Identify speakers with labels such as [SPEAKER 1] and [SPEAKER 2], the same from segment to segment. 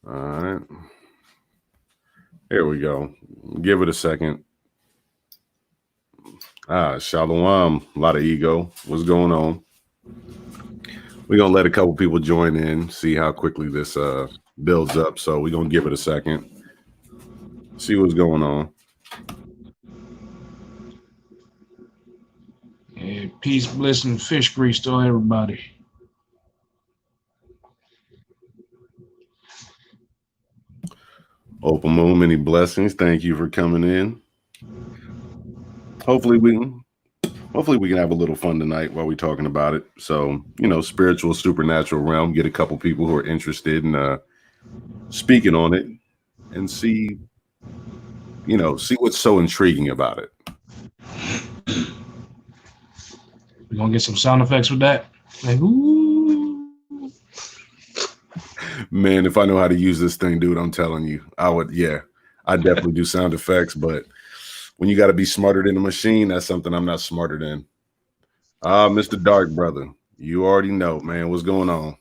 [SPEAKER 1] All right. Here we go. Give it a second. Shalom. A lot of ego. What's going on? We're gonna let a couple people join in, see how quickly this builds up. So we're gonna give it a second. See what's going on.
[SPEAKER 2] And peace, bliss, and fish grease to everybody.
[SPEAKER 1] Open moon, many blessings. Thank you for coming in. Hopefully we can have a little fun tonight while we're talking about it. So, spiritual, supernatural realm, get a couple people who are interested in speaking on it and see what's so intriguing about it.
[SPEAKER 2] We're gonna get some sound effects with that. Like, ooh.
[SPEAKER 1] Man, if I know how to use this thing, dude, I'm telling you, I'd definitely do sound effects, but when you got to be smarter than the machine, that's something I'm not smarter than. Mr. Dark Brother, you already know, man, what's going on?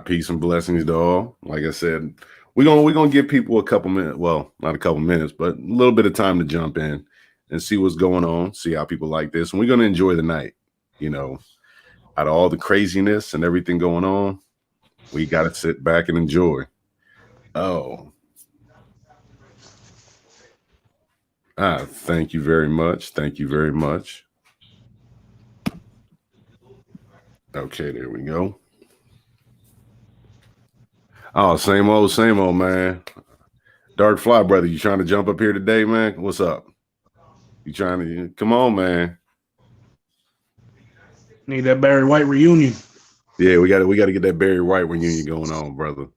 [SPEAKER 1] Peace and blessings to all. Like I said, we're gonna give people a couple minutes. Well, not a couple minutes, but a little bit of time to jump in and see what's going on, see how people like this, and we're gonna enjoy the night. Out of all the craziness and everything going on, we got to sit back and enjoy. Oh, thank you very much. Thank you very much. Okay, there we go. Oh, same old, man. Dark Fly, brother, you trying to jump up here today, man? What's up? You trying to come on, man?
[SPEAKER 2] Need that Barry White reunion.
[SPEAKER 1] Yeah, we got to get that Barry White reunion going on, brother.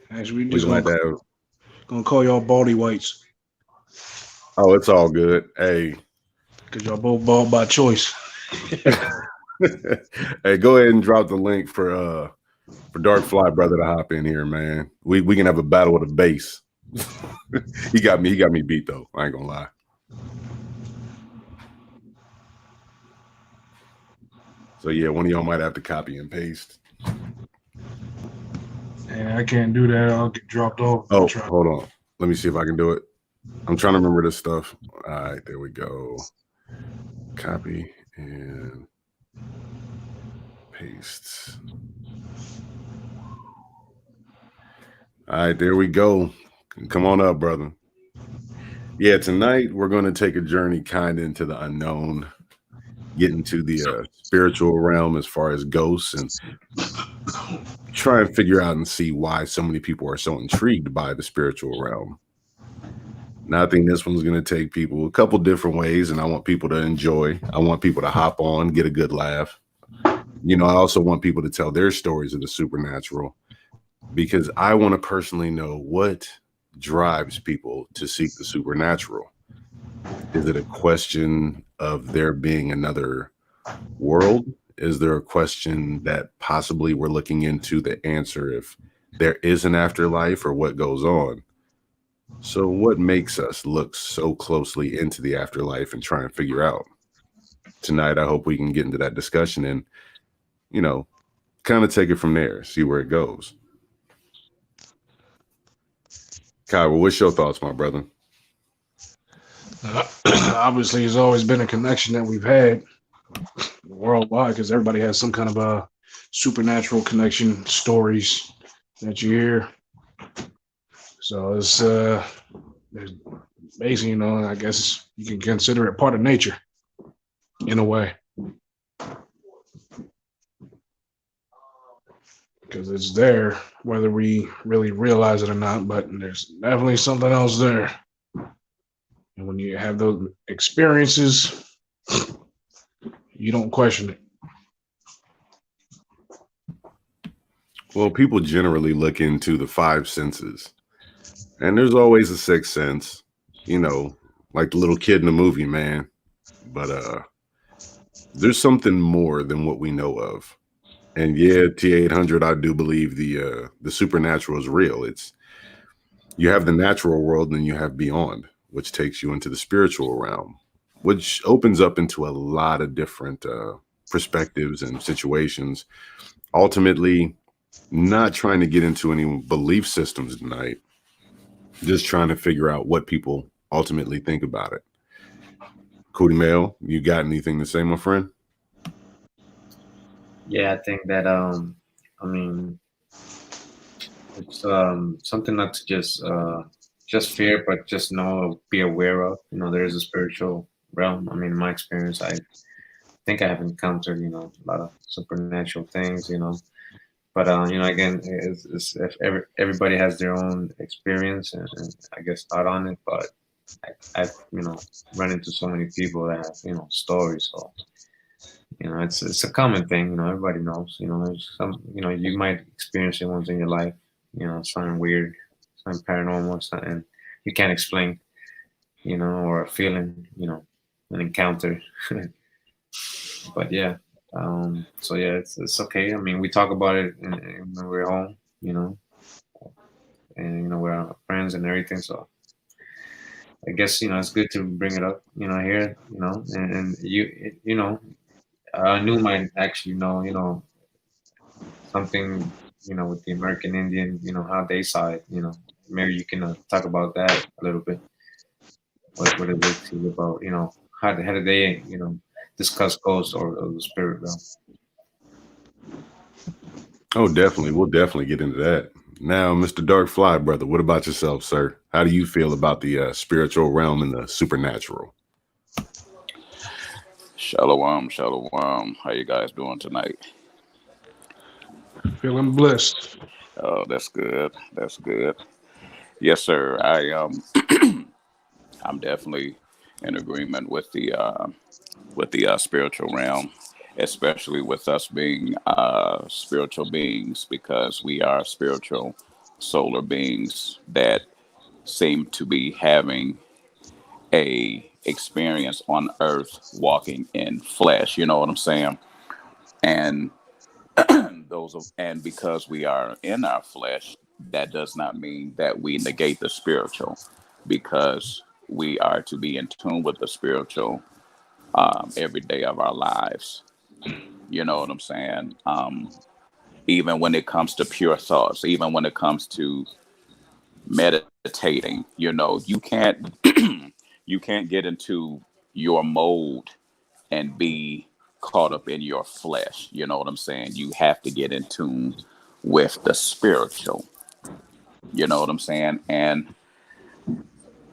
[SPEAKER 2] Actually, we
[SPEAKER 1] We
[SPEAKER 2] just
[SPEAKER 1] gonna
[SPEAKER 2] gonna,
[SPEAKER 1] have to have,
[SPEAKER 2] gonna call y'all baldy whites.
[SPEAKER 1] oh, it's all good. Hey,
[SPEAKER 2] Because y'all both bald by choice.
[SPEAKER 1] hey, go ahead and drop the link for Dark Fly, brother, to hop in here, man. We can have a battle with a bass. He got me beat though. I ain't gonna lie. So yeah, one of y'all might have to copy and paste.
[SPEAKER 2] And I can't do that. I'll get dropped off.
[SPEAKER 1] Oh, hold on. Let me see if I can do it. I'm trying to remember this stuff. All right, there we go. Copy and paste. All right, there we go. Come on up, brother. Yeah, tonight we're going to take a journey kind of into the unknown, get into the spiritual realm as far as ghosts, and try and figure out and see why so many people are so intrigued by the spiritual realm. Now, I think this one's going to take people a couple different ways, and I want people to enjoy. I want people to hop on, get a good laugh. I also want people to tell their stories of the supernatural because I want to personally know what drives people to seek the supernatural. Is it a question of there being another world? Is there a question that possibly we're looking into the answer if there is an afterlife or what goes on? So, what makes us look so closely into the afterlife and try and figure out? Tonight, I hope we can get into that discussion and, kind of take it from there, see where it goes. Kyra, what's your thoughts, my brother?
[SPEAKER 2] Obviously, there's always been a connection that we've had worldwide because everybody has some kind of a supernatural connection stories that you hear. So it's basically, I guess you can consider it part of nature in a way. Because it's there, whether we really realize it or not, but there's definitely something else there. And when you have those experiences, you don't question it.
[SPEAKER 1] Well, people generally look into the five senses, and there's always a sixth sense, like the little kid in the movie, man. But there's something more than what we know of. And yeah, T800, I do believe the supernatural is real. You have the natural world, and then you have beyond, which takes you into the spiritual realm, which opens up into a lot of different perspectives and situations. Ultimately, not trying to get into any belief systems tonight, just trying to figure out what people ultimately think about it. Cootie Mail, you got anything to say, my friend?
[SPEAKER 3] Yeah, I think that I mean, it's something not to just fear, but just know, be aware of. You know, there is a spiritual realm. I mean, in my experience, I think I have encountered, you know, a lot of supernatural things, you know. But you know, again, it's if everybody has their own experience and I guess thought on it. But I've you know run into so many people that have you know stories. So you know, it's a common thing. You know, everybody knows. You know, there's some. You know, you might experience it once in your life. You know, something weird, something paranormal, something you can't explain. You know, or a feeling. You know, an encounter. But yeah. So yeah, it's okay. I mean, we talk about it when we're home. You know, and you know we're friends and everything. So I guess you know it's good to bring it up. You know, here. You know, and you know, I knew might actually know. You know, something, you know, with the American Indian, you know, how they saw it, you know. Maybe you can talk about that a little bit. What it is to you about, you know, how did they, you know, discuss ghosts or the spirit realm?
[SPEAKER 1] Oh, definitely. We'll definitely get into that. Now, Mr. Dark Fly, brother, what about yourself, sir? How do you feel about the spiritual realm and the supernatural?
[SPEAKER 4] Shalom, shalom. How you guys doing tonight?
[SPEAKER 2] Feeling blessed.
[SPEAKER 4] Oh, that's good. That's good. Yes, sir. I'm definitely in agreement with the spiritual realm, especially with us being spiritual beings, because we are spiritual solar beings that seem to be having a experience on Earth, walking in flesh. You know what I'm saying? And and because we are in our flesh, that does not mean that we negate the spiritual, because we are to be in tune with the spiritual every day of our lives. You know what I'm saying? Even when it comes to pure thoughts, even when it comes to meditating, you can't you can't get into your mode and be caught up in your flesh. You know what I'm saying? You have to get in tune with the spiritual. You know what I'm saying? And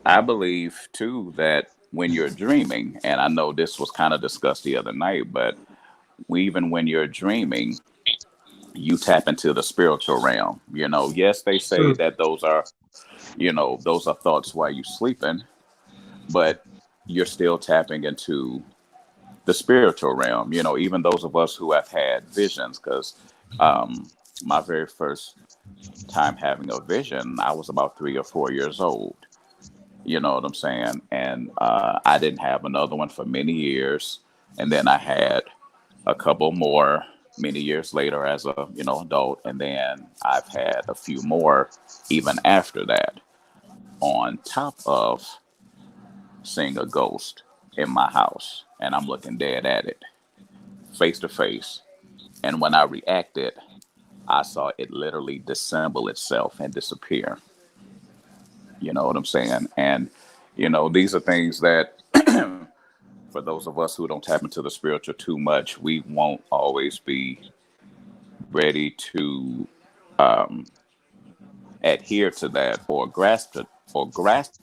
[SPEAKER 4] I believe too that when you're dreaming, and I know this was kind of discussed the other night, but even when you're dreaming, you tap into the spiritual realm. Yes, they say
[SPEAKER 2] True.
[SPEAKER 4] that those are thoughts while you're sleeping, but you're still tapping into the spiritual realm. Even those of us who have had visions, because my very first time having a vision, I was about 3 or 4 years old. You know what I'm saying? And I didn't have another one for many years. And then I had a couple more many years later as a adult. And then I've had a few more even after that, on top of seeing a ghost in my house. And I'm looking dead at it, face to face. And when I reacted, I saw it literally dissemble itself and disappear. You know what I'm saying? And, these are things that, for those of us who don't tap into the spiritual too much, we won't always be ready to um, adhere to that, or grasp to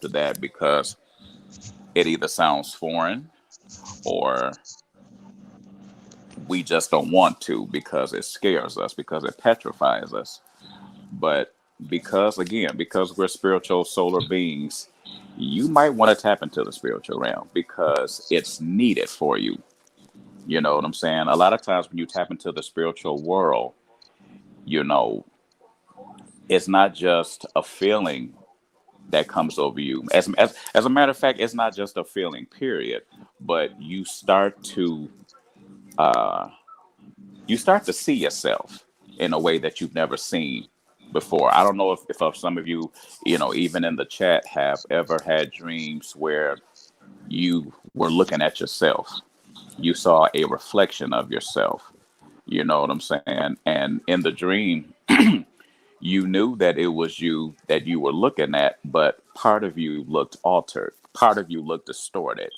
[SPEAKER 4] that, because it either sounds foreign, or we just don't want to, because it scares us, because it petrifies us. But because we're spiritual solar beings, you might want to tap into the spiritual realm because it's needed for you. You know what I'm saying? A lot of times when you tap into the spiritual world, you know, it's not just a feeling that comes over you. As a matter of fact, it's not just a feeling, period. But uh, you start to see yourself in a way that you've never seen. before. I don't know if some of you, even in the chat, have ever had dreams where you were looking at yourself. You saw a reflection of yourself. You know what I'm saying? And in the dream, you knew that it was you that you were looking at, but part of you looked altered. Part of you looked distorted.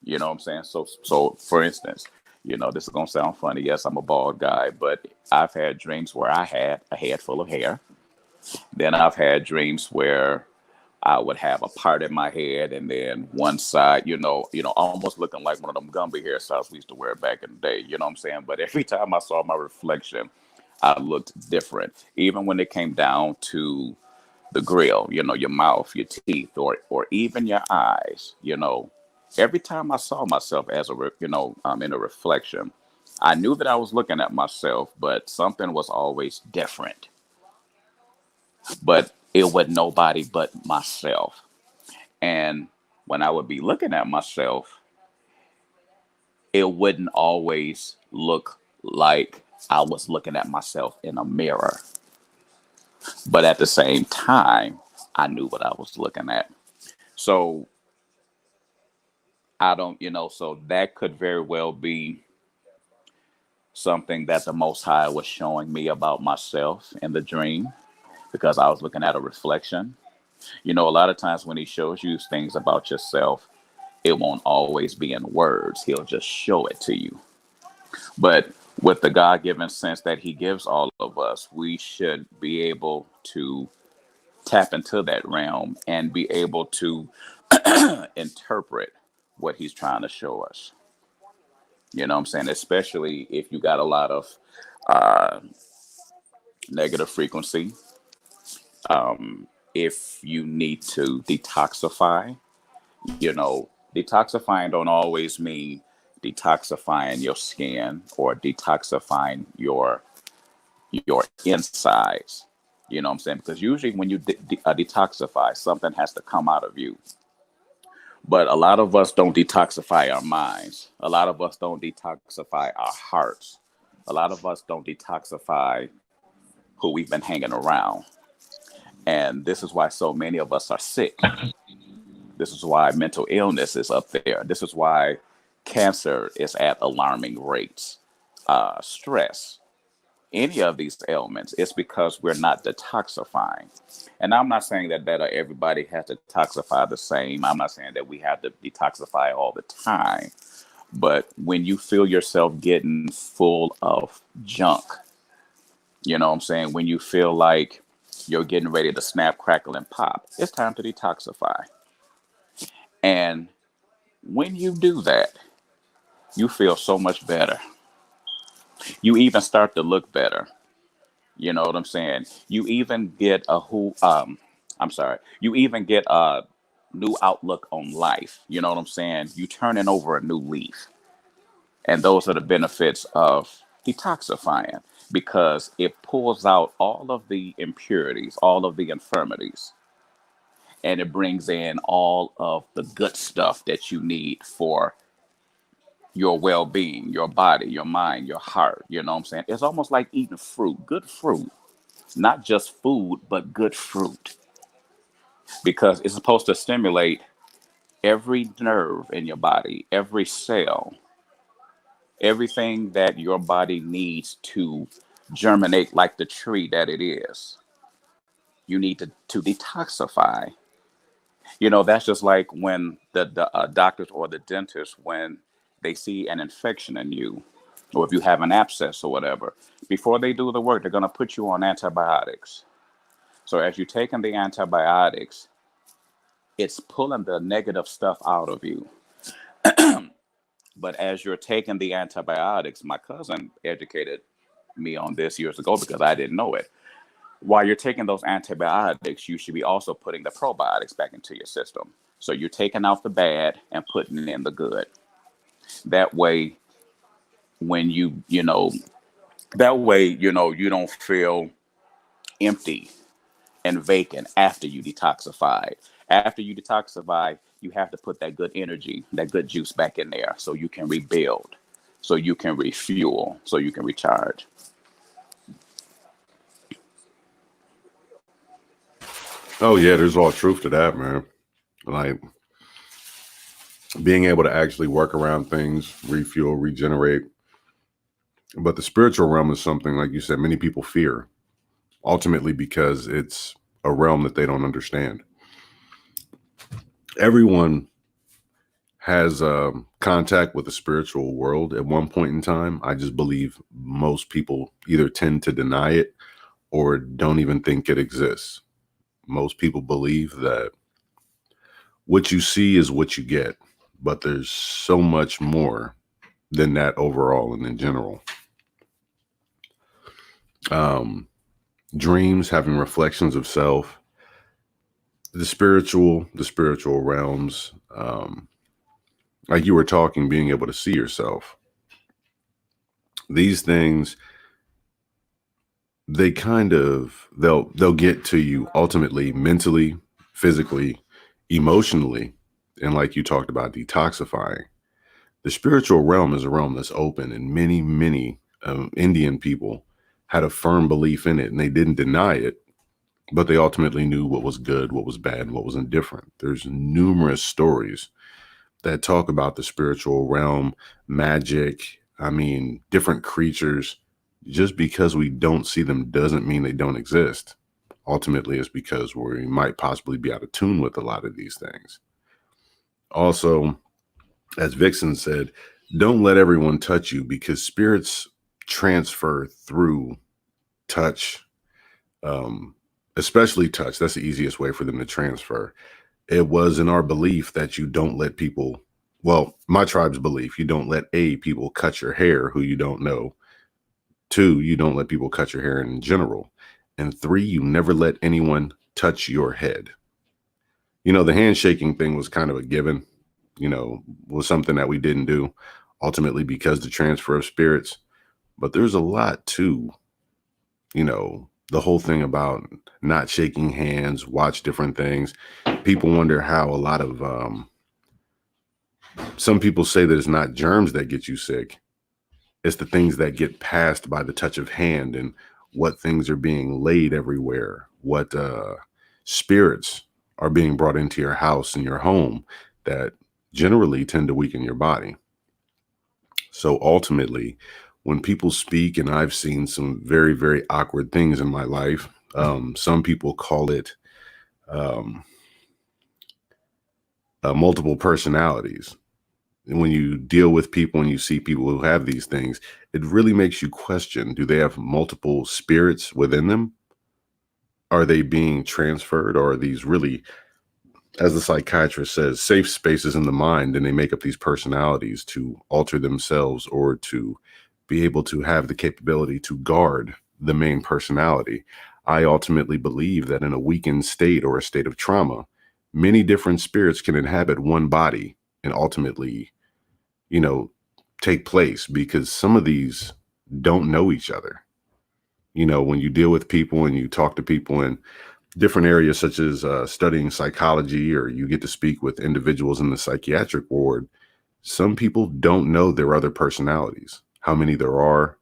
[SPEAKER 4] You know what I'm saying? So for instance, this is gonna sound funny. Yes, I'm a bald guy, but I've had dreams where I had a head full of hair. Then I've had dreams where I would have a part in my head, and then one side, almost looking like one of them Gumby hairstyles we used to wear back in the day. You know what I'm saying? But every time I saw my reflection, I looked different. Even when it came down to the grill, your mouth, your teeth, or even your eyes. Every time I saw myself as in a reflection, I knew that I was looking at myself, but something was always different. But it was nobody but myself. And when I would be looking at myself, it wouldn't always look like I was looking at myself in a mirror. But at the same time, I knew what I was looking at. So I don't, so that could very well be something that the Most High was showing me about myself in the dream, because I was looking at a reflection. A lot of times when he shows you things about yourself, it won't always be in words. He'll just show it to you. But with the God-given sense that he gives all of us, we should be able to tap into that realm and be able to interpret what he's trying to show us. You know what I'm saying? Especially if you got a lot of uh, negative frequency. If you need to detoxify, detoxifying don't always mean detoxifying your skin or detoxifying your insides. You know what I'm saying? Because usually when you detoxify, something has to come out of you. But a lot of us don't detoxify our minds. A lot of us don't detoxify our hearts. A lot of us don't detoxify who we've been hanging around. And this is why so many of us are sick. This is why mental illness is up there. This is why cancer is at alarming rates. Stress, any of these ailments, it's because we're not detoxifying. And I'm not saying that everybody has to detoxify the same. I'm not saying that we have to detoxify all the time. But when you feel yourself getting full of junk, you know what I'm saying? When you feel like you're getting ready to snap, crackle, and pop, it's time to detoxify. And when you do that, you feel so much better. You even start to look better. You know what I'm saying? You even get you even get a new outlook on life. You know what I'm saying? You turning over a new leaf. And those are the benefits of detoxifying, because it pulls out all of the impurities, all of the infirmities, and it brings in all of the good stuff that you need for your well-being, your body, your mind, your heart. You know what I'm saying? It's almost like eating fruit, good fruit, not just food, but good fruit, because it's supposed to stimulate every nerve in your body, every cell, everything that your body needs to germinate like the tree that it is. You need to detoxify. That's just like when the doctors or the dentist, when they see an infection in you, or if you have an abscess or whatever, before they do the work, they're going to put you on antibiotics. So as you're taking the antibiotics, it's pulling the negative stuff out of you. But as you're taking the antibiotics, my cousin educated me on this years ago because I didn't know it. While you're taking those antibiotics, you should be also putting the probiotics back into your system. So you're taking out the bad and putting in the good. That way, when you don't feel empty and vacant after you detoxify. After you detoxify, you have to put that good energy, that good juice back in there so you can rebuild, so you can refuel, so you can recharge.
[SPEAKER 1] Oh yeah, there's all truth to that, man. Like being able to actually work around things, refuel, regenerate. But the spiritual realm is something, like you said, many people fear, ultimately because it's a realm that they don't understand. Everyone has contact with the spiritual world at one point in time. I just believe most people either tend to deny it or don't even think it exists. Most people believe that what you see is what you get, but there's so much more than that overall and in general. Dreams, having reflections of self, the spiritual realms, like you were talking, being able to see yourself. These things, they kind of they'll get to you ultimately, mentally, physically, emotionally, and like you talked about, detoxifying. The spiritual realm is a realm that's open, and many Indian people had a firm belief in it, and they didn't deny it, but they ultimately knew what was good, what was bad, and what was indifferent. There's numerous stories that talk about the spiritual realm, magic. I mean, different creatures. Just because we don't see them doesn't mean they don't exist. Ultimately, it's because we might possibly be out of tune with a lot of these things. Also, as Vixen said, don't let everyone touch you, because spirits transfer through touch, especially touch. That's the easiest way for them to transfer. It was in our belief that you don't let people, well, my tribe's belief, you don't let people cut your hair who you don't know. 2, you don't let people cut your hair in general. And 3, you never let anyone touch your head. You know, the handshaking thing was kind of a given, was something that we didn't do ultimately because the transfer of spirits. But there's a lot to, the whole thing about not shaking hands, watch different things. People wonder how a lot of, some people say that it's not germs that get you sick. It's the things that get passed by the touch of hand, and what things are being laid everywhere, what spirits are being brought into your house and your home that generally tend to weaken your body. So ultimately, when people speak, and I've seen some very, very awkward things in my life, some people call it multiple personalities. And when you deal with people and you see people who have these things, it really makes you question, do they have multiple spirits within them? Are they being transferred, or are these really, as the psychiatrist says, safe spaces in the mind, and they make up these personalities to alter themselves or to be able to have the capability to guard the main personality? I ultimately believe that in a weakened state or a state of trauma, many different spirits can inhabit one body and ultimately, take place, because some of these don't know each other. When you deal with people and you talk to people in different areas, such as studying psychology, or you get to speak with individuals in the psychiatric ward, some people don't know their other personalities, how many there are.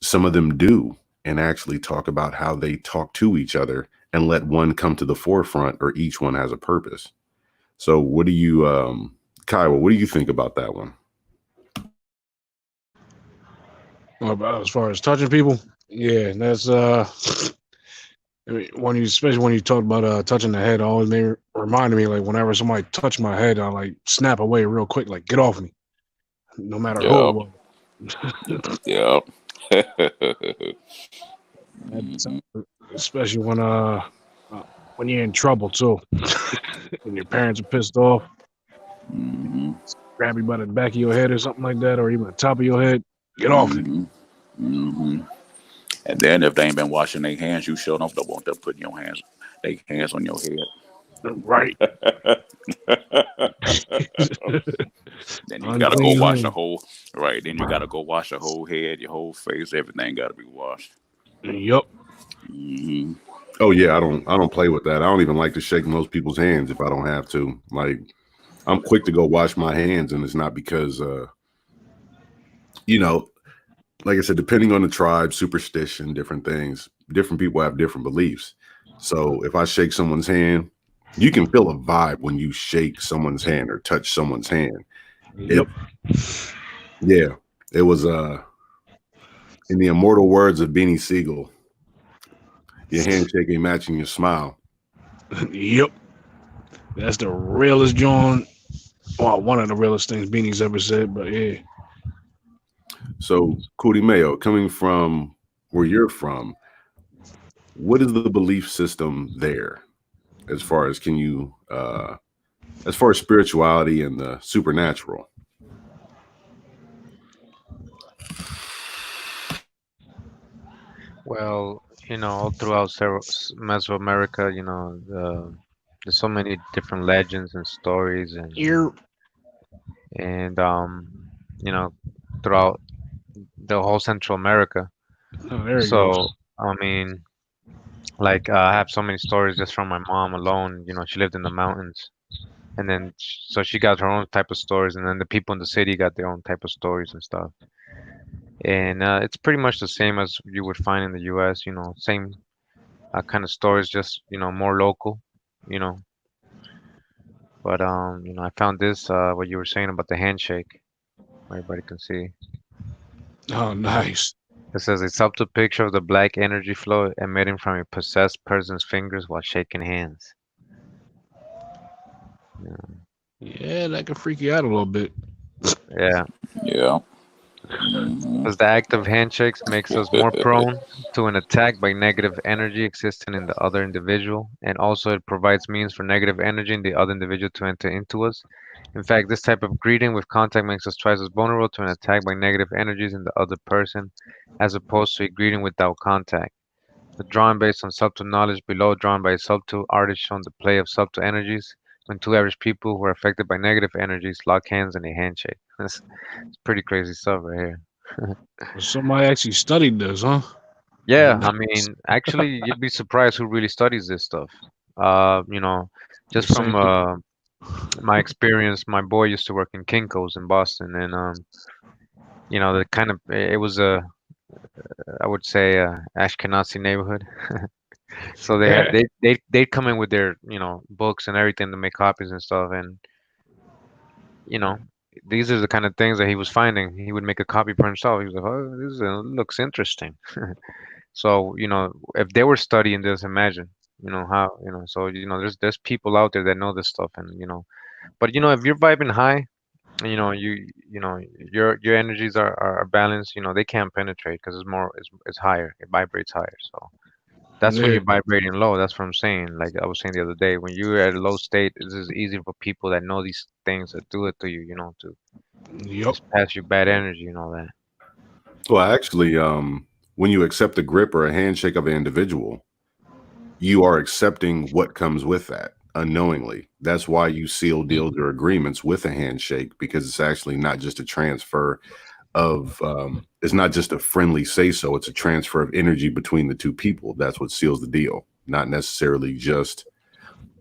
[SPEAKER 1] Some of them do, and actually talk about how they talk to each other and let one come to the forefront, or each one has a purpose. So what do you, Kyle, what do you think about that one?
[SPEAKER 2] As far as touching people, yeah, that's I mean, especially when you talk about touching the head, always reminded me, like, whenever somebody touched my head, I like snap away real quick, like, get off me, no matter who it was.
[SPEAKER 4] Yep.
[SPEAKER 2] Especially when you're in trouble too, and your parents are pissed off, grab you by the back of your head or something like that, or even the top of your head, get off me.
[SPEAKER 4] And then if they ain't been washing their hands, you sure don't want them putting their hands on your head.
[SPEAKER 2] Right.
[SPEAKER 4] Then you gotta go wash the whole. Right. Then you gotta go wash the whole head, your whole face, everything gotta be washed.
[SPEAKER 2] Yup.
[SPEAKER 1] Oh yeah, I don't play with that. I don't even like to shake most people's hands if I don't have to. Like, I'm quick to go wash my hands, and it's not because like I said, depending on the tribe, superstition, different things, different people have different beliefs. So if I shake someone's hand, you can feel a vibe when you shake someone's hand or touch someone's hand.
[SPEAKER 2] Yep.
[SPEAKER 1] It yeah, it was in the immortal words of Beanie Siegel, your handshake ain't matching your smile.
[SPEAKER 2] Yep. That's the realest John. Well, one of the realest things Beanie's ever said, but yeah.
[SPEAKER 1] So Cootie Mayo, coming from where you're from, what is the belief system there as far as as far as spirituality and the supernatural?
[SPEAKER 5] Well, all throughout Mesoamerica, there's so many different legends and stories,
[SPEAKER 2] Here.
[SPEAKER 5] and you know, throughout the whole Central America.
[SPEAKER 2] Oh, there he goes.
[SPEAKER 5] So, I mean, like I have so many stories just from my mom alone. She lived in the mountains, and then so she got her own type of stories, and then the people in the city got their own type of stories and stuff. And it's pretty much the same as you would find in the U.S. Same kind of stories, just more local. You know, but I found this what you were saying about the handshake. Everybody can see.
[SPEAKER 2] Oh, nice.
[SPEAKER 5] It says a subtle picture of the black energy flow emitting from a possessed person's fingers while shaking hands.
[SPEAKER 2] Yeah, that could freak you out a little bit.
[SPEAKER 5] Yeah,
[SPEAKER 4] Yeah. Mhm.
[SPEAKER 5] because the act of handshakes makes us more prone to an attack by negative energy existing in the other individual, and also it provides means for negative energy in the other individual to enter into us. In fact, this type of greeting with contact makes us twice as vulnerable to an attack by negative energies in the other person, as opposed to a greeting without contact. The drawing based on subtle knowledge below, drawn by a subtle artist, showing the play of subtle energies when two average people who are affected by negative energies lock hands in a handshake. It's pretty crazy stuff right here.
[SPEAKER 2] Somebody actually studied this, huh?
[SPEAKER 5] Yeah, I mean, actually, you'd be surprised who really studies this stuff. Uh, you know,
[SPEAKER 2] The
[SPEAKER 5] just
[SPEAKER 2] same
[SPEAKER 5] from
[SPEAKER 2] people.
[SPEAKER 5] my experience, my boy used to work in Kinko's in Boston, and the kind of it was a I would say Ashkenazi neighborhood. So they had
[SPEAKER 2] Yeah.
[SPEAKER 5] they'd come in with their books and everything to make copies and stuff, and you know these are the kind of things that he was finding. He would make a copy for himself. He was like, oh, this looks interesting. So if they were studying this, imagine how so there's people out there that know this stuff, and but if you're vibing high, and, your energies are balanced, they can't penetrate because it's higher, it vibrates higher. So that's when
[SPEAKER 2] Yeah.
[SPEAKER 5] you're vibrating low. That's what I'm saying. Like I was saying the other day, when you're at a low state, this is easy for people that know these things that do it to you, to
[SPEAKER 2] Yep.
[SPEAKER 5] just pass you bad energy and all that.
[SPEAKER 1] Well, actually, when you accept a grip or a handshake of an individual, you are accepting what comes with that unknowingly. That's why you seal deals or agreements with a handshake, because it's actually not just a transfer of it's not just a friendly say so, it's a transfer of energy between the two people. That's what seals the deal, not necessarily just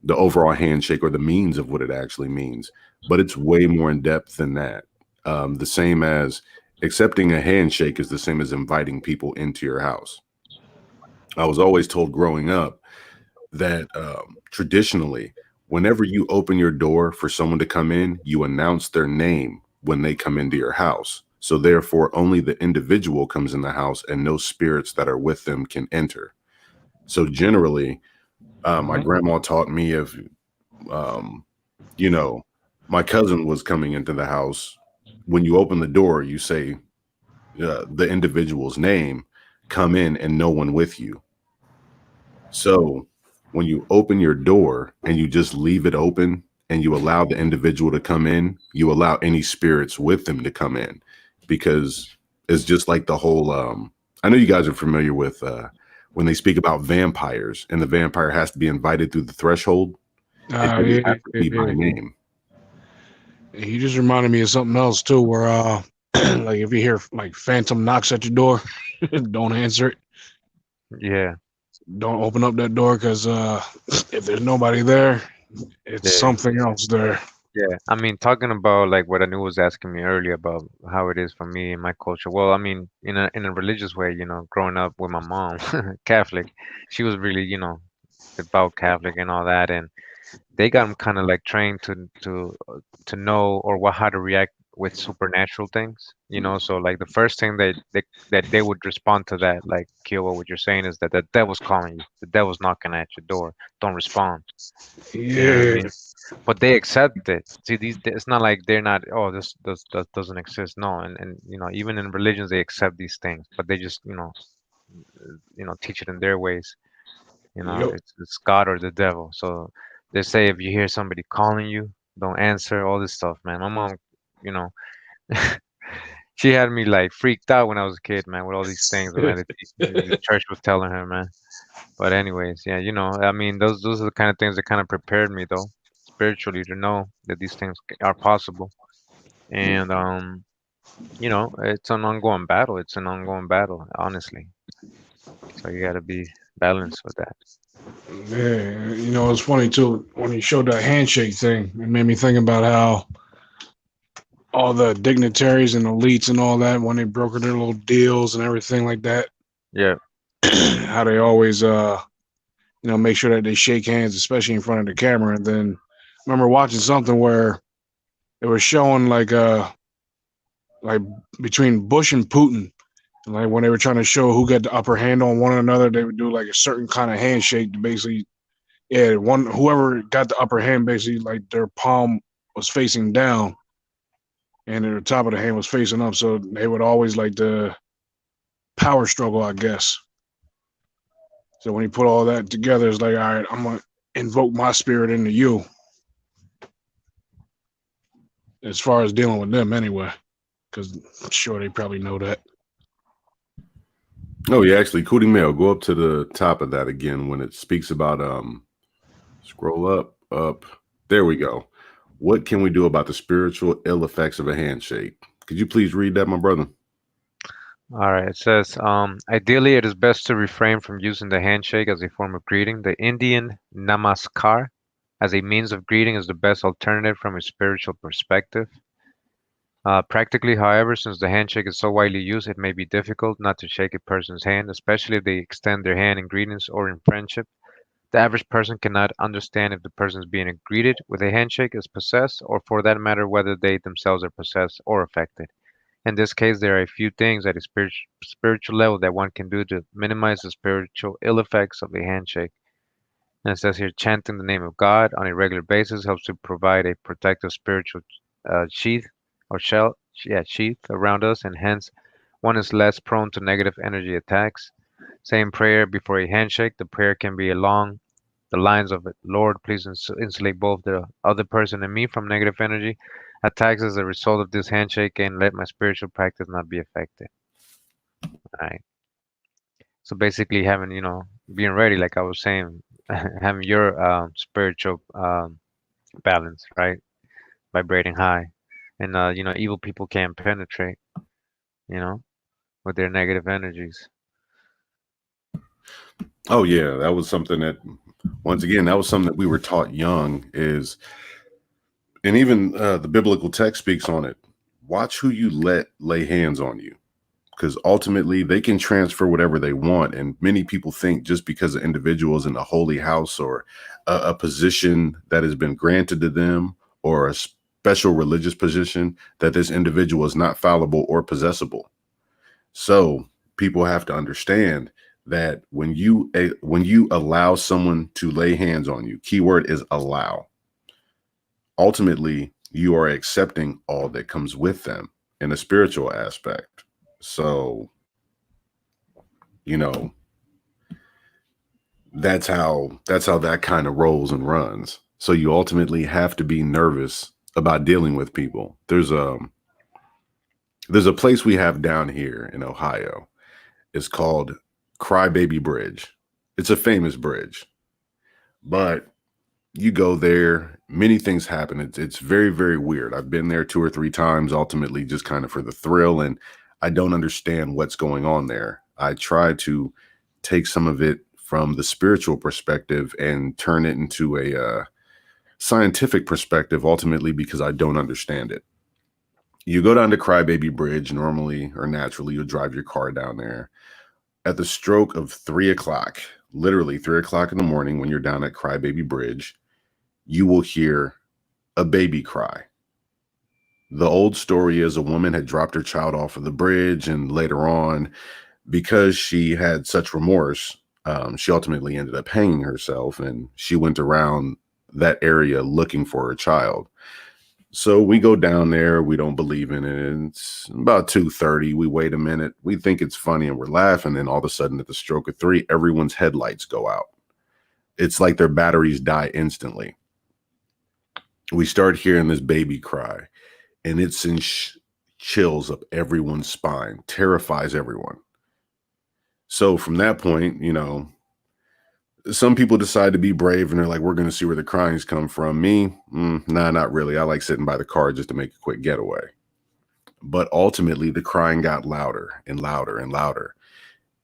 [SPEAKER 1] the overall handshake or the means of what it actually means, but it's way more in depth than that. The same as accepting a handshake is the same as inviting people into your house. I was always told growing up that traditionally, whenever you open your door for someone to come in, you announce their name when they come into your house. So therefore, only the individual comes in the house and no spirits that are with them can enter. So generally, my grandma taught me if, um, you know, my cousin was coming into the house, when you open the door, you say the individual's name, come in and no one with you. So when you open your door and you just leave it open and you allow the individual to come in, you allow any spirits with them to come in, because it's just like the whole I know you guys are familiar with when they speak about vampires and the vampire has to be invited through the threshold. It doesn't
[SPEAKER 2] Yeah,
[SPEAKER 1] have to be by
[SPEAKER 2] yeah.
[SPEAKER 1] name.
[SPEAKER 2] He just reminded me of something else too, where like if you hear like phantom knocks at your door, don't answer it.
[SPEAKER 5] Yeah,
[SPEAKER 2] Don't open up that door because if there's nobody there, it's
[SPEAKER 5] yeah,
[SPEAKER 2] something else there.
[SPEAKER 5] yeah. I mean, talking about like what Anu was asking me earlier about how it is for me in my culture. Well, I mean, in a religious way, growing up with my mom, Catholic, she was really, devout Catholic and all that, and they got them kind of like trained to know or what how to react with supernatural things, so like the first thing that they would respond to that, like Kyowa, what you're saying is that the devil's calling you, the devil's knocking at your door, don't respond. You know what I
[SPEAKER 2] Yeah.
[SPEAKER 5] mean? But they accept it. See, it's not like they're not, oh, this doesn't exist. No, and even in religions they accept these things, but they just teach it in their ways.
[SPEAKER 2] Yep.
[SPEAKER 5] It's God or the devil. So they say if you hear somebody calling you, don't answer, all this stuff, man. My mom, you know, she had me like freaked out when I was a kid, man, with all these things, man, that the church was telling her, man. But anyways, yeah, I mean, those are the kind of things that kind of prepared me though, spiritually, to know that these things are possible. And it's an ongoing battle. It's an ongoing battle, honestly. So you got to be balanced with that.
[SPEAKER 2] Yeah, it's funny too when he showed that handshake thing. It made me think about how all the dignitaries and elites and all that, when they broker their little deals and everything like that,
[SPEAKER 5] Yeah.
[SPEAKER 2] how they always make sure that they shake hands, especially in front of the camera. And then I remember watching something where it was showing like between Bush and Putin. And like when they were trying to show who got the upper hand on one another, they would do like a certain kind of handshake to basically, yeah, whoever got the upper hand, basically like their palm was facing down and the top of the hand was facing up. So they would always like the power struggle, I guess. So when he put all that together, it's like, all right, I'm gonna invoke my spirit into you. As far as dealing with them, anyway, because I'm sure they probably know that.
[SPEAKER 1] Oh, yeah, actually, Cootie Mail, go up to the top of that again when it speaks about scroll up. There we go. What can we do about the spiritual ill effects of a handshake? Could you please read that, my brother?
[SPEAKER 5] All right. It says, ideally, it is best to refrain from using the handshake as a form of greeting. The Indian namaskar as a means of greeting is the best alternative from a spiritual perspective. Practically, however, since the handshake is so widely used, it may be difficult not to shake a person's hand, especially if they extend their hand in greetings or in friendship. The average person cannot understand if the person is being greeted with a handshake is possessed, or for that matter, whether they themselves are possessed or affected. In this case, there are a few things at a spiritual level that one can do to minimize the spiritual ill effects of a handshake. And it says here, chanting the name of God on a regular basis helps to provide a protective spiritual sheath or sheath around us, and hence one is less prone to negative energy attacks. Saying prayer before a handshake, the prayer can be along the lines of, Lord, please insulate both the other person and me from negative energy attacks as a result of this handshake, and let my spiritual practice not be affected. All right. So basically, having, being ready, like I was saying, having your spiritual balance, right? Vibrating high. And, evil people can't penetrate, you know, with their negative energies.
[SPEAKER 1] Oh, yeah, that was something that, once again, that was something that we were taught young is, and even the biblical text speaks on it. Watch who you let lay hands on you, because ultimately they can transfer whatever they want. And many people think just because an individual is in a holy house or a position that has been granted to them or a special religious position, that this individual is not fallible or possessible. So people have to understand that when you allow someone to lay hands on you, keyword is allow, ultimately you are accepting all that comes with them in a spiritual aspect. So, that's how that kind of rolls and runs. So you ultimately have to be nervous about dealing with people. There's a place we have down here in Ohio. It's called Crybaby Bridge. It's a famous bridge, but you go there, many things happen. It's very, very weird. I've been there 2 or 3 times, ultimately just kind of for the thrill, and I don't understand what's going on there. I try to take some of it from the spiritual perspective and turn it into a scientific perspective, ultimately, because I don't understand it. You go down to Crybaby Bridge, normally or naturally, you'll drive your car down there. At the stroke of 3 o'clock, literally 3 o'clock in the morning when you're down at Crybaby Bridge, you will hear a baby cry. The old story is a woman had dropped her child off of the bridge, and later on, because she had such remorse, she ultimately ended up hanging herself, and she went around that area looking for her child. So we go down there. We don't believe in it. It's about 2:30. We wait a minute. We think it's funny and we're laughing. And all of a sudden, at the stroke of 3, everyone's headlights go out. It's like their batteries die instantly. We start hearing this baby cry, and it sends chills up everyone's spine, terrifies everyone. So from that point, some people decide to be brave and they're like, we're going to see where the crying's come from. Me, nah, not really. I like sitting by the car just to make a quick getaway. But ultimately, the crying got louder and louder and louder.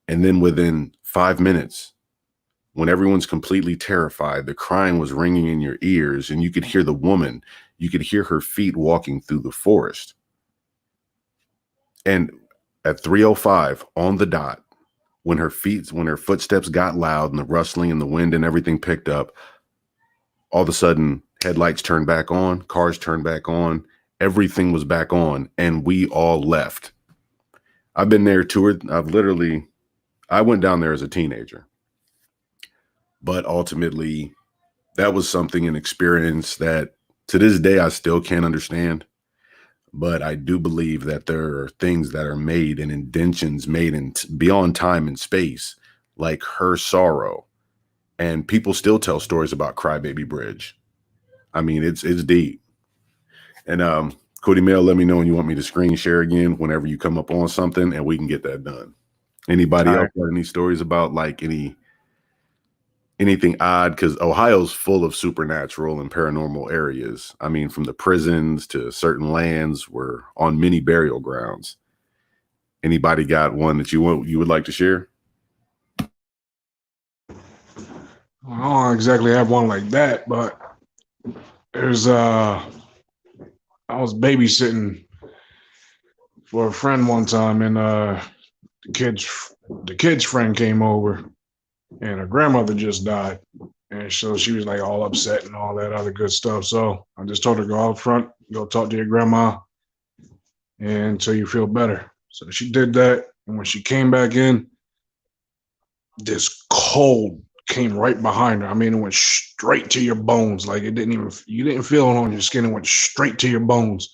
[SPEAKER 1] And then within 5 minutes, when everyone's completely terrified, the crying was ringing in your ears, and you could hear the woman, you could hear her feet walking through the forest. And at 3:05 on the dot, when her footsteps got loud and the rustling and the wind and everything picked up, all of a sudden headlights turned back on, cars turned back on, everything was back on, and we all left. I've been there I went down there as a teenager, but ultimately that was an experience that to this day I still can't understand. But I do believe that there are things that are made and indentions made in beyond time and space, like her sorrow. And people still tell stories about Crybaby Bridge. I mean, it's deep. And Cody Mail, let me know when you want me to screen share again whenever you come up on something, and we can get that done. Anybody else got any stories about like anything odd? Because Ohio's full of supernatural and paranormal areas. I mean, from the prisons to certain lands, we're on many burial grounds. Anybody got one that you would like to share?
[SPEAKER 2] I don't exactly have one like that, but there's I was babysitting for a friend one time, and the kid's friend came over, and her grandmother just died. And so she was like all upset and all that other good stuff. So I just told her, go out front, go talk to your grandma until you feel better. So she did that. And when she came back in, this cold came right behind her. I mean, it went straight to your bones. Like you didn't feel it on your skin. It went straight to your bones.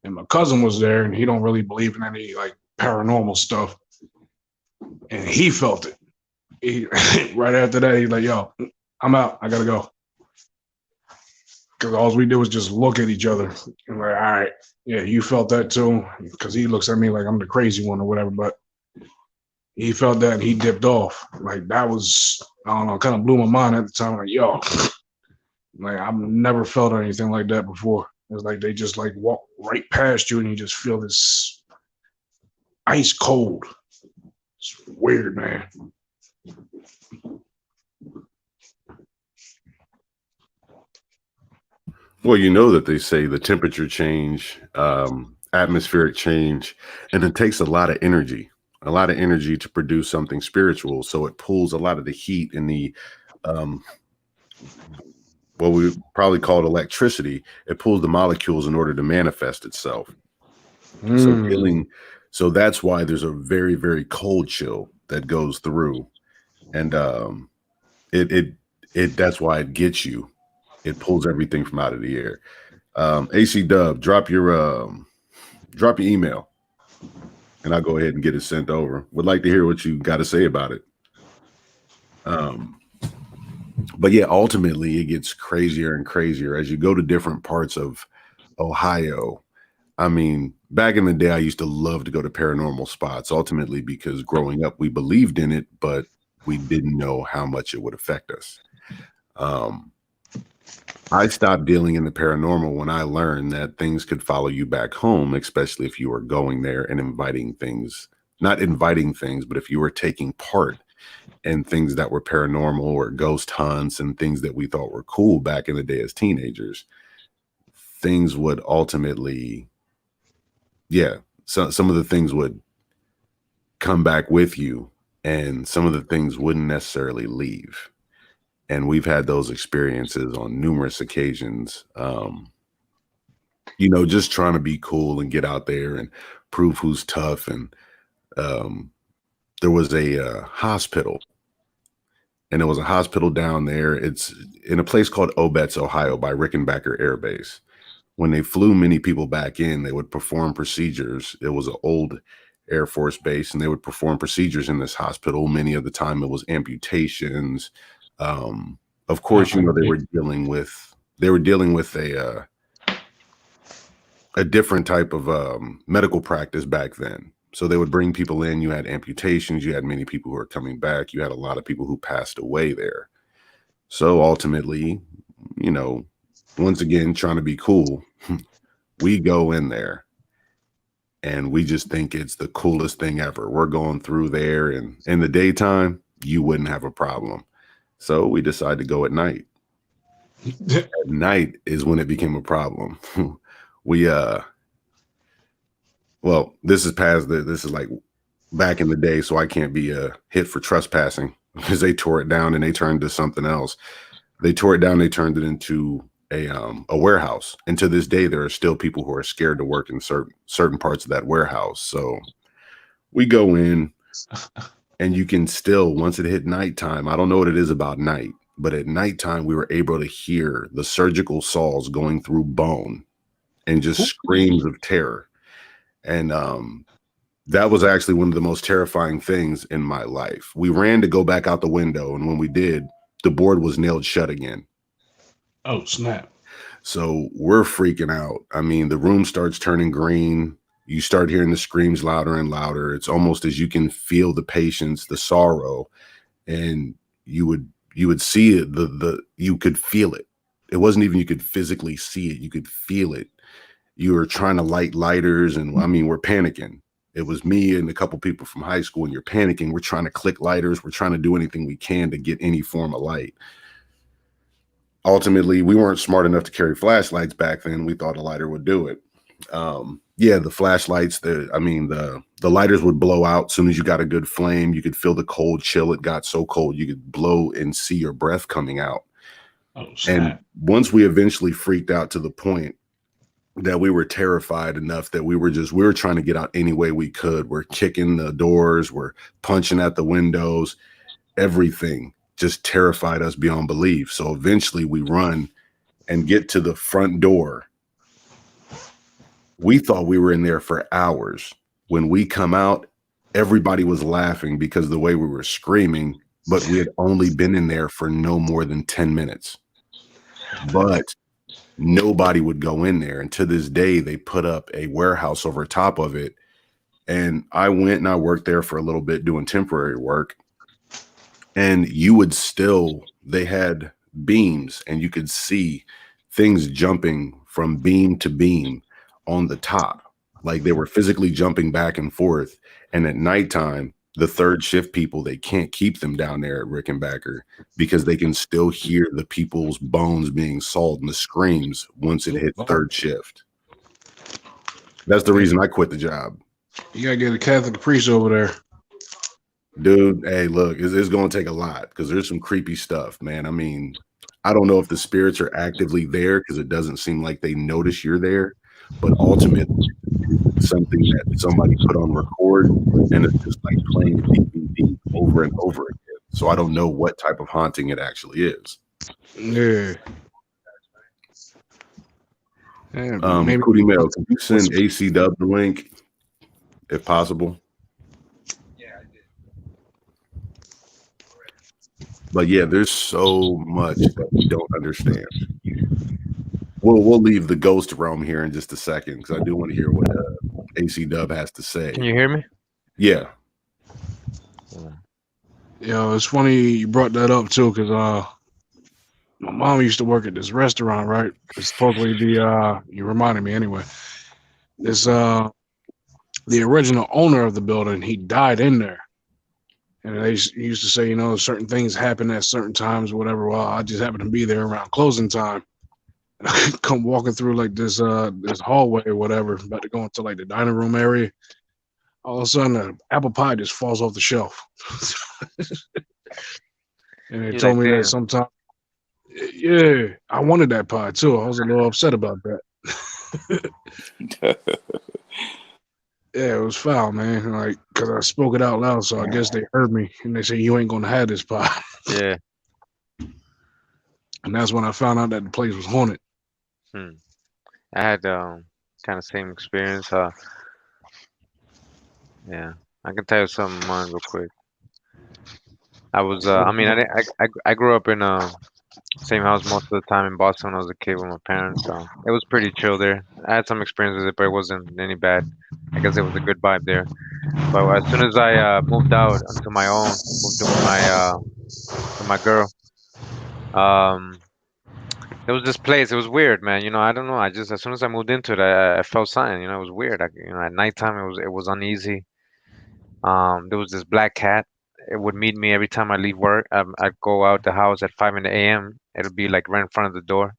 [SPEAKER 2] And my cousin was there, and he don't really believe in any like paranormal stuff. And he felt it. Right after that, he's like, yo, I'm out. I got to go. Because all we did was just look at each other. And like, all right, yeah, you felt that too. Because he looks at me like I'm the crazy one or whatever. But he felt that and he dipped off. Like that was, I don't know, kind of blew my mind at the time. Like, yo, like I've never felt anything like that before. It was like they just like walk right past you and you just feel this ice cold. It's weird, man.
[SPEAKER 1] Well, you know that they say the temperature change, atmospheric change, and it takes a lot of energy to produce something spiritual. So it pulls a lot of the heat and the what we probably call it electricity. It pulls the molecules in order to manifest itself. So that's why there's a very, very cold chill that goes through, and that's why it gets you. It pulls everything from out of the air. AC Dub, drop your email, and I'll go ahead and get it sent over. Would like to hear what you got to say about it. But yeah, ultimately it gets crazier and crazier as you go to different parts of Ohio. I mean, back in the day, I used to love to go to paranormal spots, ultimately because growing up, we believed in it, but we didn't know how much it would affect us. I stopped dealing in the paranormal when I learned that things could follow you back home, especially if you were going there and not inviting things, but if you were taking part in things that were paranormal or ghost hunts and things that we thought were cool back in the day as teenagers, things would ultimately, some of the things would come back with you and some of the things wouldn't necessarily leave. And we've had those experiences on numerous occasions. Just trying to be cool and get out there and prove who's tough. And there was a hospital, and it was a hospital down there. It's in a place called Obetz, Ohio, by Rickenbacker Air Base. When they flew many people back in, they would perform procedures. It was an old Air Force base, and they would perform procedures in this hospital. Many of the time it was amputations. Of course, they were dealing with a different type of medical practice back then. So they would bring people in. You had amputations. You had many people who were coming back. You had a lot of people who passed away there. So ultimately, once again, trying to be cool, we go in there and we just think it's the coolest thing ever. We're going through there, and in the daytime, you wouldn't have a problem. So we decide to go at night. At night is when it became a problem. This is like back in the day, so I can't be hit for trespassing, because they tore it down and they turned to something else. They tore it down, they turned it into a warehouse. And to this day, there are still people who are scared to work in certain parts of that warehouse. So we go in, and you can still, once it hit nighttime, I don't know what it is about night, but at nighttime, we were able to hear the surgical saws going through bone and just screams of terror. And that was actually one of the most terrifying things in my life. We ran to go back out the window, and when we did, the board was nailed shut again.
[SPEAKER 2] Oh, snap.
[SPEAKER 1] So we're freaking out. I mean, the room starts turning green. You start hearing the screams louder and louder. It's almost as you can feel the patience, the sorrow, and you would see it. You could feel it. It wasn't even you could physically see it. You could feel it. You were trying to light lighters, and we're panicking. It was me and a couple people from high school, and you're panicking. We're trying to click lighters. We're trying to do anything we can to get any form of light. Ultimately, we weren't smart enough to carry flashlights back then. We thought a lighter would do it. The flashlights, the lighters would blow out as soon as you got a good flame. You could feel the cold chill. It got so cold you could blow and see your breath coming out.
[SPEAKER 2] Oh, snap.
[SPEAKER 1] And once we eventually freaked out to the point that we were terrified enough that we were trying to get out any way we could. We're kicking the doors, we're punching at the windows, everything just terrified us beyond belief. So eventually we run and get to the front door. We thought we were in there for hours. When we come out, everybody was laughing because of the way we were screaming, but we had only been in there for no more than 10 minutes. But nobody would go in there. And to this day, they put up a warehouse over top of it. And I went and I worked there for a little bit doing temporary work. And they had beams, and you could see things jumping from beam to beam on the top. Like they were physically jumping back and forth. And at nighttime, the third shift people, they can't keep them down there at Rickenbacker because they can still hear the people's bones being sawed and the screams once it hit third shift. That's the reason I quit the job.
[SPEAKER 2] You gotta get a Catholic priest over there.
[SPEAKER 1] Dude, hey, look, it's going to take a lot because there's some creepy stuff, man. I mean, I don't know if the spirits are actively there because it doesn't seem like they notice you're there, but ultimately it's something that somebody put on record, and it's just like playing DVD over and over again. So I don't know what type of haunting it actually is.
[SPEAKER 2] Yeah.
[SPEAKER 1] Cootie Mail, can you send AC Dub the link if possible? But yeah, there's so much that we don't understand. We'll leave the ghost realm here in just a second because I do want to hear what AC Dub has to say.
[SPEAKER 5] Can you hear me?
[SPEAKER 1] Yeah.
[SPEAKER 2] It's funny you brought that up too, because my mom used to work at this restaurant, right? It's supposedly you reminded me anyway. This the original owner of the building, he died in there. And they used to say, certain things happen at certain times, or whatever. Well, I just happened to be there around closing time. And I come walking through like this hallway or whatever, about to go into like the dining room area. all of a sudden, the apple pie just falls off the shelf. And they
[SPEAKER 5] You're
[SPEAKER 2] told
[SPEAKER 5] like,
[SPEAKER 2] me that
[SPEAKER 5] damn.
[SPEAKER 2] sometime. Yeah, I wanted that pie too. I was a little upset about that. Yeah, it was foul, man. Like, cause I spoke it out loud, so I guess they heard me, and they said you ain't gonna have this pie.
[SPEAKER 5] Yeah.
[SPEAKER 2] And that's when I found out that the place was haunted.
[SPEAKER 5] Hmm. I had kind of same experience. Yeah, I can tell you something of mine real quick. I was I mean I grew up in same house most of the time in Boston when I was a kid with my parents, so it was pretty chill there. I had some experience with it, but it wasn't any bad. I guess it was a good vibe there. But as soon as I moved out onto my own, moved in with my girl, um, there was this place. It was weird, man. You know, I don't know. I just as soon as I moved into it, I felt something. You know, it was weird. At nighttime it was uneasy. There was this black cat. It would meet me every time I leave work. I'd go out the house at 5 in the a.m. It'll be like right in front of the door.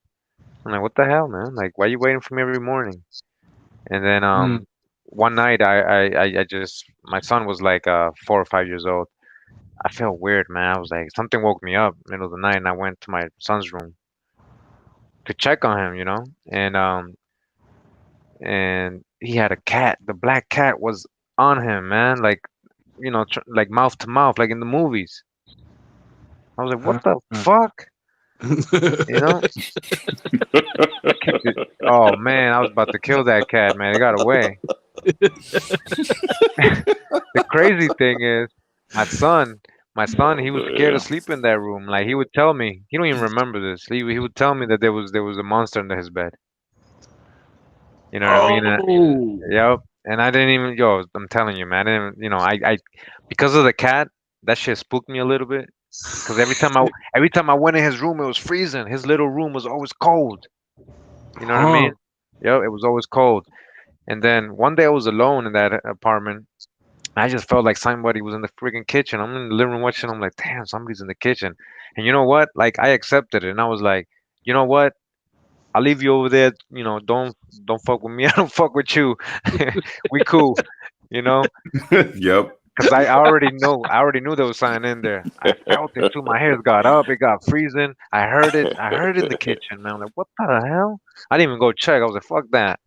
[SPEAKER 5] I'm like, what the hell, man? Like, why are you waiting for me every morning? And then
[SPEAKER 2] Mm.
[SPEAKER 5] one night I just my son was like 4 or 5 years old. I felt weird, man. I was like something woke me up middle of the night, and I went to my son's room to check on him, and he had a cat. The black cat was on him, man, like like mouth to mouth, like in the movies. I was like, what the fuck? You know? I kicked it. Oh man, I was about to kill that cat, man. It got away. The crazy thing is, my son, he was scared to sleep in that room. Like he would tell me, he don't even remember this. He would tell me that there was a monster under his bed. You know what I mean?
[SPEAKER 2] Oh,
[SPEAKER 5] Yep. And I didn't even, I'm telling you, man. I didn't, because of the cat, that shit spooked me a little bit. Because every time I went in his room, it was freezing. His little room was always cold. You know what I mean? Yep, it was always cold. And then one day I was alone in that apartment. I just felt like somebody was in the freaking kitchen. I'm in the living room watching. I'm like, damn, somebody's in the kitchen. And you know what? Like I accepted it, and I was like, you know what? I'll leave you over there. Don't fuck with me. I don't fuck with you. We cool. You know,
[SPEAKER 1] Yep.
[SPEAKER 5] because I already knew there was something in there. I felt it too. My hairs got up. It got freezing. I heard it. I heard it in the kitchen, man. I'm like, what the hell? I didn't even go check. I was like, fuck that.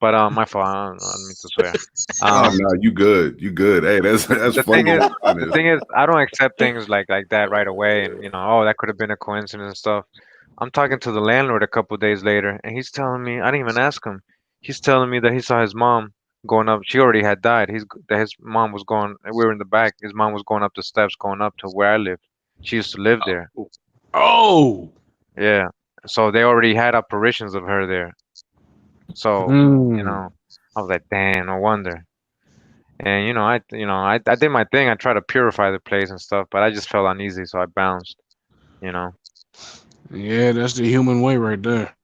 [SPEAKER 5] But my fault. I don't mean to swear.
[SPEAKER 1] Oh no, you good. You good. Hey, that's
[SPEAKER 5] The
[SPEAKER 1] funny.
[SPEAKER 5] thing is, the thing is, I don't accept things like that right away, and oh, that could have been a coincidence and stuff. I'm talking to the landlord a couple days later, and he's telling me I didn't even ask him. He's telling me that he saw his mom going up. She already had died. That his mom was going. We were in the back. His mom was going up the steps, going up to where I lived. She used to live there.
[SPEAKER 2] oh.
[SPEAKER 5] Yeah. So they already had apparitions of her there. So
[SPEAKER 2] Mm.
[SPEAKER 5] I was like, damn, no wonder. And I did my thing. I tried to purify the place and stuff, but I just felt uneasy, so I bounced. You know.
[SPEAKER 2] Yeah, that's the human way right there.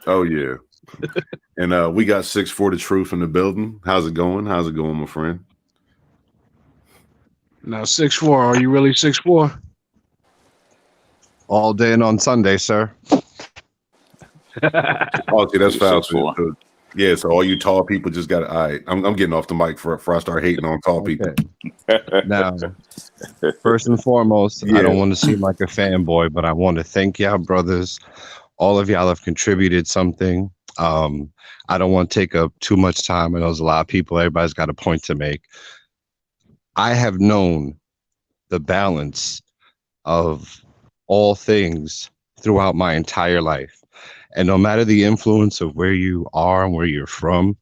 [SPEAKER 1] Oh yeah. And we got 6'4" the truth in the building. How's it going? How's it going, my friend?
[SPEAKER 2] Now 6'4", are you really 6'4"?
[SPEAKER 6] All day and on Sunday, sir.
[SPEAKER 1] Oh, see, that's foul.
[SPEAKER 4] 6'4".
[SPEAKER 1] Yeah, so all you tall people just got. All right, I'm getting off the mic before I start hating on tall people.
[SPEAKER 6] Now, first and foremost,
[SPEAKER 1] Yeah.
[SPEAKER 6] I don't want to seem like a fanboy, but I want to thank y'all, brothers. All of y'all have contributed something. I don't want to take up too much time. I know there's a lot of people. Everybody's got a point to make. I have known the balance of all things throughout my entire life. And no matter the influence of where you are and where you're from,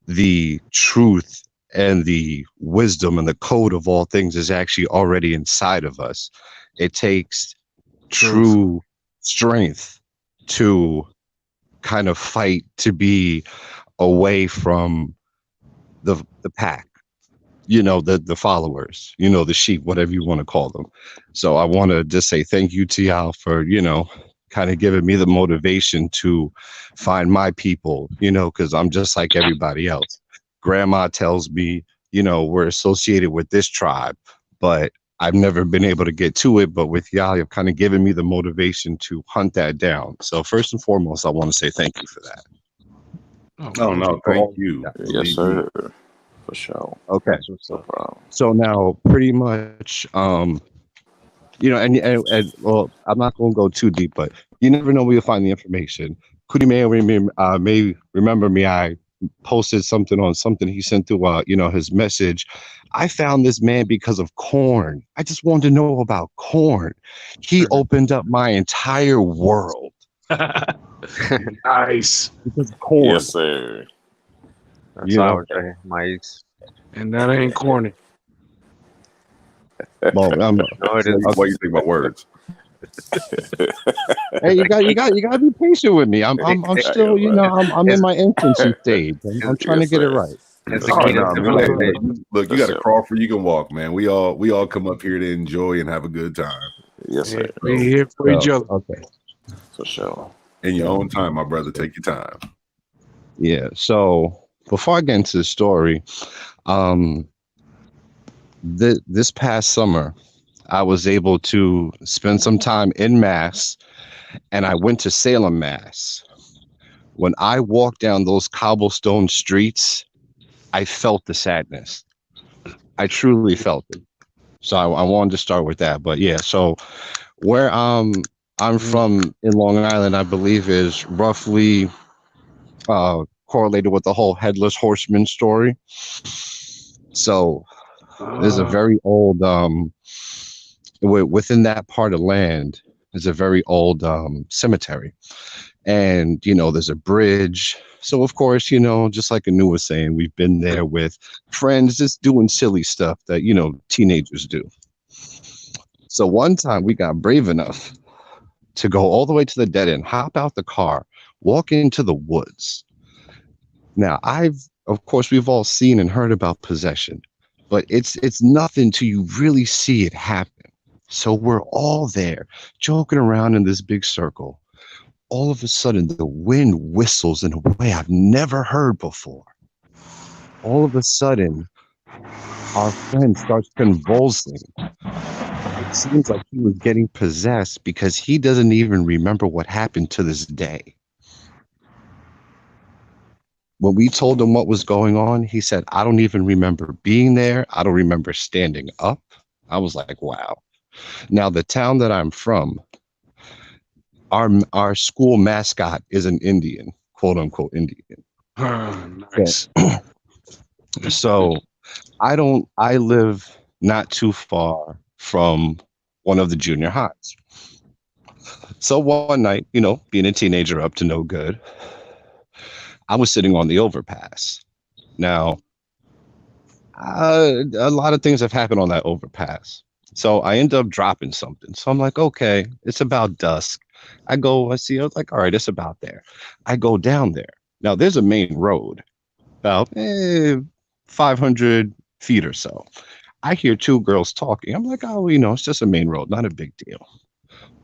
[SPEAKER 6] the truth and the wisdom and the code of all things is actually already inside of us. It takes true strength to kind of fight to be away from the pack, the followers, the sheep, whatever you want to call them. So I want to just say thank you to y'all for, kind of giving me the motivation to find my people, because I'm just like everybody else. Grandma tells me, we're associated with this tribe, but I've never been able to get to it. But with y'all, you've kind of given me the motivation to hunt that down. So first and foremost, I want to say thank you for that.
[SPEAKER 1] Oh no, thank you.
[SPEAKER 4] Yes, sir. For sure.
[SPEAKER 6] Okay.
[SPEAKER 2] That's what's
[SPEAKER 4] No
[SPEAKER 2] up.
[SPEAKER 4] problem.
[SPEAKER 6] So now, pretty much, and well, I'm not going to go too deep, but you never know where you'll find the information. Cootie may remember me. I posted something on something he sent through, his message. I found this man because of corn. I just wanted to know about corn. He opened up my entire world
[SPEAKER 2] Nice.
[SPEAKER 6] because of corn.
[SPEAKER 4] Yes, sir.
[SPEAKER 5] That's
[SPEAKER 6] You
[SPEAKER 5] all I
[SPEAKER 6] know,
[SPEAKER 5] would say. Maíz.
[SPEAKER 2] And that ain't corny.
[SPEAKER 6] well,
[SPEAKER 5] No, it is.
[SPEAKER 1] What do you think about words?
[SPEAKER 6] hey, you got to be patient with me. I'm still, I'm in my infancy stage. I'm trying to
[SPEAKER 4] Yes,
[SPEAKER 6] get it
[SPEAKER 4] sir.
[SPEAKER 6] right.
[SPEAKER 5] It's
[SPEAKER 4] For
[SPEAKER 5] the
[SPEAKER 1] Oh
[SPEAKER 5] key
[SPEAKER 4] sure.
[SPEAKER 5] to
[SPEAKER 1] no, man! Hey,
[SPEAKER 5] civilization.
[SPEAKER 1] look,
[SPEAKER 4] For
[SPEAKER 1] you got to
[SPEAKER 4] sure.
[SPEAKER 1] crawl before you can walk, man. We all come up here to enjoy and have a good time
[SPEAKER 4] Yes,
[SPEAKER 2] Yeah,
[SPEAKER 4] sir.
[SPEAKER 2] we here for each
[SPEAKER 6] So,
[SPEAKER 2] other.
[SPEAKER 6] okay.
[SPEAKER 4] For sure.
[SPEAKER 1] in your own time, my brother. Take your time.
[SPEAKER 6] Yeah. So before I get into the story, um, this past summer, I was able to spend some time in Mass, and I went to Salem, Mass. When I walked down those cobblestone streets, I felt the sadness. I truly felt it. So I wanted to start with that. But yeah, so where I'm from in Long Island, I believe is roughly correlated with the whole headless horseman story. So there's a very old within that part of land is a very old cemetery, and there's a bridge. So of course, just like Anu was saying, we've been there with friends just doing silly stuff that teenagers do. So one time we got brave enough to go all the way to the dead end, hop out the car, walk into the woods. Now, of course, we've all seen and heard about possession, but it's nothing till you really see it happen. So we're all there, joking around in this big circle. All of a sudden, the wind whistles in a way I've never heard before. All of a sudden, our friend starts convulsing. It seems like he was getting possessed because he doesn't even remember what happened to this day. When we told him what was going on, he said, I don't even remember being there. I don't remember standing up. I was like, wow. Now, the town that I'm from, our school mascot is an Indian, quote unquote Indian.
[SPEAKER 2] Nice.
[SPEAKER 6] So I live not too far from one of the junior highs. So one night, being a teenager up to no good, I was sitting on the overpass. Now, a lot of things have happened on that overpass. So I end up dropping something. So I'm like, okay, it's about dusk. I see, I was like, all right, it's about there. I go down there. Now there's a main road about 500 feet or so. I hear two girls talking. I'm like, oh, it's just a main road, not a big deal.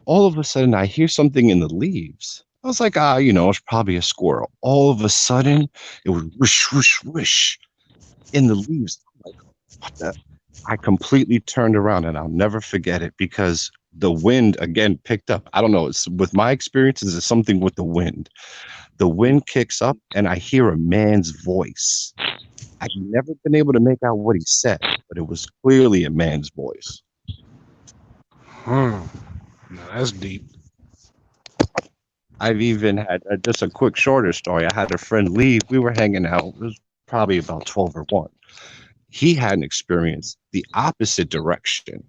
[SPEAKER 6] All of a sudden, I hear something in the leaves. I was like, it's probably a squirrel. All of a sudden, it was whoosh, whoosh, whoosh in the leaves. I'm like, what the? I completely turned around, and I'll never forget it because the wind again picked up. I don't know. It's with my experiences, it's something with the wind. The wind kicks up, and I hear a man's voice. I've never been able to make out what he said, but it was clearly a man's voice.
[SPEAKER 2] Now that's deep.
[SPEAKER 6] I've even had just a quick shorter story. I had a friend leave. We were hanging out. It was probably about 12 or 1. He had an experience the opposite direction.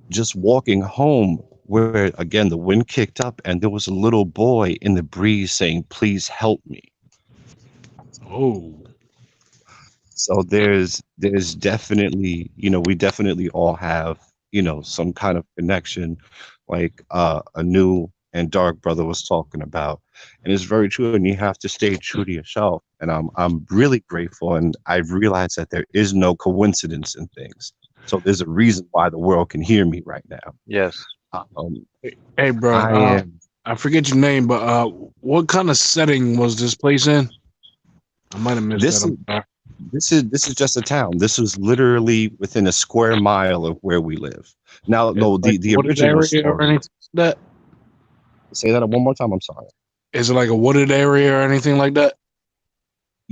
[SPEAKER 6] Just walking home where, again, the wind kicked up and there was a little boy in the breeze saying, please help me.
[SPEAKER 2] Oh.
[SPEAKER 6] So there's definitely, we definitely all have, some kind of connection like a new and Dark Brother was talking about. And it's very true. And you have to stay true to yourself. And I'm really grateful. And I've realized that there is no coincidence in things. So there's a reason why the world can hear me right now.
[SPEAKER 5] Yes.
[SPEAKER 2] Hey, bro. I forget your name, but what kind of setting was this place in? I might have missed that.
[SPEAKER 6] This is just a town. This is literally within a square mile of where we live. Now, no, the original story.
[SPEAKER 2] Or anything like that?
[SPEAKER 6] Say that one more time. I'm sorry.
[SPEAKER 2] Is it like a wooded area or anything like that?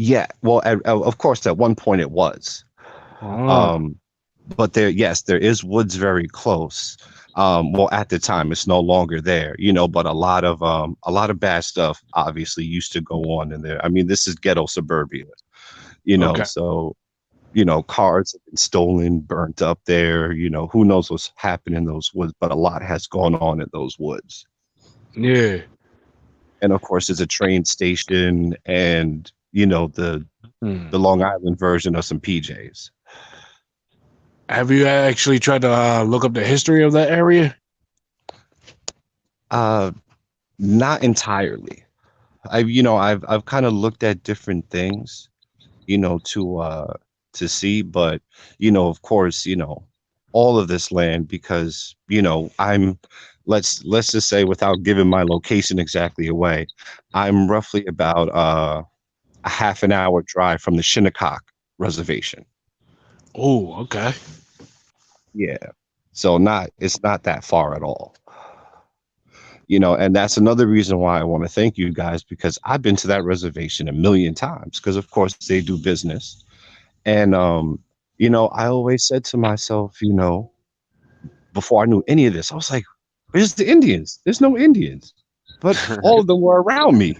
[SPEAKER 6] Yeah, well, of course, at one point it was.
[SPEAKER 2] Oh,
[SPEAKER 6] Um, but yes, there is woods very close. Well, at the time, it's no longer there, but a lot of bad stuff obviously used to go on in there. I mean, this is ghetto suburbia,
[SPEAKER 2] okay.
[SPEAKER 6] so cars have been stolen, burnt up there. Who knows what's happened in those woods, but a lot has gone on in those woods.
[SPEAKER 2] Yeah.
[SPEAKER 6] And of course, there's a train station and
[SPEAKER 2] Hmm.
[SPEAKER 6] the Long Island version of some PJs.
[SPEAKER 2] Have you actually tried to look up the history of that area?
[SPEAKER 6] Uh, Not entirely. I've kind of looked at different things, to see, but of course, all of this land because I'm let's just say without giving my location exactly away, I'm roughly about a half an hour drive from the Shinnecock Reservation.
[SPEAKER 2] Oh, okay.
[SPEAKER 6] Yeah. So it's not that far at all. And that's another reason why I want to thank you guys because I've been to that reservation a million times because of course they do business. And I always said to myself, before I knew any of this, I was like, where's the Indians? There's no Indians. But all of them were around me.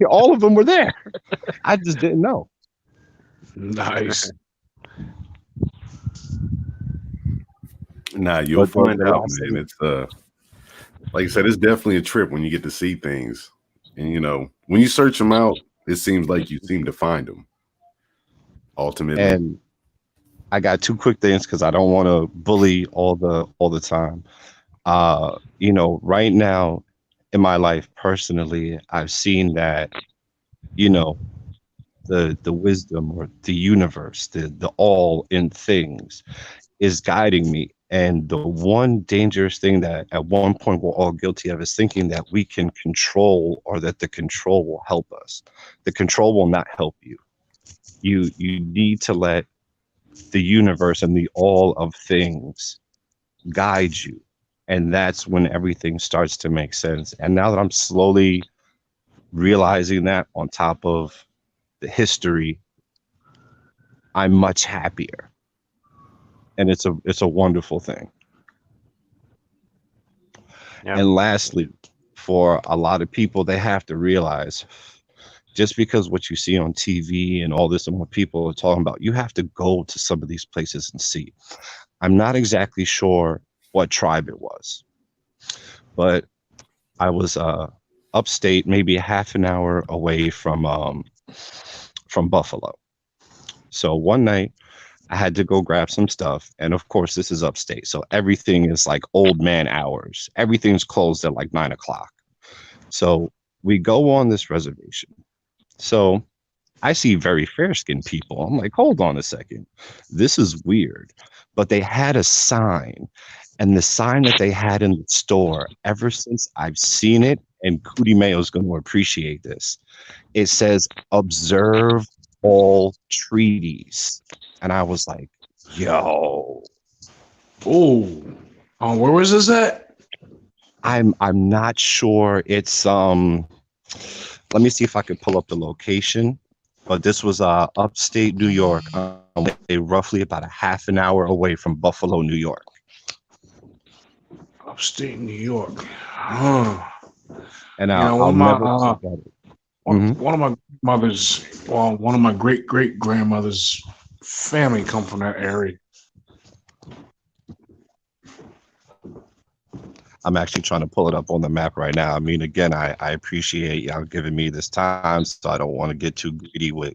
[SPEAKER 6] All of them were there. I just didn't know.
[SPEAKER 2] Nice.
[SPEAKER 1] Nah, you'll
[SPEAKER 6] But
[SPEAKER 1] find
[SPEAKER 6] the
[SPEAKER 1] out,
[SPEAKER 6] last
[SPEAKER 1] man.
[SPEAKER 6] thing,
[SPEAKER 1] It's like I said, it's definitely a trip when you get to see things. And when you search them out, it seems like you seem to find them. Ultimately.
[SPEAKER 6] and I got two quick things because I don't want to bully all the time. Right now in my life personally, I've seen that, you know, the wisdom or the universe, the all in things is guiding me. And the one dangerous thing that at one point we're all guilty of is thinking that we can control or that the control will help us. The control will not help you. You need to let the universe and the all of things guide you. And that's when everything starts to make sense. And now that I'm slowly realizing that on top of the history, I'm much happier. And it's a wonderful thing.
[SPEAKER 5] Yeah.
[SPEAKER 6] And lastly, for a lot of people, they have to realize just because what you see on TV and all this and what people are talking about, you have to go to some of these places and see. I'm not exactly sure what tribe it was, but I was upstate, maybe a half an hour away from Buffalo. So one night I had to go grab some stuff, and of course this is upstate, so everything is like old man hours. Everything's closed at like 9 o'clock. So we go on this reservation. So I see very fair-skinned people. I'm like, hold on a second. This is weird. But they had a sign, and the sign that they had in the store, ever since I've seen it, and Cootie Mayo is going to appreciate this, it says, observe all treaties. And I was like, yo,
[SPEAKER 2] Oh, where was this at?
[SPEAKER 6] I'm not sure. It's let me see if I can pull up the location. But this was upstate New York, roughly about a half an hour away from Buffalo, New York.
[SPEAKER 2] Upstate New York. Huh.
[SPEAKER 6] And
[SPEAKER 2] One
[SPEAKER 6] I'll
[SPEAKER 2] of my
[SPEAKER 6] never forget it.
[SPEAKER 2] one of my mother's, well, one of my great grandmother's family come from that area.
[SPEAKER 6] I'm actually trying to pull it up on the map right now. I mean, again, I appreciate y'all giving me this time, so I don't want to get too greedy with,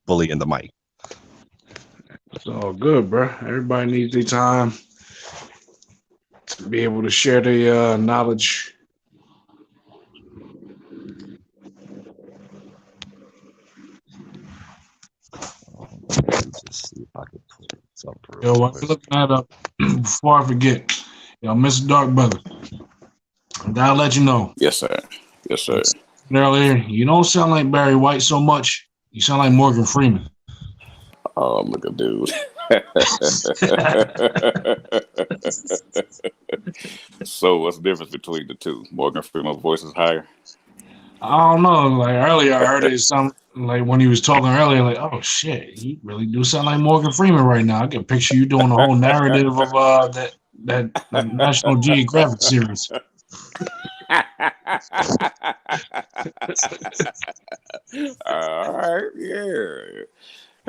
[SPEAKER 6] bullying the mic.
[SPEAKER 2] It's all good, bro. Everybody needs their time to be able to share their knowledge.
[SPEAKER 6] Let me just see if I can pull this up real
[SPEAKER 2] Yo, while
[SPEAKER 6] quick.
[SPEAKER 2] you're looking that up, before I forget, Mr. Dark Brother, I gotta let you know.
[SPEAKER 4] Yes, sir. Yes, sir.
[SPEAKER 2] Earlier, you don't sound like Barry White so much. You sound like Morgan Freeman.
[SPEAKER 4] Oh, look at dude. So what's the difference between the two? Morgan Freeman's voice is higher.
[SPEAKER 2] I don't know. Like earlier, I heard it sound like when he was talking earlier, like, oh shit, he really do sound like Morgan Freeman right now. I can picture you doing a whole narrative of that National Geographic series.
[SPEAKER 4] All right, yeah.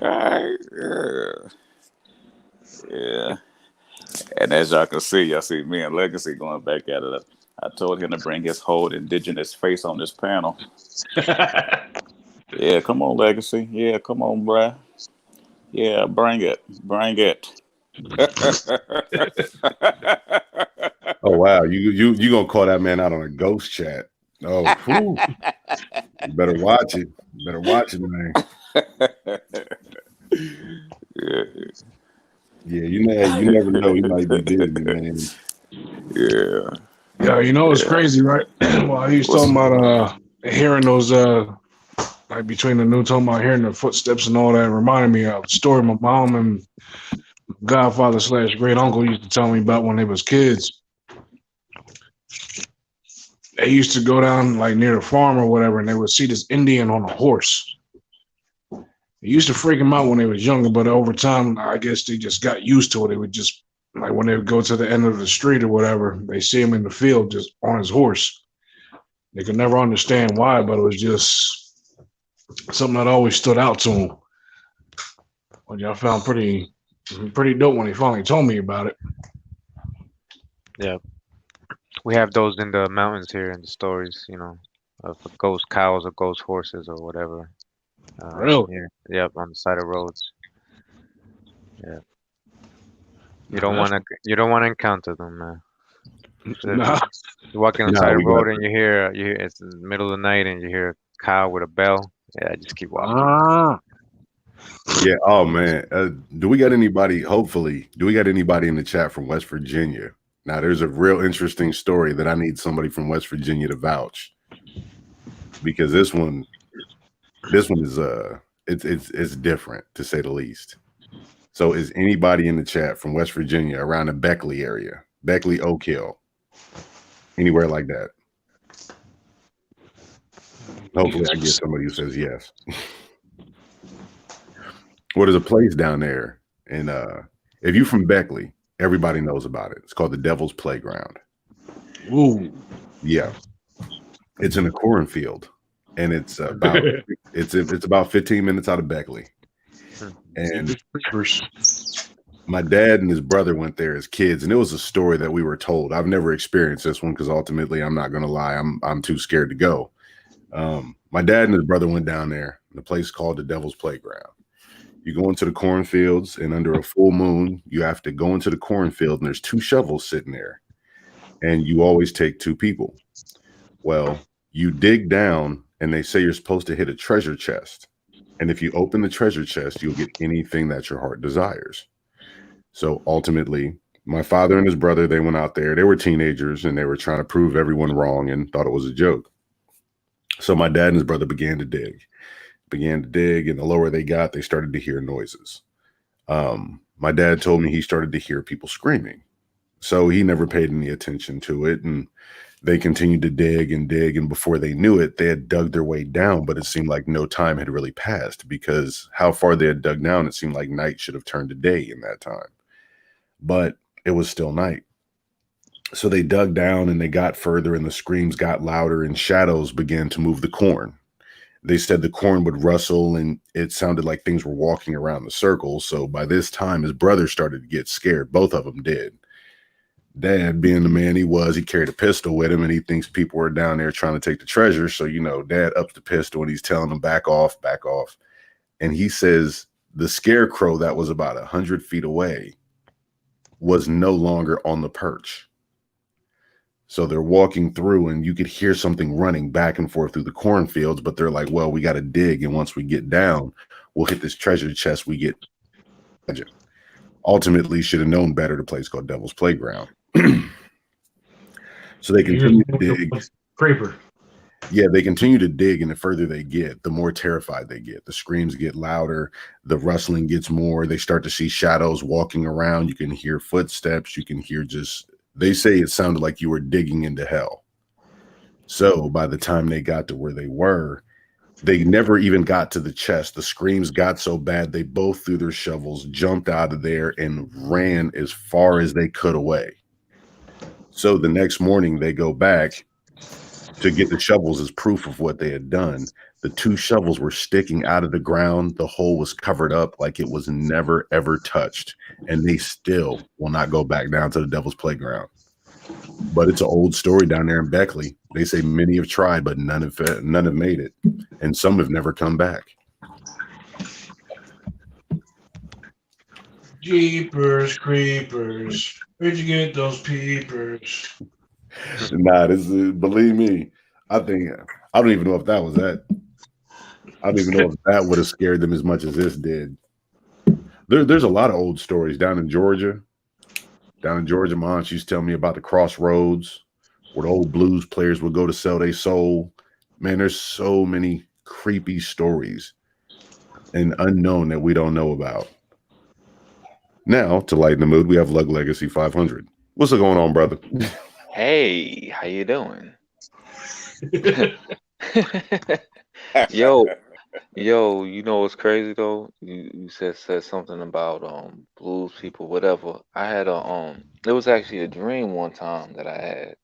[SPEAKER 4] All right, yeah. And as y'all can see, y'all see me and Legacy going back at it. I told him to bring his whole indigenous face on this panel. Yeah, come on, Legacy. Yeah, come on, bruh. Yeah, bring it. Bring it.
[SPEAKER 1] Oh wow, you gonna call that man out on a ghost chat? Oh, whew. You better watch it. You better watch it, man.
[SPEAKER 4] Yeah,
[SPEAKER 1] Yeah, you never know. He might be busy, man.
[SPEAKER 4] yeah.
[SPEAKER 2] Yeah, you know it's
[SPEAKER 4] Yeah.
[SPEAKER 2] crazy, right? Well, he was
[SPEAKER 4] What's-
[SPEAKER 2] talking about hearing those like between the new talking about hearing the footsteps and all that. It reminded me of a story my mom and godfather / great uncle used to tell me about when they was kids. They used to go down like near the farm or whatever, and they would see this Indian on a horse. It used to freak them out when they was younger, but over time, I guess they just got used to it. They would just like when they would go to the end of the street or whatever, they see him in the field just on his horse. They could never understand why, but it was just something that always stood out to them. Which I found pretty dope when he finally told me about it.
[SPEAKER 5] Yeah, we have those in the mountains here in the stories, you know, of ghost cows or ghost horses or whatever.
[SPEAKER 2] Really?
[SPEAKER 5] Yeah, yep, on the side of roads. Yeah, you don't want to encounter them, man.
[SPEAKER 2] Nah.
[SPEAKER 5] You're walking on the
[SPEAKER 1] Nah,
[SPEAKER 5] side of
[SPEAKER 1] we
[SPEAKER 5] the road
[SPEAKER 1] got
[SPEAKER 5] and you hear it's in the middle of the night and you hear a cow with a bell. Yeah, just keep walking.
[SPEAKER 2] Ah.
[SPEAKER 1] Yeah. Oh man. Do we got anybody? Hopefully, do we got anybody in the chat from West Virginia? Now, there's a real interesting story that I need somebody from West Virginia to vouch, because this one is it's different, to say the least. So, is anybody in the chat from West Virginia around the Beckley area, Beckley, Oak Hill, anywhere like that? Hopefully, I get somebody who says yes. Well, there's a place down there, and if you're from Beckley, everybody knows about it. It's called the Devil's Playground.
[SPEAKER 2] Ooh.
[SPEAKER 1] Yeah, it's in a cornfield, and it's about it's about 15 minutes out of Beckley. And my dad and his brother went there as kids, and it was a story that we were told. I've never experienced this one because ultimately, I'm not going to lie, I'm too scared to go. My dad and his brother went down there in a place called the Devil's Playground. You go into the cornfields, and under a full moon, you have to go into the cornfield, and there's 2 shovels sitting there, and you always take 2 people. Well, you dig down, and they say you're supposed to hit a treasure chest. And if you open the treasure chest, you'll get anything that your heart desires. So ultimately, my father and his brother, they went out there. They were teenagers, and they were trying to prove everyone wrong and thought it was a joke. So my dad and his brother began to dig, and the lower they got, they started to hear noises. My dad told me he started to hear people screaming. So he never paid any attention to it, and they continued to dig, and before they knew it, they had dug their way down, but it seemed like no time had really passed, because how far they had dug down, it seemed like night should have turned to day in that time. But it was still night. So they dug down, and they got further, and the screams got louder, and shadows began to move the corn. They said the corn would rustle, and it sounded like things were walking around the circle. So by this time, his brother started to get scared. Both of them did. Dad, being the man he was, he carried a pistol with him, and he thinks people were down there trying to take the treasure. So, Dad ups the pistol, and he's telling them, back off, back off. And he says the scarecrow that was about 100 feet away was no longer on the perch. So they're walking through, and you could hear something running back and forth through the cornfields, but they're like, well, we got to dig. And once we get down, we'll hit this treasure chest. We get ultimately should have known better. The place called Devil's Playground. So they continue to dig.
[SPEAKER 2] Creeper.
[SPEAKER 1] Yeah, they continue to dig, and the further they get, the more terrified they get. The screams get louder, the rustling gets more. They start to see shadows walking around. You can hear footsteps. You can hear they say it sounded like you were digging into hell. So by the time they got to where they were, they never even got to the chest. The screams got so bad, they both threw their shovels, jumped out of there, and ran as far as they could away. So the next morning, they go back to get the shovels as proof of what they had done. The two shovels were sticking out of the ground. The hole was covered up like it was never, ever touched. And they still will not go back down to the Devil's Playground. But it's an old story down there in Beckley. They say many have tried, but none have made it. And some have never come back.
[SPEAKER 2] Jeepers creepers. Where'd you get those peepers?
[SPEAKER 1] Nah, this is, believe me, I don't even know if that was that. I don't even know if that would have scared them as much as this did. There's a lot of old stories down in Georgia. Down in Georgia, my aunt used to tell me about the crossroads where the old blues players would go to sell their soul. Man, there's so many creepy stories and unknown that we don't know about. Now, to lighten the mood, we have Lug Legacy 500. What's going on, brother?
[SPEAKER 7] Hey, how you doing? Yo, you know what's crazy though? You said something about blues people, whatever. I had it was actually a dream one time that I had,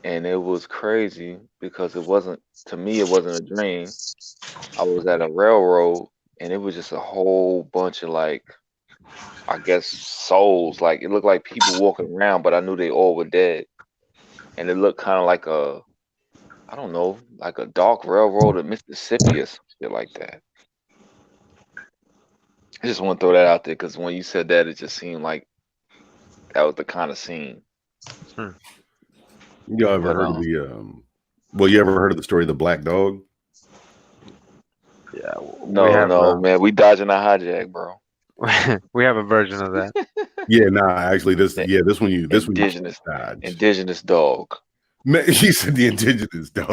[SPEAKER 7] and it was crazy because it wasn't to me, it wasn't a dream. I was at a railroad and it was just a whole bunch of like I guess souls. Like it looked like people walking around, but I knew they all were dead. And it looked kind of like I don't know, like a dark railroad in Mississippi or some shit like that. I just want to throw that out there because when you said that, it just seemed like that was the kind of scene.
[SPEAKER 1] You ever
[SPEAKER 7] But
[SPEAKER 1] heard of you ever heard of the story of the black dog?
[SPEAKER 5] Yeah,
[SPEAKER 7] no, man, we dodging a hijack, bro.
[SPEAKER 5] we have a version of that.
[SPEAKER 1] Yeah, nah, actually this one you
[SPEAKER 7] indigenous dog.
[SPEAKER 1] Man, he said the indigenous dog.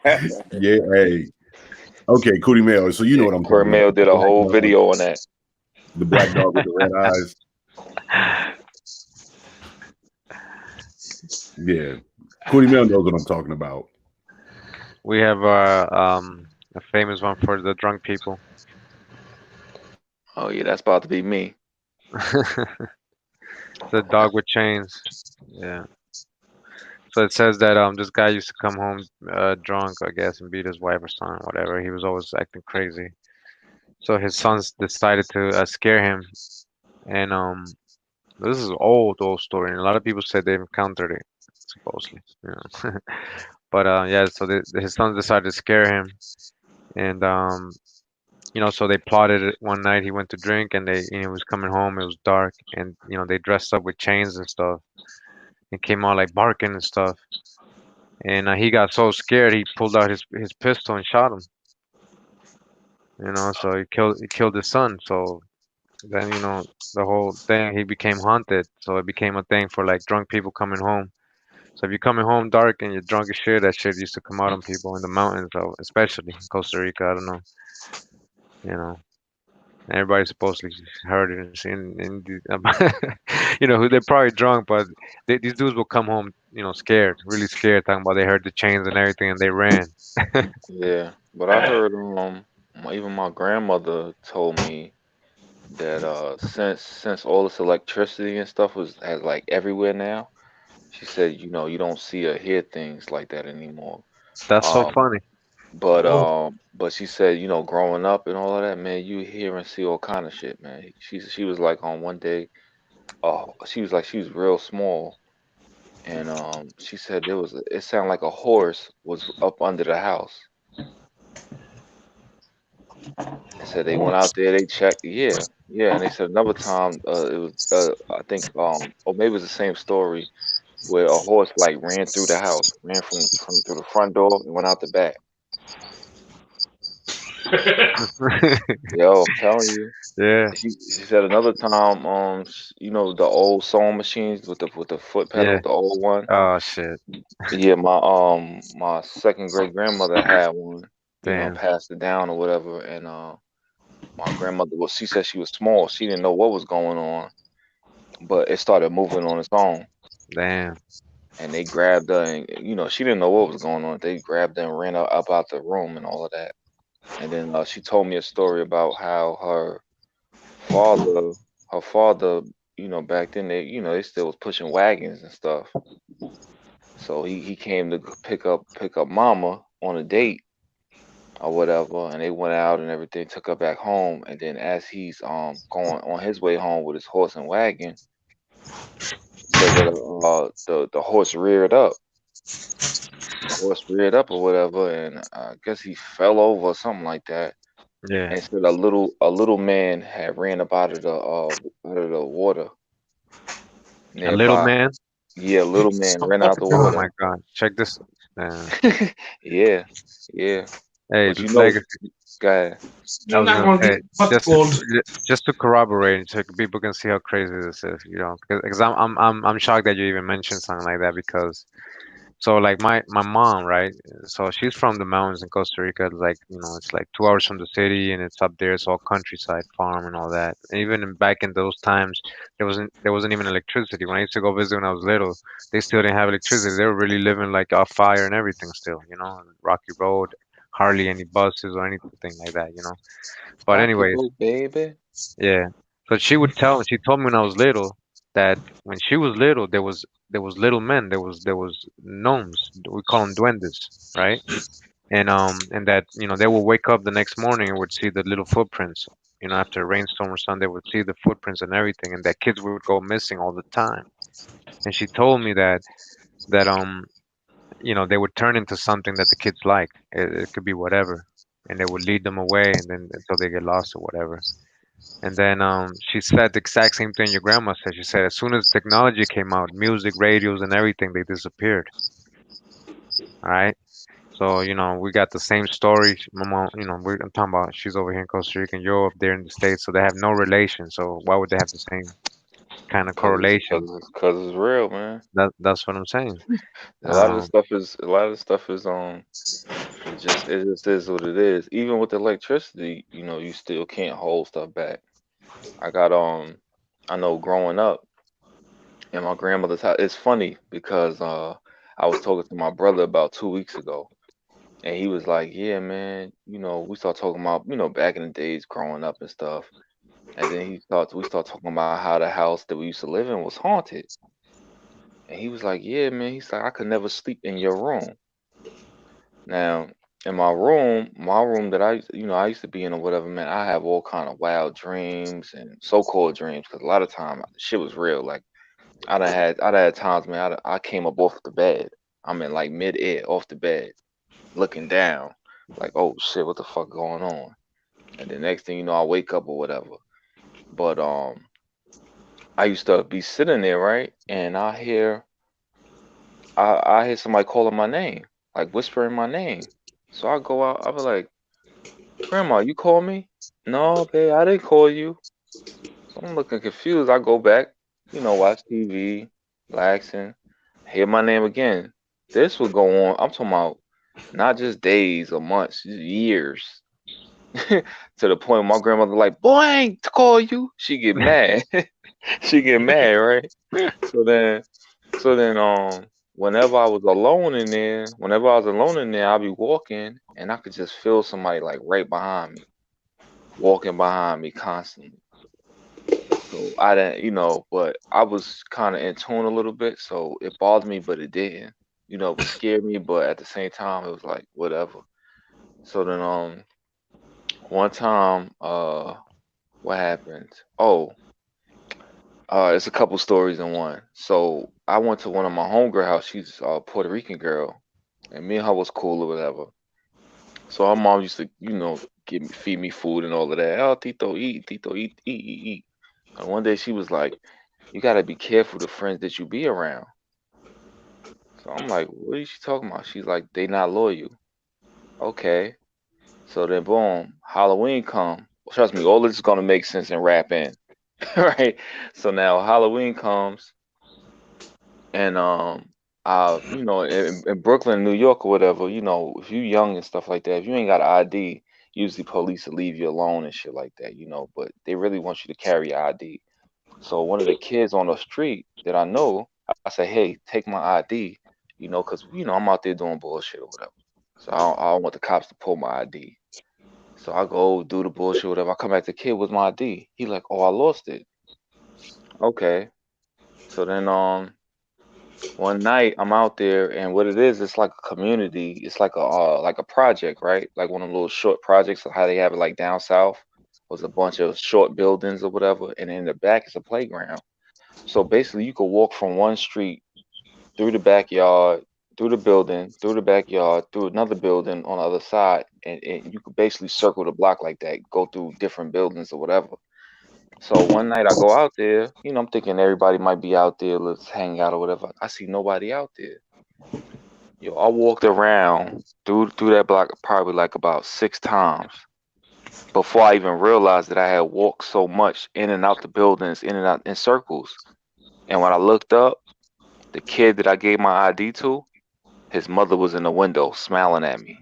[SPEAKER 1] Yeah, hey. Okay, Cootie Mail. So you know what I'm talking
[SPEAKER 7] Mail
[SPEAKER 1] about.
[SPEAKER 7] did a whole video on that.
[SPEAKER 1] The black dog with the red eyes. Yeah. Cootie Mail knows what I'm talking about.
[SPEAKER 5] We have a famous one for the drunk people.
[SPEAKER 7] Oh yeah, that's about to be me.
[SPEAKER 5] The dog with chains. Yeah. So it says that this guy used to come home drunk, I guess, and beat his wife or son, whatever. He was always acting crazy. So his sons decided to scare him, and this is old story, and a lot of people said they've encountered it, supposedly. You know. But yeah, so his sons decided to scare him, and you know, so they plotted it one night. He went to drink, and he was coming home. It was dark, and you know, they dressed up with chains and stuff, and came out like barking and stuff. And he got so scared, he pulled out his pistol and shot him. You know, so he killed his son. So then, you know, the whole thing, he became haunted. So it became a thing for like drunk people coming home. So if you're coming home dark and you're drunk as shit, that shit used to come out on people in the mountains, so especially in Costa Rica. I don't know, you know. Everybody supposedly heard it and seen, and you know, they're probably drunk, but these dudes will come home, you know, scared, really scared, talking about they heard the chains and everything, and they ran.
[SPEAKER 7] Yeah, but I heard even my grandmother told me that since all this electricity and stuff has like everywhere now, she said you don't see or hear things like that anymore.
[SPEAKER 5] That's so
[SPEAKER 7] Um,
[SPEAKER 5] funny.
[SPEAKER 7] but she said growing up and all of that, man, you hear and see all kind of shit, man. She was like on one day, she was like she was real small, and she said it sounded like a horse was up under the house. They said they went out there, they checked, yeah, and they said another time it was I think or maybe it was the same story where a horse like ran through the house, ran from through the front door and went out the back. Yo, I'm telling you.
[SPEAKER 5] Yeah,
[SPEAKER 7] She said another time, the old sewing machines with the foot pedal,
[SPEAKER 5] yeah.
[SPEAKER 7] the old one.
[SPEAKER 5] Oh shit.
[SPEAKER 7] Yeah, my second great grandmother had one,
[SPEAKER 5] Damn.
[SPEAKER 7] passed it down or whatever, and my grandmother she said she was small, she didn't know what was going on, but it started moving on its own.
[SPEAKER 5] Damn.
[SPEAKER 7] and they grabbed her, and she didn't know what was going on. They grabbed her and ran her up out the room and all of that. And then she told me a story about how father, her father, back then they still was pushing wagons and stuff. So he came to pick up mama on a date or whatever, and they went out and everything, took her back home. And then as he's going on his way home with his horse and wagon, the horse reared up. The horse reared up or whatever, and I guess he fell over or something like that.
[SPEAKER 5] Yeah.
[SPEAKER 7] And said a little man had ran up out of the water
[SPEAKER 5] A little
[SPEAKER 7] nearby.
[SPEAKER 5] man.
[SPEAKER 7] Yeah, little man ran out the
[SPEAKER 5] Oh
[SPEAKER 2] Significant.
[SPEAKER 5] my
[SPEAKER 7] water.
[SPEAKER 5] God. Check this. Uh,
[SPEAKER 7] Yeah, yeah.
[SPEAKER 5] hey,
[SPEAKER 7] But
[SPEAKER 5] Legacy.
[SPEAKER 7] guy,
[SPEAKER 5] I
[SPEAKER 2] You're
[SPEAKER 5] was
[SPEAKER 2] not
[SPEAKER 5] gonna
[SPEAKER 2] gonna
[SPEAKER 5] say
[SPEAKER 2] get what's
[SPEAKER 5] just
[SPEAKER 2] called.
[SPEAKER 5] just to corroborate, so people can see how crazy this is. Because I'm shocked that you even mentioned something like that because so like my mom, right? So she's from the mountains in Costa Rica. Like it's like 2 hours from the city, and it's up there. It's all countryside, farm, and all that. And even back in those times, there wasn't even electricity. When I used to go visit when I was little, they still didn't have electricity. They were really living like off fire and everything still. Rocky road, hardly any buses or anything like that. But
[SPEAKER 7] rock your
[SPEAKER 5] anyways,
[SPEAKER 7] boat, baby.
[SPEAKER 5] yeah. So she told me when I was little that when she was little there was little men, there was gnomes. We call them duendes, right? And that they would wake up the next morning and would see the little footprints. After a rainstorm or something, they would see the footprints and everything, and that kids would go missing all the time. And she told me that they would turn into something that the kids like. It could be whatever, and they would lead them away, and then until they get lost or whatever. And then she said the exact same thing your grandma said. She said as soon as technology came out, music, radios, and everything, they disappeared. All right. So we got the same story. My mom, I'm talking about she's over here in Costa Rica and you're up there in the States, so they have no relation. So why would they have the same kind of
[SPEAKER 7] Cause it's,
[SPEAKER 5] correlation?
[SPEAKER 7] cause it's, cause it's real, man.
[SPEAKER 5] That's what I'm saying.
[SPEAKER 7] A lot of the
[SPEAKER 5] Um,
[SPEAKER 7] stuff is a lot of the stuff is it just is what it is. Even with electricity, you still can't hold stuff back. I got I know growing up in my grandmother's house. It's funny because I was talking to my brother about 2 weeks ago, and he was like, "Yeah, man, we start talking about back in the days growing up and stuff." And then we start talking about how the house that we used to live in was haunted. And he was like, "Yeah, man." He's like, "I could never sleep in your room." Now, in my room that I used to be in or whatever, man, I have all kind of wild dreams and so-called dreams because a lot of time shit was real. Like I done had times, man, I came up off the bed. I'm in like mid-air off the bed, looking down, like, oh shit, what the fuck going on? And the next thing you know, I wake up or whatever. But I used to be sitting there, right, and I hear somebody calling my name, like whispering my name. So I go out, I be like, "Grandma, you call me?" "No, babe, I didn't call you." So I'm looking confused. I go back, watch TV, relaxing, hear my name again. This would go on. I'm talking about not just days or months, years. To the point where my grandmother like, "Boy, I ain't to call you." She get mad. She get mad, right? So then, whenever I was alone in there, I'll be walking and I could just feel somebody like right behind me, walking behind me constantly. So I didn't, but I was kind of in tune a little bit, so it bothered me, but it didn't. It would scare me, but at the same time, it was like whatever. So then, one time, what happened? Oh, it's a couple stories in one. So I went to one of my homegirl house. She's a Puerto Rican girl, and me and her was cool or whatever. So her mom used to, feed me food and all of that. "Oh, Tito, eat, eat, eat, eat." And one day she was like, "You gotta be careful the friends that you be around." So I'm like, "What is she talking about?" She's like, "They not loyal." Okay. So then, boom, Halloween come. Trust me, all this is gonna make sense and wrap in, right? So now Halloween comes, and in Brooklyn, New York, or whatever, if you young and stuff like that, if you ain't got an ID, usually police will leave you alone and shit like that, But they really want you to carry your ID. So one of the kids on the street that I know, I say, hey, take my ID, because I'm out there doing bullshit or whatever. So I don't want the cops to pull my ID. So I go do the bullshit, whatever. I come back to the kid with my ID. He like, oh, I lost it. Okay. So then one night I'm out there, and what it is, it's like a community. It's like a project, right? Like one of them little short projects, how they have it like down south. Was a bunch of short buildings or whatever, and in the back is a playground. So basically, you could walk from one street through the backyard, through the building, through the backyard, through another building on the other side, and you could basically circle the block like that, go through different buildings or whatever. So one night I go out there, I'm thinking everybody might be out there, let's hang out or whatever. I see nobody out there. Yo, I walked around through that block probably like about 6 times before I even realized that I had walked so much in and out the buildings, in and out in circles. And when I looked up, the kid that I gave my ID to, his mother was in the window smiling at me.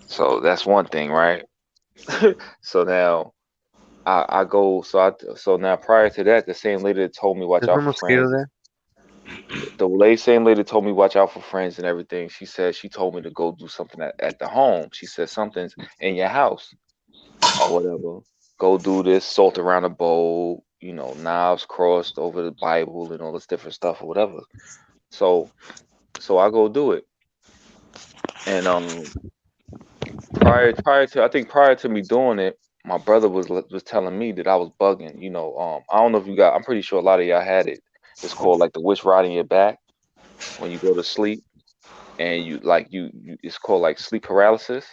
[SPEAKER 7] So that's one thing, right? So now I go. So now prior to that, the same lady that told me watch
[SPEAKER 5] There's no
[SPEAKER 7] out for
[SPEAKER 5] mosquito
[SPEAKER 7] friends.
[SPEAKER 5] there.
[SPEAKER 7] Same lady told me watch out for friends and everything. She told me to go do something at the home. She said something's in your house or whatever. Go do this, salt around a bowl, knives crossed over the Bible and all this different stuff or whatever. So I go do it. And prior to me doing it, my brother was telling me that I was bugging. I don't know if you got. I'm pretty sure a lot of y'all had it. It's called like the witch riding your back when you go to sleep, and it's called like sleep paralysis,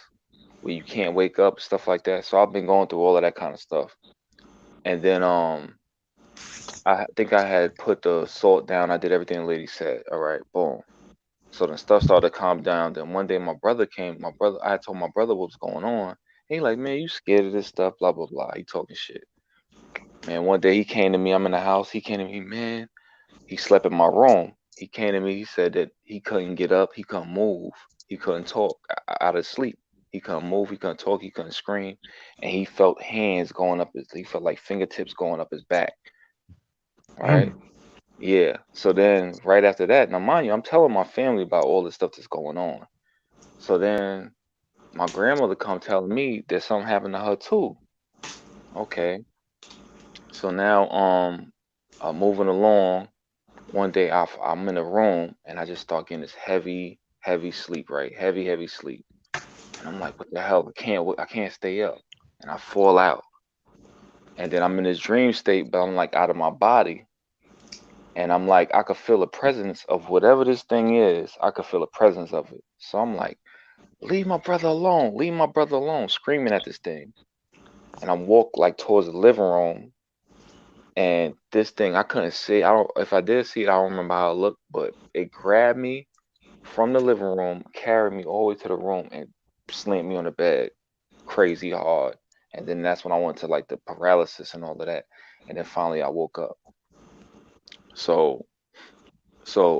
[SPEAKER 7] where you can't wake up, stuff like that. So I've been going through all of that kind of stuff, and then I think I had put the salt down. I did everything the lady said. All right, boom. So then stuff started to calm down. Then one day my brother came. I had told my brother what was going on. He like, man, you scared of this stuff, blah blah blah. He talking shit. Man, one day he came to me. I'm in the house. He came to me, man. He slept in my room. He came to me. He said that he couldn't get up. He couldn't move. He couldn't talk out of sleep. He couldn't move. He couldn't talk. He couldn't scream. And he felt hands going up his. He felt like fingertips going up his back. Right. Yeah. So then right after that, now mind you, I'm telling my family about all this stuff that's going on. So then my grandmother come telling me that something happened to her too. Okay. So now moving along, one day I'm in a room and I just start getting this heavy, heavy sleep, right? Heavy, heavy sleep. And I'm like, what the hell? I can't stay up. And I fall out. And then I'm in this dream state, but I'm like out of my body. And I'm like, I could feel the presence of whatever this thing is. I could feel the presence of it. So I'm like, leave my brother alone. Leave my brother alone, screaming at this thing. And I walk like towards the living room. And this thing, I couldn't see. If I did see it, I don't remember how it looked, but it grabbed me from the living room, carried me all the way to the room, and slammed me on the bed crazy hard. And then that's when I went to like the paralysis and all of that. And then finally I woke up. So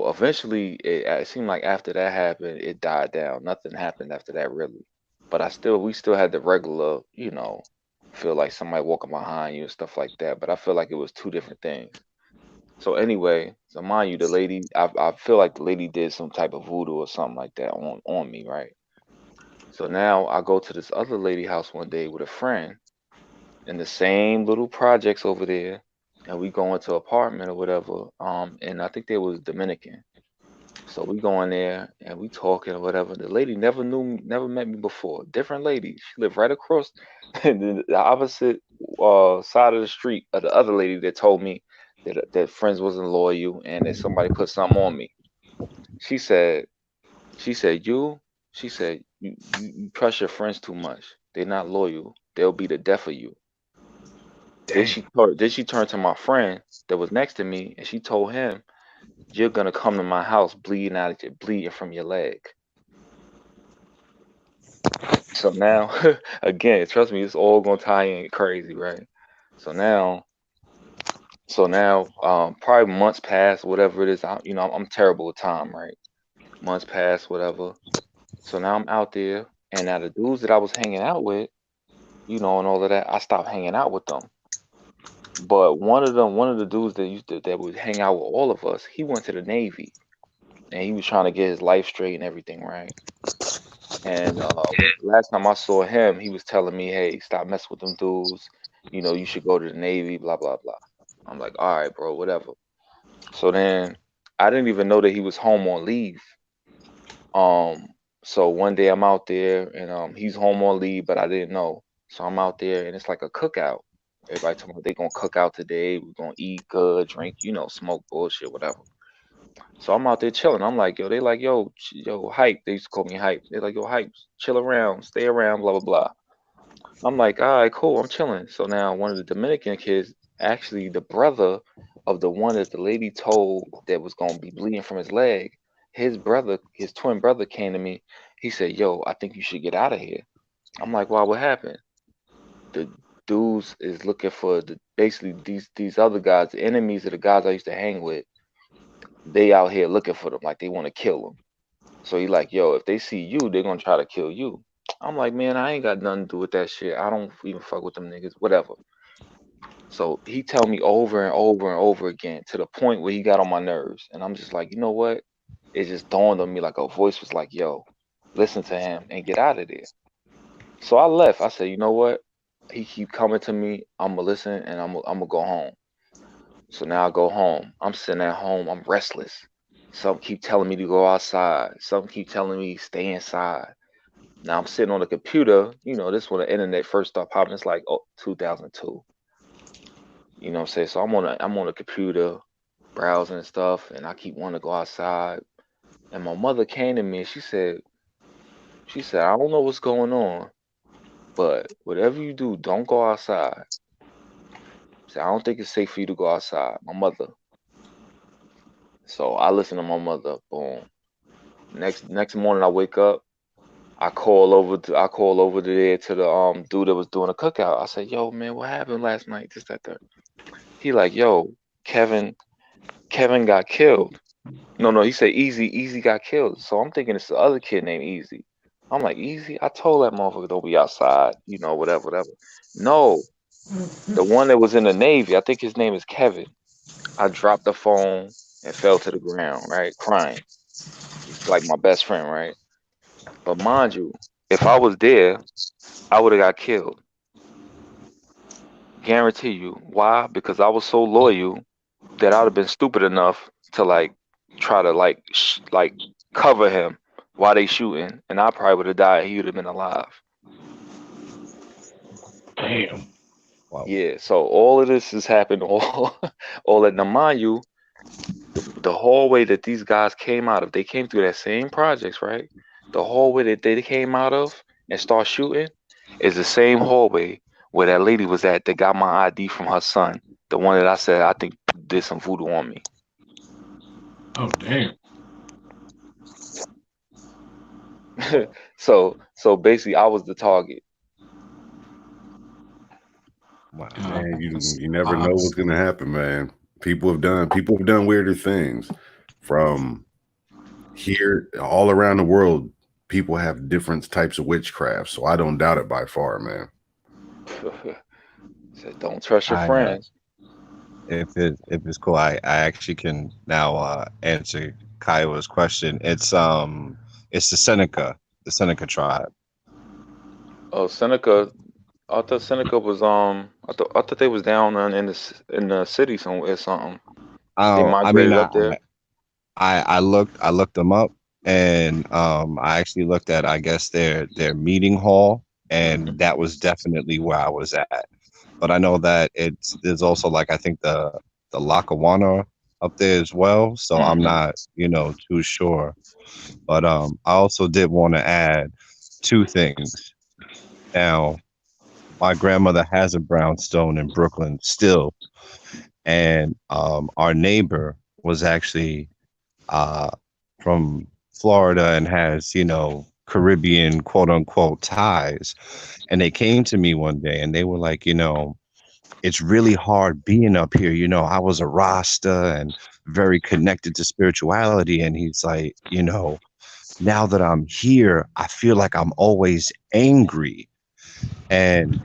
[SPEAKER 7] eventually it seemed like after that happened, it died down. Nothing happened after that really. But we still had the regular, feel like somebody walking behind you and stuff like that. But I feel like it was two different things. So anyway, so mind you, the lady, I feel like the lady did some type of voodoo or something like that on me, right? So now I go to this other lady house one day with a friend in the same little projects over there, and we go into an apartment or whatever. And I think they was Dominican. So we go in there and we talking or whatever. The lady never met me before. Different lady. She lived right across the opposite side of the street of the other lady that told me that friends wasn't loyal and that somebody put something on me. She said, you, she said, you trust your friends too much. They're not loyal. They'll be the death of you. Then she turned to my friend that was next to me and she told him, you're gonna come to my house bleeding from your leg. So now, again, trust me, it's all gonna tie in crazy, right? So now, probably months pass, whatever it is. I'm terrible with time, right? Months pass, whatever. So now I'm out there, and now the dudes that I was hanging out with, and all of that, I stopped hanging out with them. But one of the dudes that would hang out with all of us, he went to the Navy and he was trying to get his life straight and everything, right? And last time I saw him, he was telling me, "Hey, stop messing with them dudes. You know, you should go to the Navy, blah blah blah." I'm like, "All right, bro, whatever." So then I didn't even know that he was home on leave. Um, so one day I'm out there and he's home on leave, but I didn't know. So I'm out there and it's like a cookout. Everybody talking about they gonna cook out today. We're gonna eat good, drink, smoke bullshit, whatever. So I'm out there chilling. I'm like, yo, they like, yo, yo, hype. They used to call me hype. They're like, yo, hype, chill around, stay around, blah blah blah. I'm like, all right, cool, I'm chilling. So now one of the Dominican kids, actually the brother of the one that the lady told that was gonna be bleeding from his leg, his brother, his twin brother came to me. He said, yo, I think you should get out of here. I'm like, why, what happened? The dudes is looking for basically these other guys, the enemies of the guys I used to hang with. They out here looking for them, like they want to kill them. So he like, yo, if they see you, they're gonna try to kill you. I'm like, man, I ain't got nothing to do with that shit. I don't even fuck with them niggas, whatever. So he tell me over and over and over again to the point where he got on my nerves. And I'm just like, you know what? It just dawned on me like a voice was like, yo, listen to him and get out of there. So I left. I said, you know what? He keep coming to me. I'm gonna listen and I'm gonna go home. So now I go home. I'm sitting at home. I'm restless. Some keep telling me to go outside. Some keep telling me stay inside. Now I'm sitting on the computer. This when the internet first started popping. It's like 2002. You know what I'm saying? So I'm on the computer browsing and stuff, and I keep wanting to go outside. And my mother came to me and she said, I don't know what's going on, but whatever you do, don't go outside. Said, I don't think it's safe for you to go outside. My mother. So I listen to my mother. Boom. Next morning I wake up. I call over there to the dude that was doing a cookout. I said, yo, man, what happened last night? This, that, that. He like, yo, Kevin got killed. No, he said Easy got killed. So I'm thinking it's the other kid named Easy. I'm like, Easy? I told that motherfucker don't be outside, whatever, whatever. No, the one that was in the Navy, I think his name is Kevin. I dropped the phone and fell to the ground, right? Crying. He's like my best friend, right? But mind you, if I was there, I would have got killed. Guarantee you. Why? Because I was so loyal that I would have been stupid enough to like try to like cover him while they shooting, and I probably would have died. He would have been alive.
[SPEAKER 2] Damn.
[SPEAKER 6] Wow.
[SPEAKER 7] Yeah. So all of this has happened. All that. Now, mind you, the hallway that these guys came out of, they came through that same projects, right? The hallway that they came out of and start shooting is the same hallway where that lady was at that got my ID from her son. The one that I said I think did some voodoo on me.
[SPEAKER 2] Oh, damn.
[SPEAKER 7] So basically I was the target.
[SPEAKER 6] Wow.
[SPEAKER 1] Man, you never know what's gonna happen, man. People have done weirder things. From here all around the world, people have different types of witchcraft. So I don't doubt it by far, man.
[SPEAKER 7] Said don't trust your
[SPEAKER 6] I
[SPEAKER 7] friends.
[SPEAKER 6] if it's cool, I actually can now answer Kiowa's question. It's the Seneca tribe.
[SPEAKER 7] Oh, Seneca. I thought Seneca was I thought they was down in the city somewhere or something. They
[SPEAKER 6] Oh, I mean,
[SPEAKER 7] migrated up there.
[SPEAKER 6] I looked them up, and I actually looked at, I guess, their meeting hall, and that was definitely where I was at. But I know that there's also, like, I think the Lackawanna up there as well. So I'm
[SPEAKER 7] Mm-hmm.
[SPEAKER 6] not too sure. But I also did want to add two things. Now, my grandmother has a brownstone in Brooklyn still, and our neighbor was actually uh, from Florida and has, Caribbean quote unquote ties. And they came to me one day and they were like, it's really hard being up here. I was a Rasta and very connected to spirituality. And he's like, now that I'm here, I feel like I'm always angry. And,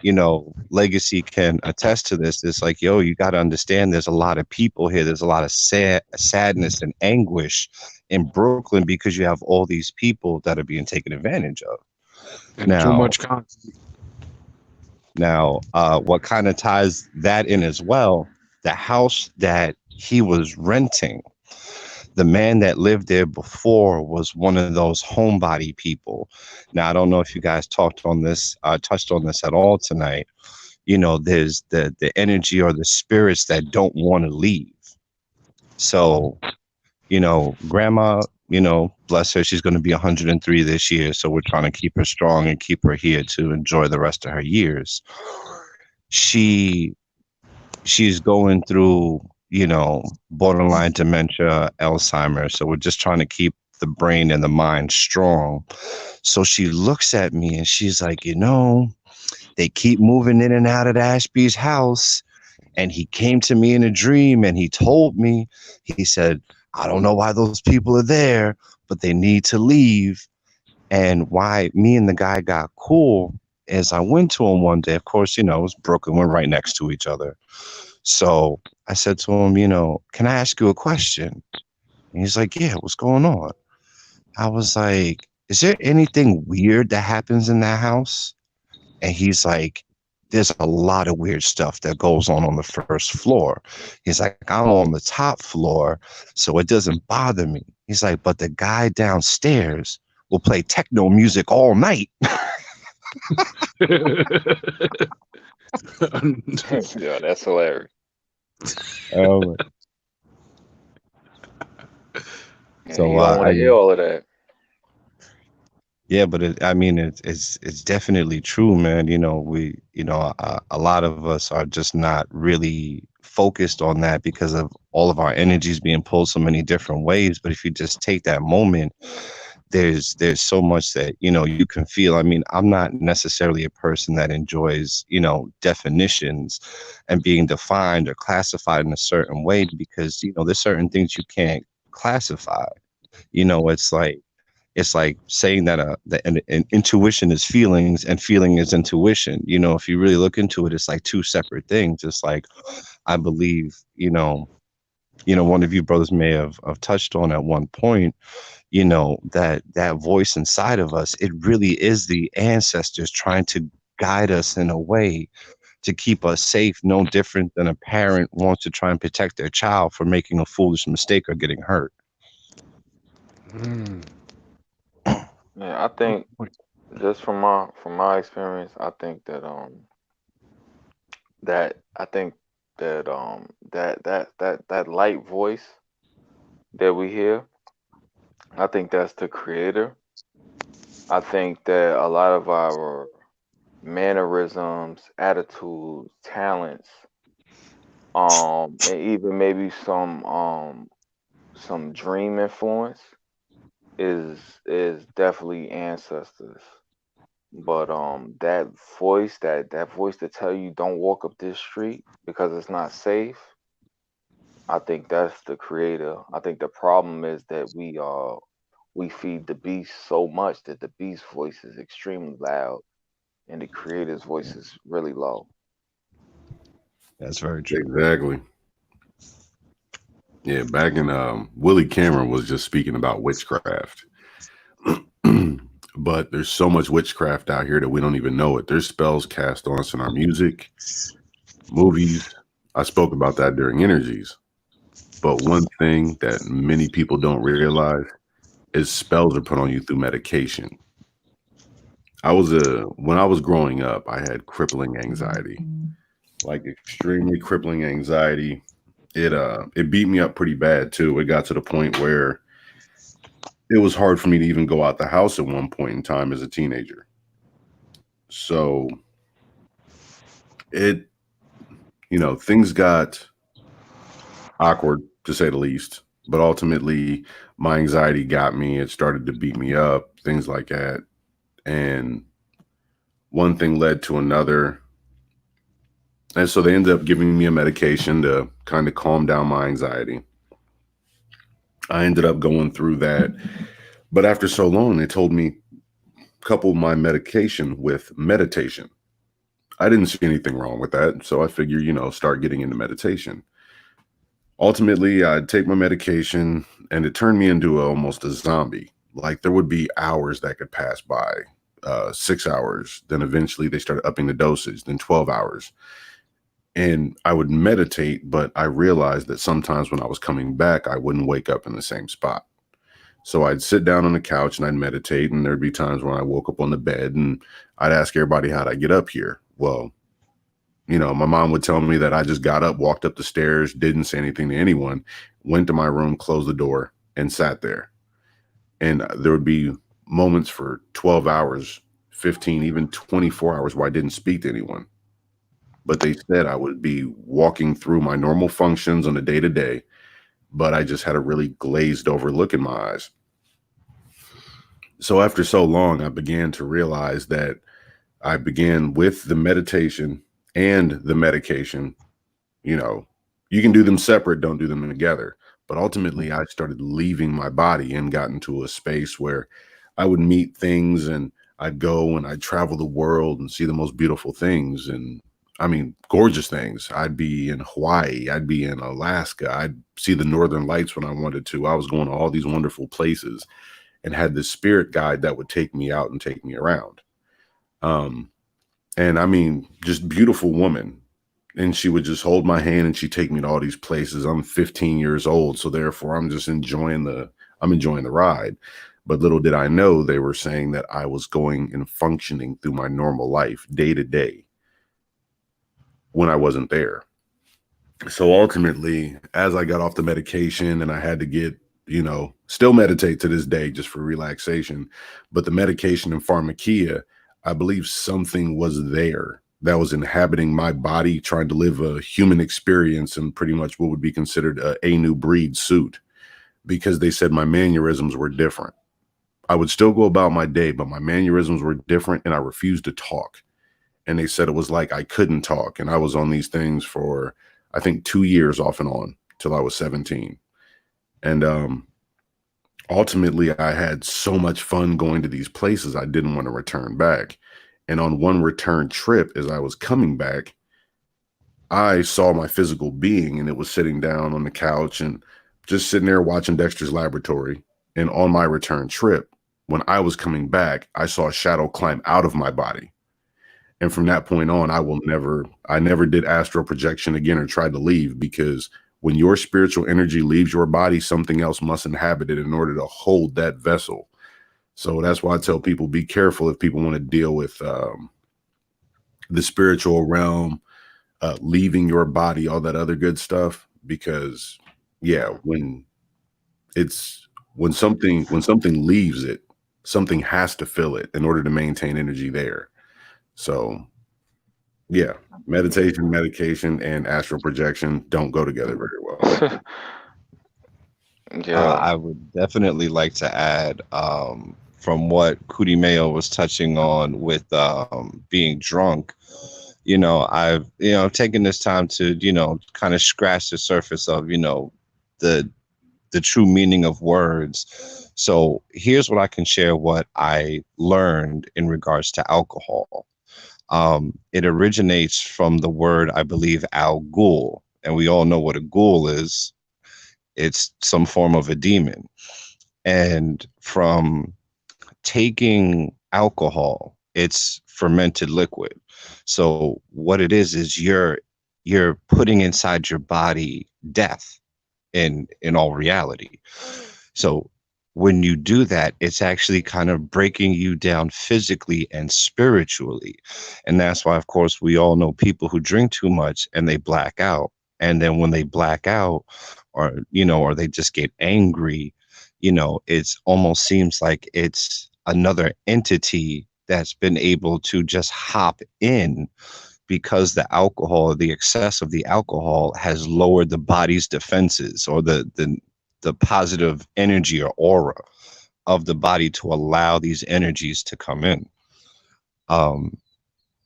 [SPEAKER 6] Legacy can attest to this. It's like, yo, you got to understand there's a lot of people here. There's a lot of sadness and anguish in Brooklyn because you have all these people that are being taken advantage of.
[SPEAKER 2] And too much content.
[SPEAKER 6] Now, what kind of ties that in as well, the house that he was renting, the man that lived there before was one of those homebody people. Now, I don't know if you guys touched on this at all tonight. There's the energy or the spirits that don't want to leave. So, grandma, bless her, she's going to be 103 this year. So we're trying to keep her strong and keep her here to enjoy the rest of her years. She's going through, borderline dementia, Alzheimer's. So we're just trying to keep the brain and the mind strong. So she looks at me and she's like, they keep moving in and out of Ashby's house. And he came to me in a dream and he told me, he said, I don't know why those people are there, but they need to leave. And why me and the guy got cool is I went to him one day. Of course, it was Brooklyn. We're right next to each other. So I said to him, can I ask you a question? And he's like, yeah, what's going on? I was like, is there anything weird that happens in that house? And he's like, there's a lot of weird stuff that goes on the first floor. He's like, I'm on the top floor, so it doesn't bother me. He's like, but the guy downstairs will play techno music all night.
[SPEAKER 7] Yeah, that's hilarious.
[SPEAKER 6] So
[SPEAKER 7] You don't want to hear all of that.
[SPEAKER 6] Yeah, but it's definitely true, man. A lot of us are just not really focused on that because of all of our energies being pulled so many different ways. But if you just take that moment, there's so much that, you can feel. I'm not necessarily a person that enjoys, definitions and being defined or classified in a certain way because, there's certain things you can't classify. It's like saying that an intuition is feelings and feeling is intuition. If you really look into it, it's like two separate things. It's like, I believe, one of you brothers may have touched on at one point, that voice inside of us, it really is the ancestors trying to guide us in a way to keep us safe, no different than a parent wants to try and protect their child from making a foolish mistake or getting hurt.
[SPEAKER 7] Yeah, I think just from my experience, I think that that light voice that we hear, I think that's the creator. I think that a lot of our mannerisms, attitudes, talents, and even maybe some dream influence is definitely ancestors. But that voice that tell you don't walk up this street because it's not safe, I think that's the creator. I think the problem is that we feed the beast so much that the beast's voice is extremely loud and the creator's voice is really low.
[SPEAKER 6] That's very true.
[SPEAKER 1] Exactly. Yeah, back in Willie Cameron was just speaking about witchcraft. But there's so much witchcraft out here that we don't even know it. There's spells cast on us in our music, movies. I spoke about that during Energies. But one thing that many people don't realize is spells are put on you through medication. When I was growing up, I had crippling anxiety, like extremely crippling anxiety. It beat me up pretty bad too. It got to the point where it was hard for me to even go out the house at one point in time as a teenager. So things got awkward to say the least, but ultimately my anxiety got me. It started to beat me up, things like that. And one thing led to another. And so they ended up giving me a medication to kind of calm down my anxiety. I ended up going through that. But after so long, they told me couple my medication with meditation. I didn't see anything wrong with that. So I figured, start getting into meditation. Ultimately, I'd take my medication and it turned me into almost a zombie. Like there would be hours that could pass by, 6 hours. Then eventually they started upping the dosage, then 12 hours. And I would meditate, but I realized that sometimes when I was coming back, I wouldn't wake up in the same spot. So I'd sit down on the couch and I'd meditate. And there'd be times when I woke up on the bed and I'd ask everybody, how'd I get up here? Well, my mom would tell me that I just got up, walked up the stairs, didn't say anything to anyone, went to my room, closed the door, and sat there. And there would be moments for 12 hours, 15, even 24 hours where I didn't speak to anyone. But they said I would be walking through my normal functions on a day-to-day, but I just had a really glazed over look in my eyes. So after so long, I began to realize that I began with the meditation and the medication. You can do them separate, don't do them together. But ultimately, I started leaving my body and got into a space where I would meet things and I'd go and I'd travel the world and see the most beautiful things. And I mean, gorgeous things. I'd be in Hawaii. I'd be in Alaska. I'd see the Northern Lights when I wanted to. I was going to all these wonderful places and had this spirit guide that would take me out and take me around. And I mean, just beautiful woman. And she would just hold my hand and she'd take me to all these places. I'm 15 years old. So therefore I'm just enjoying the ride. But little did I know they were saying that I was going and functioning through my normal life day to day when I wasn't there. So ultimately, as I got off the medication and I had to get, still meditate to this day just for relaxation, but the medication and pharmakia, I believe something was there that was inhabiting my body, trying to live a human experience in pretty much what would be considered a new breed suit, because they said my mannerisms were different. I would still go about my day, but my mannerisms were different and I refused to talk. And they said it was like I couldn't talk. And I was on these things for, I think, 2 years off and on till I was 17. And ultimately, I had so much fun going to these places, I didn't want to return back. And on one return trip, as I was coming back, I saw my physical being and it was sitting down on the couch and just sitting there watching Dexter's Laboratory. And on my return trip, when I was coming back, I saw a shadow climb out of my body. And from that point on, I never did astral projection again or tried to leave, because when your spiritual energy leaves your body, something else must inhabit it in order to hold that vessel. So that's why I tell people, be careful if people want to deal with the spiritual realm, leaving your body, all that other good stuff. Because when something leaves it, something has to fill it in order to maintain energy there. So meditation, medication, and astral projection don't go together very well.
[SPEAKER 7] Yeah.
[SPEAKER 6] I would definitely like to add, from what Kuti Mayo was touching on with being drunk. I've taken this time to kind of scratch the surface of the true meaning of words. So here's what I can share, what I learned in regards to alcohol. It originates from the word, I believe, al-ghul, and we all know what a ghoul is. It's some form of a demon. And from taking alcohol, it's fermented liquid. So what it is you're putting inside your body death in all reality. So when you do that, it's actually kind of breaking you down physically and spiritually. And that's why, of course, we all know people who drink too much and they black out. And then when they black out, or they just get angry, it's almost seems like it's another entity that's been able to just hop in, because the excess of the alcohol has lowered the body's defenses, or the positive energy or aura of the body, to allow these energies to come in.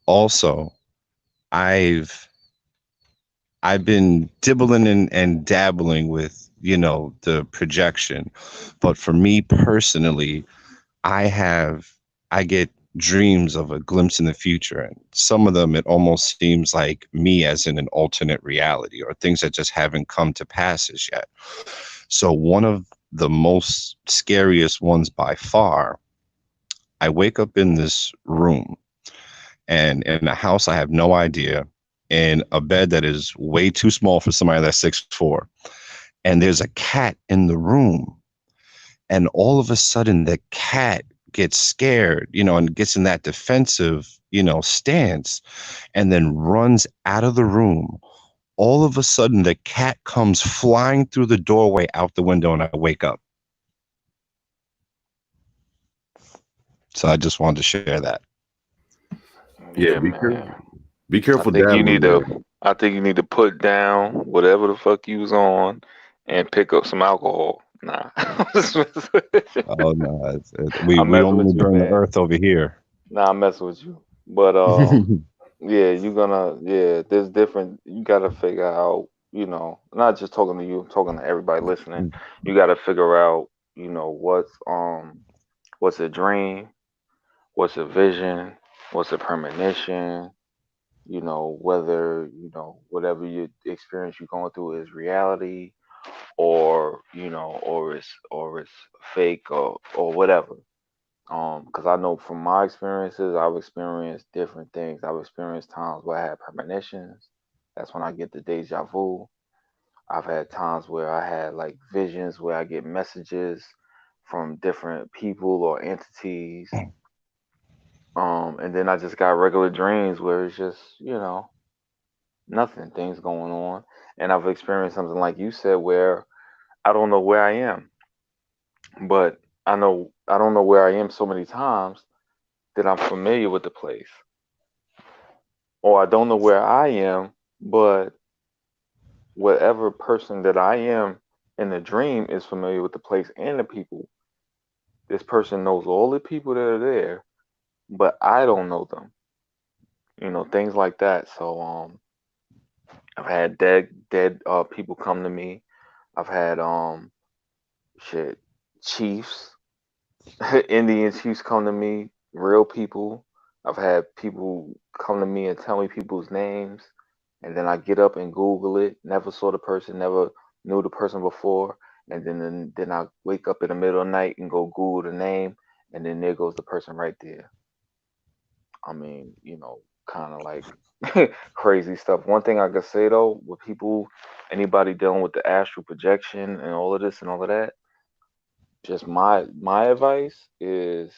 [SPEAKER 6] Also, I've been dibbling and dabbling with, the projection. But for me personally, I get dreams of a glimpse in the future. And some of them, it almost seems like me as in an alternate reality or things that just haven't come to pass as yet. So one of the most scariest ones by far, I wake up in this room and in a house I have no idea, in a bed that is way too small for somebody that's 6'4", and there's a cat in the room. And all of a sudden the cat gets scared, and gets in that defensive, stance, and then runs out of the room. All of a sudden the cat comes flying through the doorway out the window, and I wake up. So I just wanted to share that.
[SPEAKER 1] Yeah,
[SPEAKER 7] Yeah,
[SPEAKER 1] be
[SPEAKER 7] man.
[SPEAKER 1] careful. Be
[SPEAKER 7] I
[SPEAKER 1] careful
[SPEAKER 7] think you
[SPEAKER 1] dabbling.
[SPEAKER 7] need you need to put down whatever the fuck you was on and pick up some alcohol. Nah.
[SPEAKER 6] Oh no, we
[SPEAKER 7] I'm
[SPEAKER 6] we
[SPEAKER 7] messing
[SPEAKER 6] only
[SPEAKER 7] with you,
[SPEAKER 6] burn the
[SPEAKER 7] man.
[SPEAKER 6] earth over here.
[SPEAKER 7] Nah, I'm messing with you. But yeah, there's different, you gotta figure out, not just talking to you, I'm talking to everybody listening. You gotta figure out, what's a dream, what's a vision, what's a premonition, whether, whatever you experience you're going through is reality, or or it's fake, or whatever. Because I know from my experiences, I've experienced different things. I've experienced times where I had premonitions. That's when I get the deja vu. I've had times where I had like visions where I get messages from different people or entities. And then I just got regular dreams where it's just, nothing, things going on. And I've experienced something like you said where I don't know where I am, but I don't know where I am so many times that I'm familiar with the place. Or I don't know where I am, but whatever person that I am in the dream is familiar with the place and the people. This person knows all the people that are there, but I don't know them. Things like that. So I've had dead people come to me. I've had shit chiefs, Indian chiefs come to me, real people. I've had people come to me and tell me people's names, and then I get up and Google it. Never saw the person, never knew the person before, and then I wake up in the middle of the night and go Google the name, and then there goes the person right there. I mean, kind of like crazy stuff. One thing I could say though, with people, anybody dealing with the astral projection and all of this and all of that, just my advice is,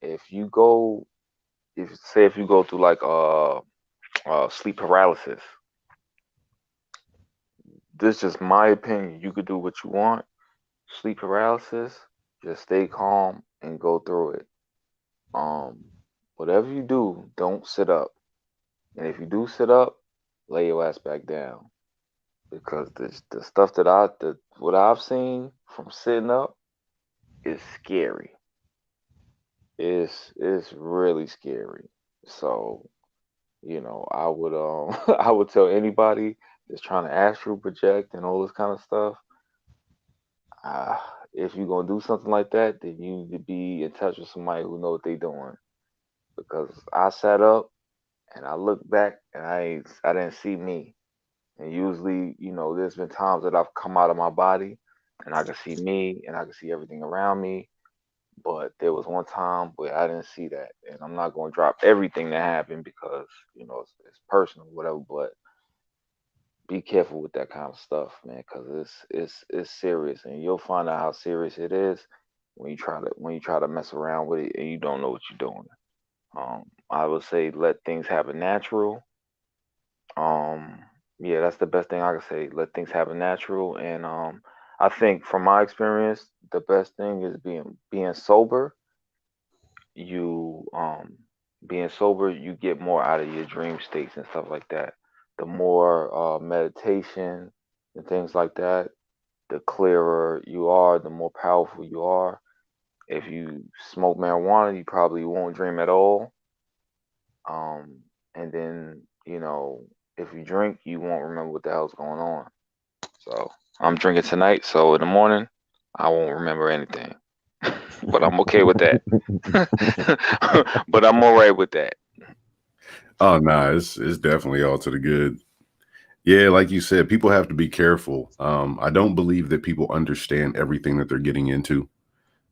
[SPEAKER 7] if you go, if you go through like sleep paralysis, this is just my opinion. You could do what you want. Sleep paralysis, just stay calm and go through it. Um, Whatever you do, don't sit up. And if you do sit up, lay your ass back down, because the stuff what I've seen from sitting up is scary. It's really scary. So, I would I would tell anybody that's trying to astral project and all this kind of stuff, if you're gonna do something like that, then you need to be in touch with somebody who know what they doing. Because I sat up and I looked back and I didn't see me. And usually, there's been times that I've come out of my body and I could see me and I could see everything around me. But there was one time where I didn't see that. And I'm not going to drop everything that happened because, it's personal, whatever. But be careful with that kind of stuff, man, because it's serious. And you'll find out how serious it is when you try to mess around with it and you don't know what you're doing. I would say let things happen natural. Um, yeah, that's the best thing I can say. Let things happen natural, and I think from my experience, the best thing is being sober. You being sober, you get more out of your dream states and stuff like that. The more meditation and things like that, the clearer you are, the more powerful you are. If you smoke marijuana, you probably won't dream at all. And then, if you drink, you won't remember what the hell's going on. So I'm drinking tonight, so in the morning, I won't remember anything. but I'm okay with that. But I'm all right with that.
[SPEAKER 1] Oh no, it's definitely all to the good. Yeah, like you said, people have to be careful. I don't believe that people understand everything that they're getting into.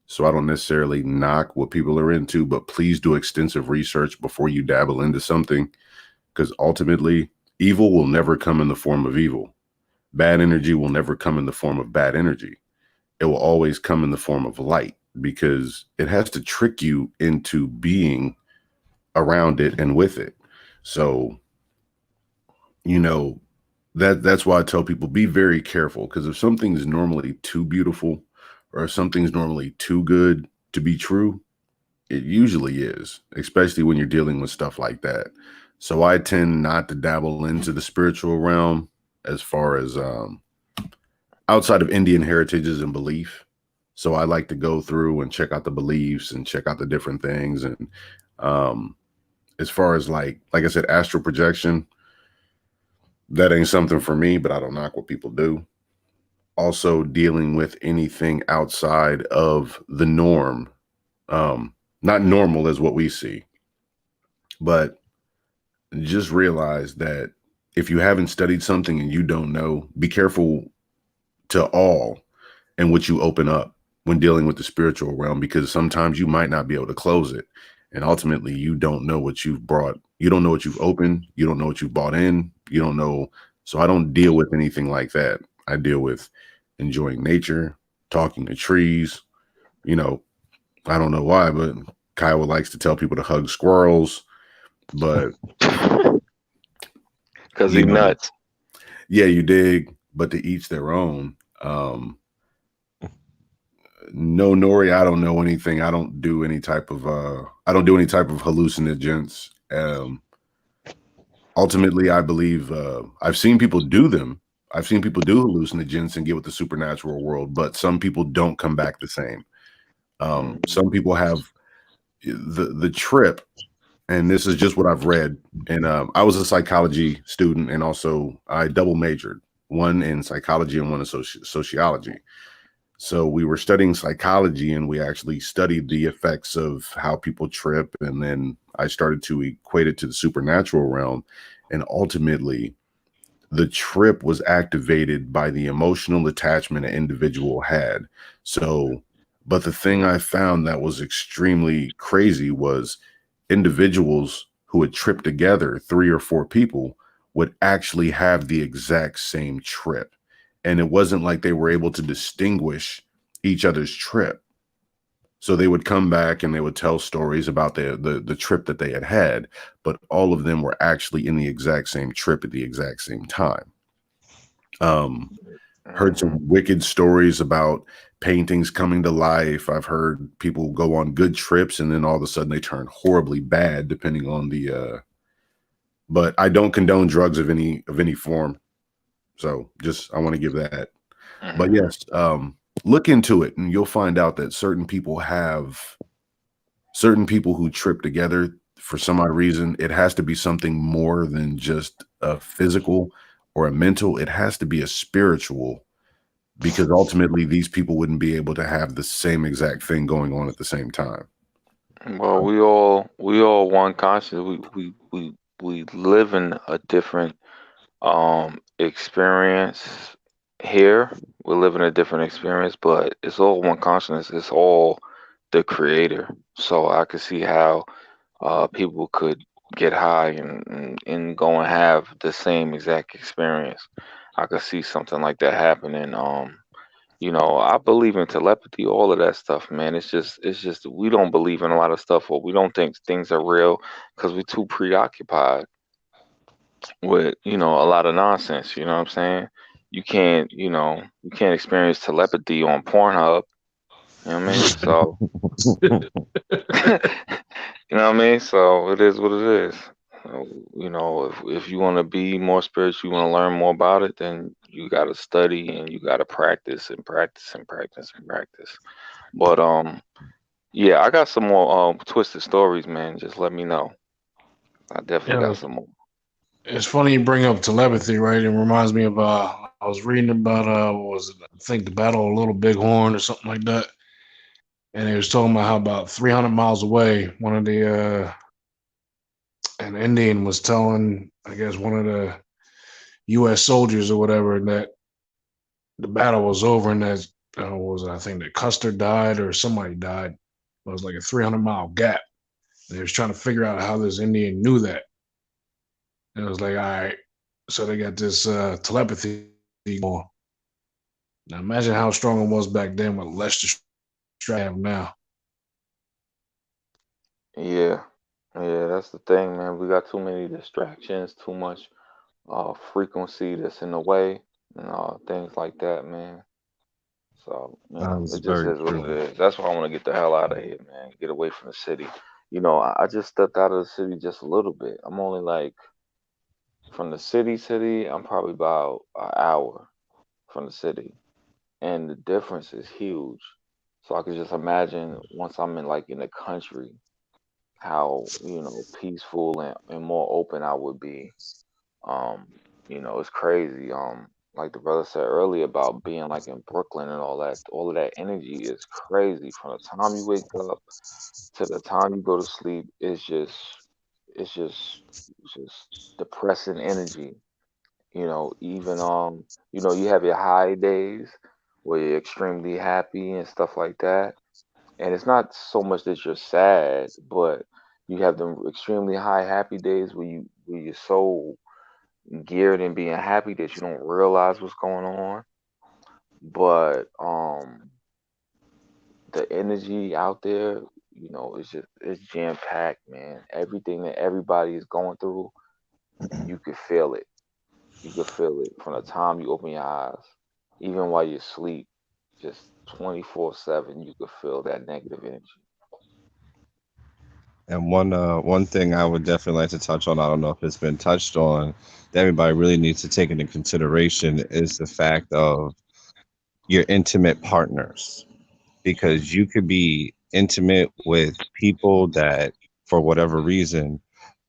[SPEAKER 1] So I don't necessarily knock what people are into, but please do extensive research before you dabble into something, because ultimately evil will never come in the form of evil. Bad energy will never come in the form of bad energy. It will always come in the form of light, because it has to trick you into being around it and with it. So, you know, that's why I tell people be very careful, because if something's normally too beautiful or if something's normally too good to be true, it usually is, especially when you're dealing with stuff like that. So I tend not to dabble into the spiritual realm as far as outside of Indian heritages and belief. So I like to go through and check out the beliefs and check out the different things. And um, as far as like I said, astral projection, that ain't something for me, but I don't knock what people do. Also dealing with anything outside of the norm, not normal as what we see, but just realize that if you haven't studied something and you don't know, be careful to all and what you open up when dealing with the spiritual realm, because sometimes you might not be able to close it. And ultimately, you don't know what you've brought. You don't know what you've opened. You don't know what you've bought in. You don't know. So I don't deal with anything like that. I deal with enjoying nature, talking to trees. You know, I don't know why, but Kyle likes to tell people to hug squirrels. But,
[SPEAKER 7] Because
[SPEAKER 1] you
[SPEAKER 7] he
[SPEAKER 1] know,
[SPEAKER 7] nuts.
[SPEAKER 1] yeah, you dig, but to each their own. No, Nori, I don't know anything. I don't do any type of hallucinogens. Ultimately, I believe I've seen people do them. I've seen people do hallucinogens and get with the supernatural world, but some people don't come back the same. Some people have the trip, and this is just what I've read. And I was a psychology student, and also I double majored, one in psychology and one in sociology. So we were studying psychology, and we actually studied the effects of how people trip. And then I started to equate it to the supernatural realm. And ultimately, the trip was activated by the emotional attachment an individual had. So, but the thing I found that was extremely crazy was individuals who had tripped together, 3 or 4 people, would actually have the exact same trip. And it wasn't like they were able to distinguish each other's trip. So they would come back and they would tell stories about the trip that they had had, but all of them were actually in the exact same trip at the exact same time. Heard some wicked stories about paintings coming to life. I've heard people go on good trips and then all of a sudden they turn horribly bad, depending on the but I don't condone drugs of any form. So just I want to give that. But yes, look into it and you'll find out that certain people who trip together for some odd reason. It has to be something more than just a physical or a mental. It has to be a spiritual, because ultimately these people wouldn't be able to have the same exact thing going on at the same time.
[SPEAKER 7] Well, we all one conscious. We live in a different experience here. We live in a different experience, but it's all one consciousness. It's all the creator. So I could see how people could get high and go and have the same exact experience. I could see something like that happening. I believe in telepathy, all of that stuff, man. It's just we don't believe in a lot of stuff, or we don't think things are real because we're too preoccupied with a lot of nonsense. You know what I'm saying? You can't experience telepathy on Pornhub. You know what I mean? So you know what I mean? So it is what it is. If you want to be more spiritual, you want to learn more about it, then you got to study and you got to practice and practice and practice and practice. But yeah, I got some more twisted stories, man. Just let me know. I definitely
[SPEAKER 2] Yeah,
[SPEAKER 7] got some more.
[SPEAKER 2] it's funny you bring up telepathy, right? It reminds me of I was reading about what was it? I think the Battle of Little Bighorn or something like that. and he was talking about how about 300 miles away, one of the an Indian was telling, I guess, one of the U.S. soldiers or whatever that the battle was over and that was it, I think that Custer died or somebody died. It was like a 300-mile gap. And they was trying to figure out how this Indian knew that. And it was like, all right, so they got this telepathy going. Now imagine how strong it was back then with less distraction now.
[SPEAKER 7] Yeah, yeah, that's the thing, man. We got too many distractions, too much frequency that's in the way, and things like that, man. So,
[SPEAKER 6] That's
[SPEAKER 7] it just
[SPEAKER 6] very
[SPEAKER 7] is what it
[SPEAKER 6] true.
[SPEAKER 7] is. That's why I want to get the hell out of here, man. Get away from the city. I just stepped out of the city just a little bit. I'm only like from the city, I'm probably about an hour from the city. And the difference is huge. So I could just imagine once I'm in the country, how, peaceful and more open I would be. Um, it's crazy. Like the brother said earlier about being like in Brooklyn and all of that energy is crazy. From the time you wake up to the time you go to sleep, it's just depressing energy. Even you have your high days where you're extremely happy and stuff like that. And it's not so much that you're sad, but you have them extremely high happy days where you're so geared in being happy that you don't realize what's going on. But the energy out there, it's jam packed, man. Everything that everybody is going through, you could feel it. You could feel it from the time you open your eyes, even while you sleep, just 24/7. You could feel that negative energy.
[SPEAKER 6] And one thing I would definitely like to touch on, I don't know if it's been touched on, that everybody really needs to take into consideration is the fact of your intimate partners. Because you could be intimate with people that, for whatever reason,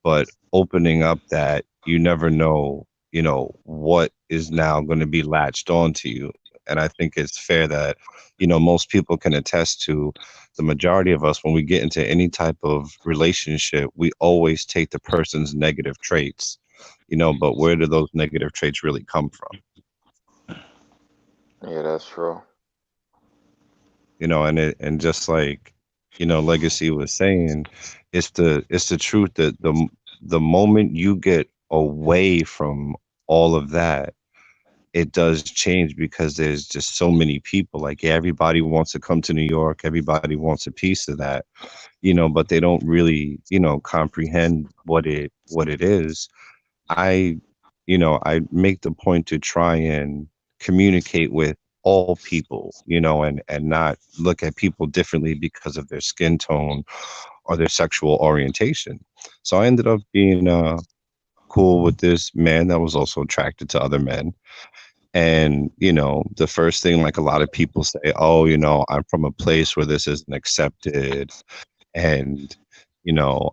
[SPEAKER 6] but opening up that you never know, what is now going to be latched onto you. And I think it's fair that, most people can attest to the majority of us, when we get into any type of relationship, we always take the person's negative traits, but where do those negative traits really come from?
[SPEAKER 7] Yeah, that's true.
[SPEAKER 6] And just like, Legacy was saying, it's the truth that the moment you get away from all of that, it does change, because there's just so many people. Like, yeah, everybody wants to come to New York, everybody wants a piece of that, but they don't really, comprehend what it is. I, I make the point to try and communicate with all people, and not look at people differently because of their skin tone or their sexual orientation. So I ended up being cool with this man that was also attracted to other men. And, the first thing, like a lot of people say, oh, I'm from a place where this isn't accepted, and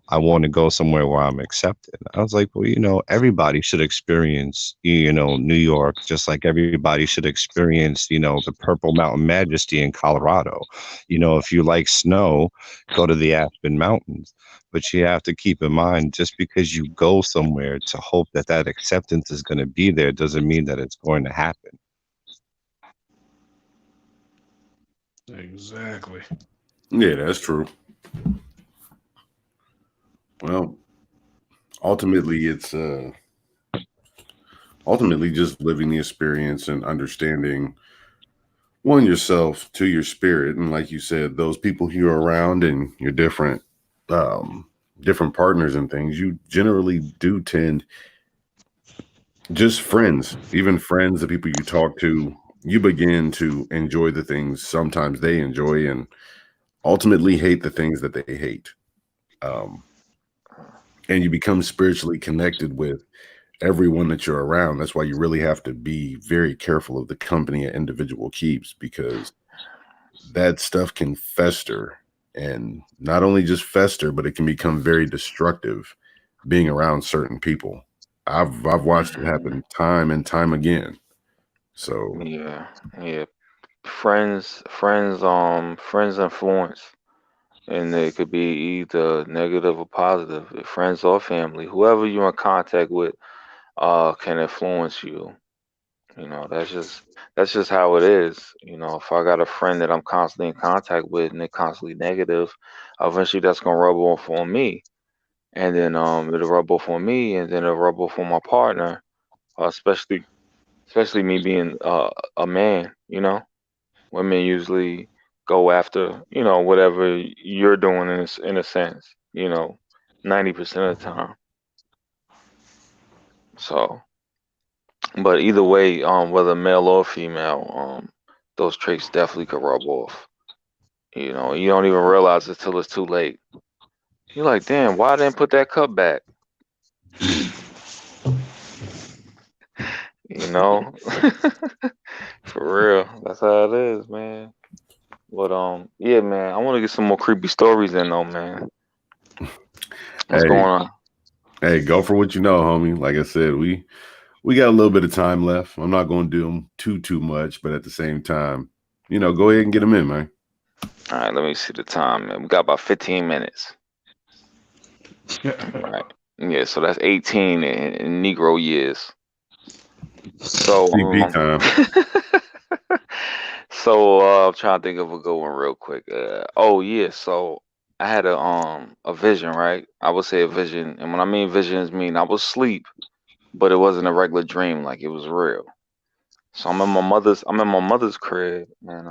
[SPEAKER 6] I want to go somewhere where I'm accepted. I was like, well, everybody should experience, New York, just like everybody should experience, the Purple Mountain Majesty in Colorado. If you like snow, go to the Aspen Mountains. But you have to keep in mind, just because you go somewhere to hope that that acceptance is going to be there doesn't mean that it's going to happen.
[SPEAKER 2] Exactly.
[SPEAKER 1] Yeah, that's true. Well, ultimately, it's ultimately just living the experience and understanding one yourself to your spirit, and like you said, those people you're around and your um, different partners and things. You generally do tend just friends, even friends, the people you talk to. You begin to enjoy the things sometimes they enjoy, and ultimately hate the things that they hate. Um, and you become spiritually connected with everyone that you're around. That's why you really have to be very careful of the company an individual keeps, because that stuff can fester, and not only just fester, but it can become very destructive being around certain people. I've watched it
[SPEAKER 7] Mhm.
[SPEAKER 1] happen time and time again. So
[SPEAKER 7] Yeah, yeah. friends influence, and it could be either negative or positive. Friends or family, whoever you're in contact with, can influence you. You know, that's just how it is. You know, if I got a friend that I'm constantly in contact with and they're constantly negative, eventually that's gonna rub off on me. And then it'll rub off on me and then it'll rub off on my partner, especially me being a man, you know. Women usually go after, whatever you're doing in a sense, 90% of the time. So, but either way, whether male or female, those traits definitely could rub off. You know, you don't even realize it till it's too late. You're like, damn, why I didn't put that cup back? You know, for real. That's how it is, man. But yeah, man, I want to get some more creepy stories in though, man. What's going
[SPEAKER 1] Hey,
[SPEAKER 7] on?
[SPEAKER 1] hey, go for what you know, homie. Like I said, we got a little bit of time left. I'm not going to do them too much, but at the same time, go ahead and get them in, man.
[SPEAKER 7] All right, let me see the time, man. We got about 15 minutes. Right. Yeah, so that's 18 in Negro years. So,
[SPEAKER 1] CP time.
[SPEAKER 7] so I'm trying to think of a good one real quick. Oh yeah, so I had a vision, right? I would say a vision, and when I mean visions, mean I was asleep, but it wasn't a regular dream, like it was real. So I'm in my mother's crib, and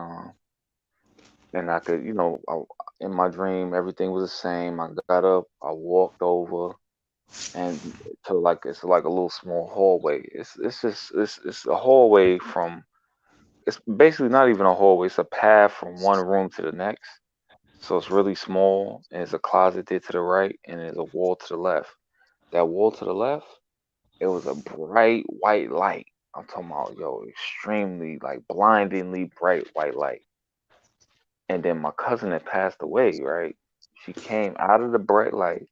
[SPEAKER 7] I could, in my dream, everything was the same. I got up, I walked over, and it's like a little small hallway. It's a hallway from. It's basically not even a hallway. It's a path from one room to the next. So it's really small, and there's a closet there to the right, and there's a wall to the left. That wall to the left, it was a bright white light. I'm talking about, yo, extremely, like, blindingly bright white light. And then my cousin had passed away, right? She came out of the bright light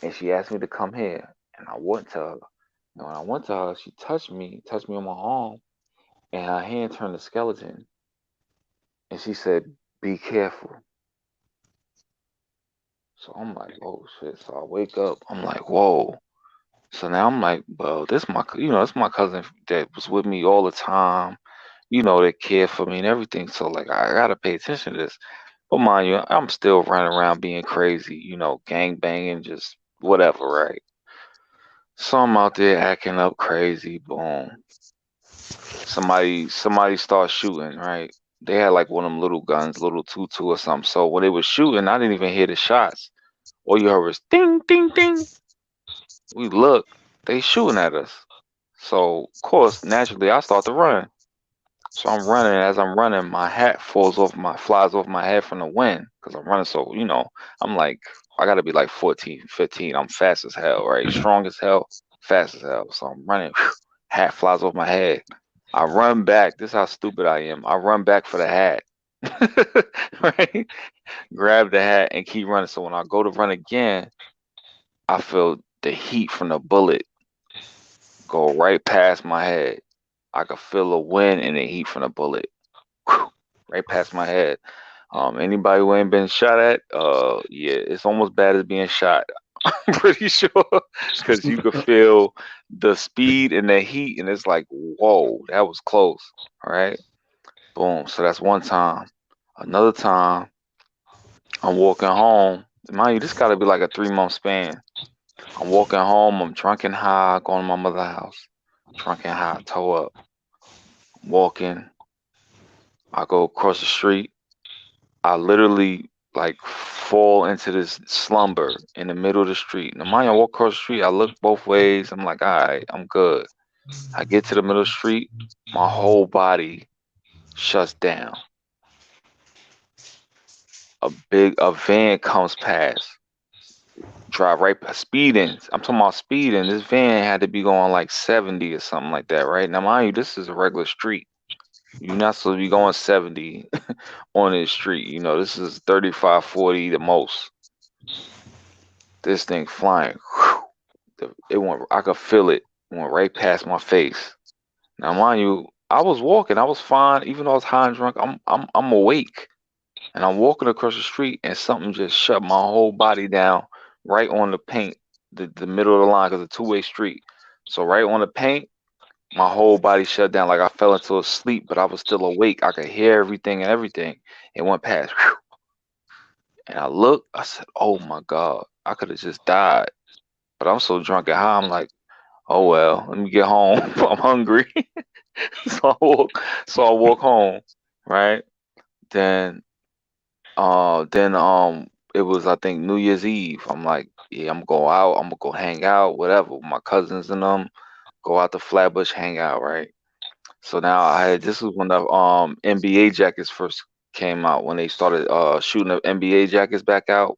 [SPEAKER 7] and she asked me to come here. And I went to her. And when I went to her, she touched me on my arm, and her hand turned to skeleton. And she said, "Be careful." So I'm like, "Oh shit." So I wake up. I'm like, "Whoa." So now I'm like, "Well, this my cousin that was with me all the time, that cared for me and everything. So, like, I gotta pay attention to this." But mind you, I'm still running around being crazy, gang banging, just whatever, right? So I'm out there acting up crazy. Boom. Somebody starts shooting, right? They had like one of them little guns, little tutu or something. So when they were shooting, I didn't even hear the shots. All you heard was ding, ding, ding. We look, they shooting at us. So of course, naturally, I start to run. So I'm running. As I'm running, my hat flies off my head from the wind because I'm running. So I'm like, I gotta be like 14, 15. I'm fast as hell, right? Strong as hell, fast as hell. So I'm running. Hat flies off my head. I run back. This is how stupid I am. I run back for the hat. Right? Grab the hat and keep running. So when I go to run again, I feel the heat from the bullet go right past my head. I could feel the wind and the heat from the bullet. Whew, right past my head. Anybody who ain't been shot at, yeah, it's almost bad as being shot. I'm pretty sure because you could feel the speed and the heat, and it's like, whoa, that was close. All right, boom. So that's one time. Another time, I'm walking home. Mind you, this got to be like a 3-month span. I'm walking home. I'm drunk and high, going to my mother's house. Drunk and high, toe up. Walking. I go across the street. I literally like fall into this slumber in the middle of the street. Now, mind you, I walk across the street. I look both ways. I'm like, all right, I'm good. I get to the middle of the street. My whole body shuts down. A van comes past. Drive right past, speeding. I'm talking about speeding. This van had to be going like 70 or something like that, right? Now, mind you, this is a regular street. You're not supposed to be going 70 on this street. This is 35, 40 the most. This thing flying. It went. I could feel it. It went right past my face. Now, mind you, I was walking, I was fine, even though I was high and drunk. I'm awake, and I'm walking across the street, and something just shut my whole body down right on the paint, the middle of the line, because it's a two-way street. So right on the paint, my whole body shut down, like I fell into a sleep, but I was still awake. I could hear everything and everything. It went past, whew, and I looked. I said, "Oh my God, I could have just died." But I'm so drunk and high, I'm like, "Oh well, let me get home. I'm hungry." So I walk home, right? Then then it was, I think, New Year's Eve. I'm like, yeah, I'm gonna go out, I'm gonna go hang out, whatever, with my cousins and them, go out to Flatbush, hang out, right? So now this was when the NBA jackets first came out, when they started shooting the NBA jackets back out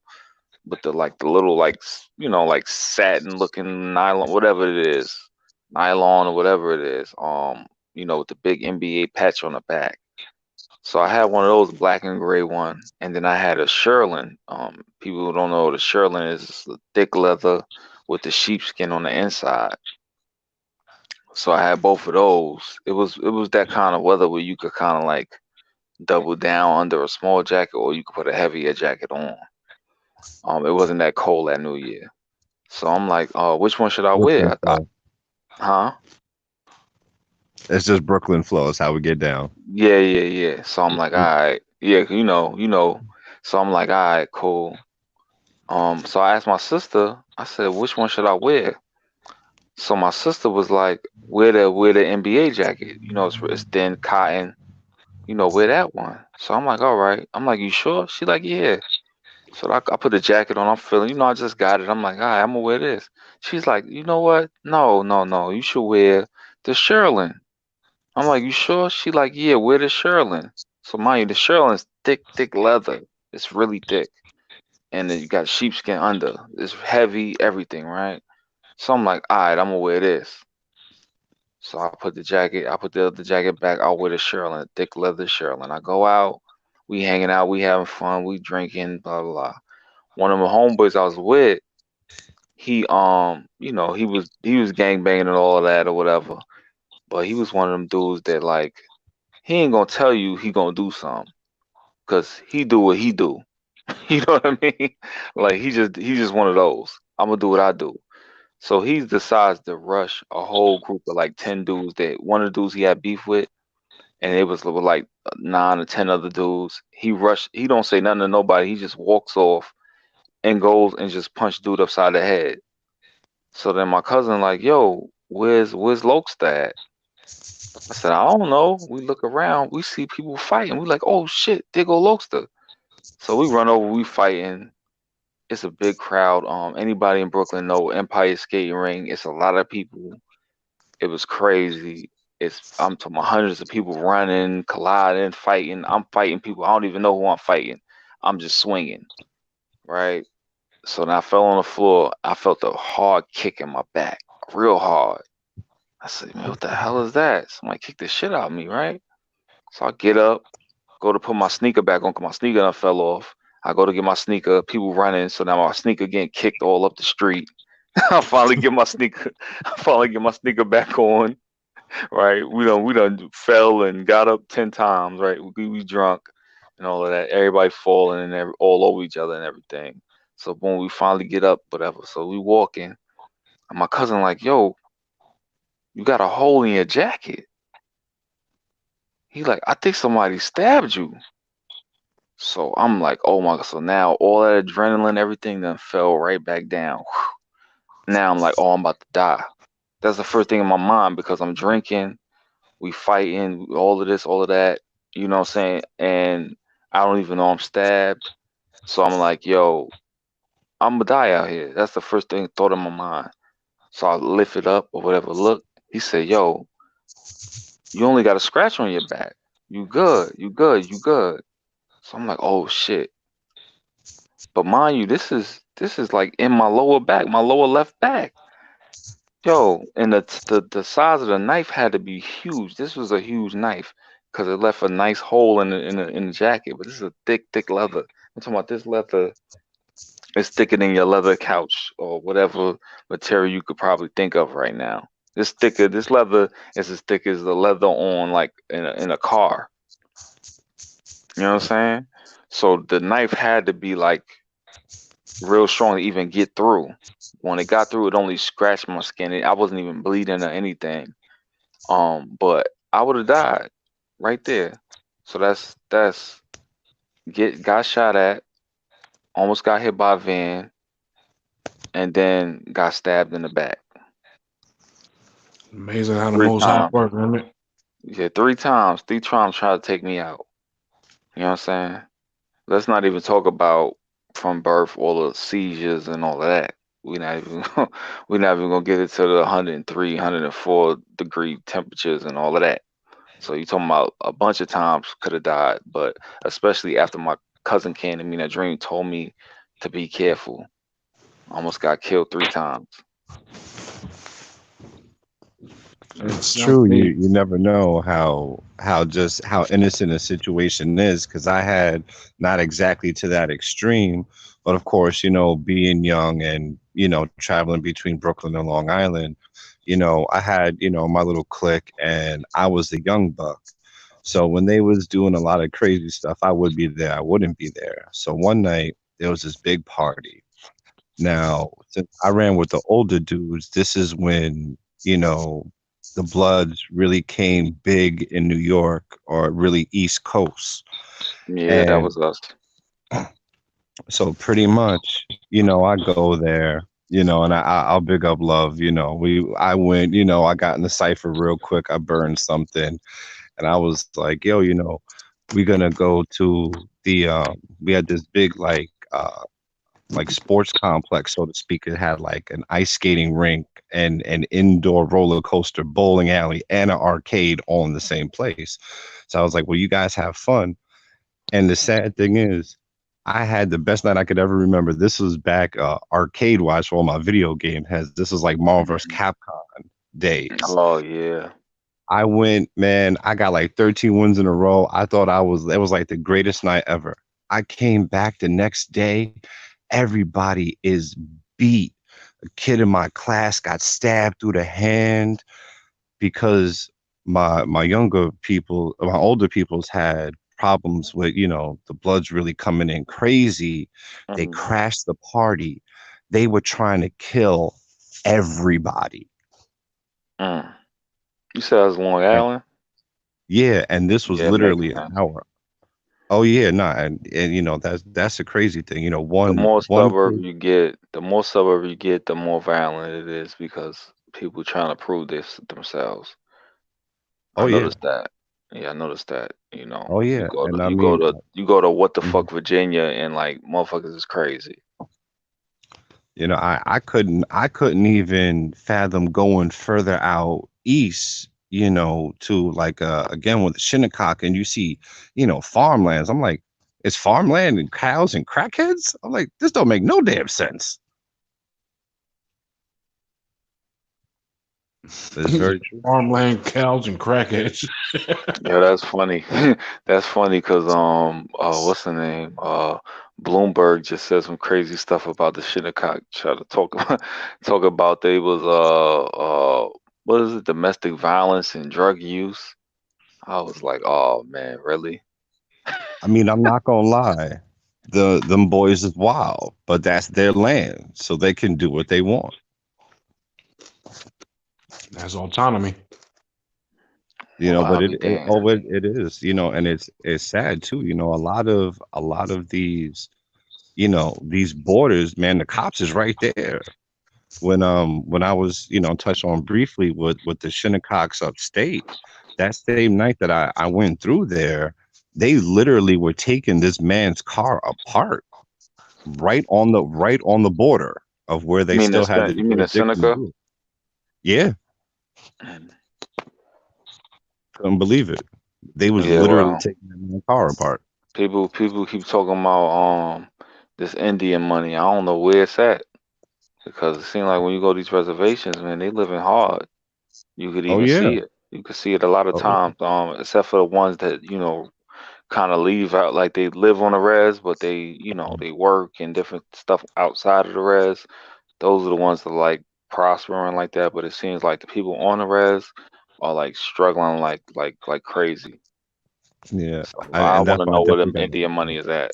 [SPEAKER 7] with the little, like, like satin looking nylon, whatever it is, nylon or whatever it is, with the big NBA patch on the back. So I had one of those, black and gray one, and then I had a Sherlin. People who don't know what a Sherlin is, the thick leather with the sheepskin on the inside. So I had both of those. It was that kind of weather where you could kind of like double down under a small jacket, or you could put a heavier jacket on. It wasn't that cold that New Year. So I'm like, which one should I
[SPEAKER 6] Brooklyn
[SPEAKER 7] wear?
[SPEAKER 6] flow.
[SPEAKER 7] Huh?
[SPEAKER 6] It's just Brooklyn flow. Is how we get down.
[SPEAKER 7] Yeah, yeah, yeah. So I'm like, all right, yeah, you know. So I'm like, all right, cool. So I asked my sister, I said, which one should I wear? So my sister was like, wear the NBA jacket. It's thin cotton. Wear that one. So I'm like, all right. I'm like, you sure? She like, yeah. So I put the jacket on. I'm feeling, I just got it. I'm like, all right, I'm gonna wear this. She's like, you know what? No, no, no. You should wear the Sherlin. I'm like, you sure? She like, yeah, wear the Sherlin. So mind you, the Sherlin's thick, thick leather. It's really thick. And then you got sheepskin under. It's heavy, everything, right? So I'm like, all right, I'm gonna wear this. So I put the other jacket back. I'll wear the Sherlin, thick leather Sherlin. I go out, we hanging out, we having fun, we drinking, blah blah blah. One of my homeboys I was with, he was gang banging and all of that or whatever. But he was one of them dudes that, like, he ain't gonna tell you he gonna do something, cause he do what he do. You know what I mean? Like, he's just one of those. I'm gonna do what I do. So he decides to rush a whole group of like 10 dudes, that one of the dudes he had beef with, and it was with like 9 or 10 other dudes. He rushed, he don't say nothing to nobody, he just walks off and goes and just punched dude upside the head. So then my cousin like, yo, where's Lokestad? I said, I don't know. We look around, we see people fighting. We like, oh shit, there go Lokester. So we run over, we fighting. It's a big crowd. Anybody in Brooklyn know Empire Skating Ring? It's a lot of people. It was crazy. I'm talking about hundreds of people running, colliding, fighting. I'm fighting people. I don't even know who I'm fighting. I'm just swinging, right? So then I fell on the floor. I felt a hard kick in my back, real hard. I said, man, what the hell is that? Somebody kicked the shit out of me, right? So I get up, go to put my sneaker back on, 'cause my sneaker done fell off. I go to get my sneaker, people running, so now my sneaker getting kicked all up the street. I finally get my sneaker, back on, right? We done fell and got up 10 times, right? We drunk and all of that. Everybody falling and all over each other and everything. So when we finally get up, whatever. So we walking, and my cousin like, yo, you got a hole in your jacket. He like, I think somebody stabbed you. So I'm like, oh my God. So now all that adrenaline, everything then fell right back down. Now I'm like, oh, I'm about to die. That's the first thing in my mind, because I'm drinking, we fighting, all of this, all of that. You know what I'm saying? And I don't even know I'm stabbed. So I'm like, yo, I'm gonna die out here. That's the first thing thought in my mind. So I lift it up or whatever. Look, he said, yo, you only got a scratch on your back. You good, you good, you good. So I'm like, oh shit. But mind you, this is like in my lower back, my lower left back. Yo, and the size of the knife had to be huge. This was a huge knife, because it left a nice hole in the jacket. But this is a thick, thick leather. I'm talking about this leather is thicker than your leather couch or whatever material you could probably think of right now. This leather is as thick as the leather on like in a car. You know what I'm saying? So the knife had to be like real strong to even get through. When it got through, it only scratched my skin. I wasn't even bleeding or anything. But I would have died right there. So that's got shot at, almost got hit by a van, and then got stabbed in the back
[SPEAKER 2] Amazing how the
[SPEAKER 7] three
[SPEAKER 2] Most High
[SPEAKER 7] times.
[SPEAKER 2] work, isn't it?
[SPEAKER 7] Yeah, three times. Three times tried to take me out. You know what I'm saying? Let's not even talk about from birth all the seizures and all of that. We're not even gonna get into the 103, 104 degree temperatures and all of that. So you talking about a bunch of times could have died, but especially after my cousin came to me in a dream, told me to be careful. Almost got killed 3 times.
[SPEAKER 6] It's
[SPEAKER 2] Sounds
[SPEAKER 6] true.
[SPEAKER 2] neat.
[SPEAKER 6] You never know how innocent a situation is, because I had not exactly to that extreme, but of course, being young and traveling between Brooklyn and Long Island, I had my little clique, and I was the young buck. So when they was doing a lot of crazy stuff, I would be there. I wouldn't be there. So one night there was this big party. Now, since I ran with the older dudes, this is when, the Bloods really came big in New York, or really East Coast.
[SPEAKER 7] Yeah, that
[SPEAKER 6] And
[SPEAKER 7] was us.
[SPEAKER 6] so pretty much, I go there, and I'll big up Love. I went, I got in the cipher real quick. I burned something, and I was like, yo, we're gonna go to we had this big like sports complex, so to speak. It had like an ice skating rink and an indoor roller coaster, bowling alley, and an arcade all in the same place. So I was like, well, you guys have fun. And the sad thing is, I had the best night I could ever remember. This was back arcade wise for all my video game has. This was like Marvel vs.
[SPEAKER 7] Mhm.
[SPEAKER 6] Capcom days.
[SPEAKER 7] Oh yeah.
[SPEAKER 6] I went, man, I got like 13 wins in a row. I thought it was like the greatest night ever. I came back the next day. Everybody is beat. A kid in my class got stabbed through the hand because my older people's had problems with, the Bloods really coming in crazy. They
[SPEAKER 7] Mhm.
[SPEAKER 6] crashed the party. They were trying to kill everybody.
[SPEAKER 7] Mm. You said it was Long
[SPEAKER 6] And
[SPEAKER 7] Island?
[SPEAKER 6] yeah, and this was
[SPEAKER 7] Yeah, it makes
[SPEAKER 6] literally an
[SPEAKER 7] sense.
[SPEAKER 6] hour. Oh yeah, no, and that's a crazy thing.
[SPEAKER 7] The
[SPEAKER 6] One
[SPEAKER 7] more
[SPEAKER 6] one
[SPEAKER 7] suburb
[SPEAKER 6] kid.
[SPEAKER 7] you get, the more violent it is because people trying to prove this themselves. I
[SPEAKER 6] Oh yeah,
[SPEAKER 7] noticed that. Yeah, I noticed that.
[SPEAKER 6] oh
[SPEAKER 7] You
[SPEAKER 6] yeah,
[SPEAKER 7] go to
[SPEAKER 6] and I
[SPEAKER 7] you go
[SPEAKER 6] mean,
[SPEAKER 7] to you go to what the
[SPEAKER 6] mhm.
[SPEAKER 7] fuck Virginia and like motherfuckers is crazy.
[SPEAKER 6] I couldn't even fathom going further out east, to like again with Shinnecock, and you see, farmlands. I'm like, it's farmland and cows and crackheads. I'm like, this don't make no damn sense. But it's very true.
[SPEAKER 2] Farmland cows and crackheads.
[SPEAKER 7] Yeah, that's funny. That's funny because what's the name? Bloomberg just said some crazy stuff about the Shinnecock. Try to talk about talk about they was what is it? Domestic violence and drug use. I was like, oh man, really?
[SPEAKER 6] I mean, I'm not gonna lie, them boys is wild, but that's their land, so they can do what they want.
[SPEAKER 2] That's autonomy.
[SPEAKER 7] Well,
[SPEAKER 6] But
[SPEAKER 7] I'll be damned.
[SPEAKER 6] it is, and it's sad too. A lot of these borders, man, the cops is right there. When I was, touched on briefly with the Shinnecocks upstate, that same night that I went through there, they literally were taking this man's car apart right on the border of where they still had the
[SPEAKER 7] You mean the
[SPEAKER 6] jurisdiction to
[SPEAKER 7] Seneca?
[SPEAKER 6] do it. Yeah, couldn't believe it. They was
[SPEAKER 7] Yeah,
[SPEAKER 6] literally
[SPEAKER 7] well,
[SPEAKER 6] taking that man's car apart.
[SPEAKER 7] people keep talking about this Indian money. I don't know where it's at because it seems like when you go to these reservations, man, they living hard. You could
[SPEAKER 6] Oh
[SPEAKER 7] even
[SPEAKER 6] yeah.
[SPEAKER 7] see it. You could see it a lot of
[SPEAKER 6] Oh yeah.
[SPEAKER 7] times, except for the ones that, kind of leave out like they live on the res, but they, they work and different stuff outside of the res. Those are the ones that like prospering like that, but it seems like the people on the res are like struggling like crazy.
[SPEAKER 6] Yeah,
[SPEAKER 7] So I
[SPEAKER 6] and
[SPEAKER 7] want
[SPEAKER 6] that's
[SPEAKER 7] to
[SPEAKER 6] why I
[SPEAKER 7] know where
[SPEAKER 6] definitely
[SPEAKER 7] them
[SPEAKER 6] got
[SPEAKER 7] Indian money is at.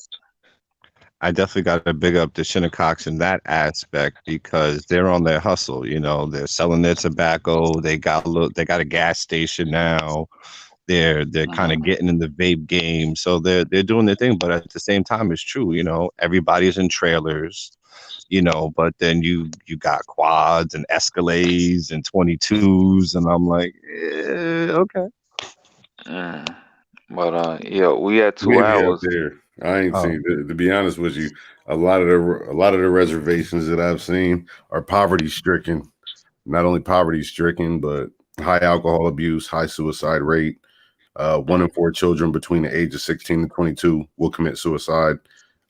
[SPEAKER 6] I definitely got to big up the Shinnecox in that aspect because they're on their hustle. You know, they're selling their tobacco. They got a gas station now. They're kind of
[SPEAKER 7] Mhm.
[SPEAKER 6] getting in the vape game, so they're doing their thing. But at the same time, it's true. You know, everybody's in trailers. You know, but then you got quads and Escalades and 22s, and I'm like, okay.
[SPEAKER 7] Mm. But yeah, we had two
[SPEAKER 1] Maybe out
[SPEAKER 7] hours.
[SPEAKER 1] there. I ain't
[SPEAKER 6] Oh,
[SPEAKER 1] seen. To be honest with you, a lot of the reservations that I've seen are poverty stricken. Not only poverty stricken, but high alcohol abuse, high suicide rate. 1 in 4 children between the age of 16 and 22 will commit suicide.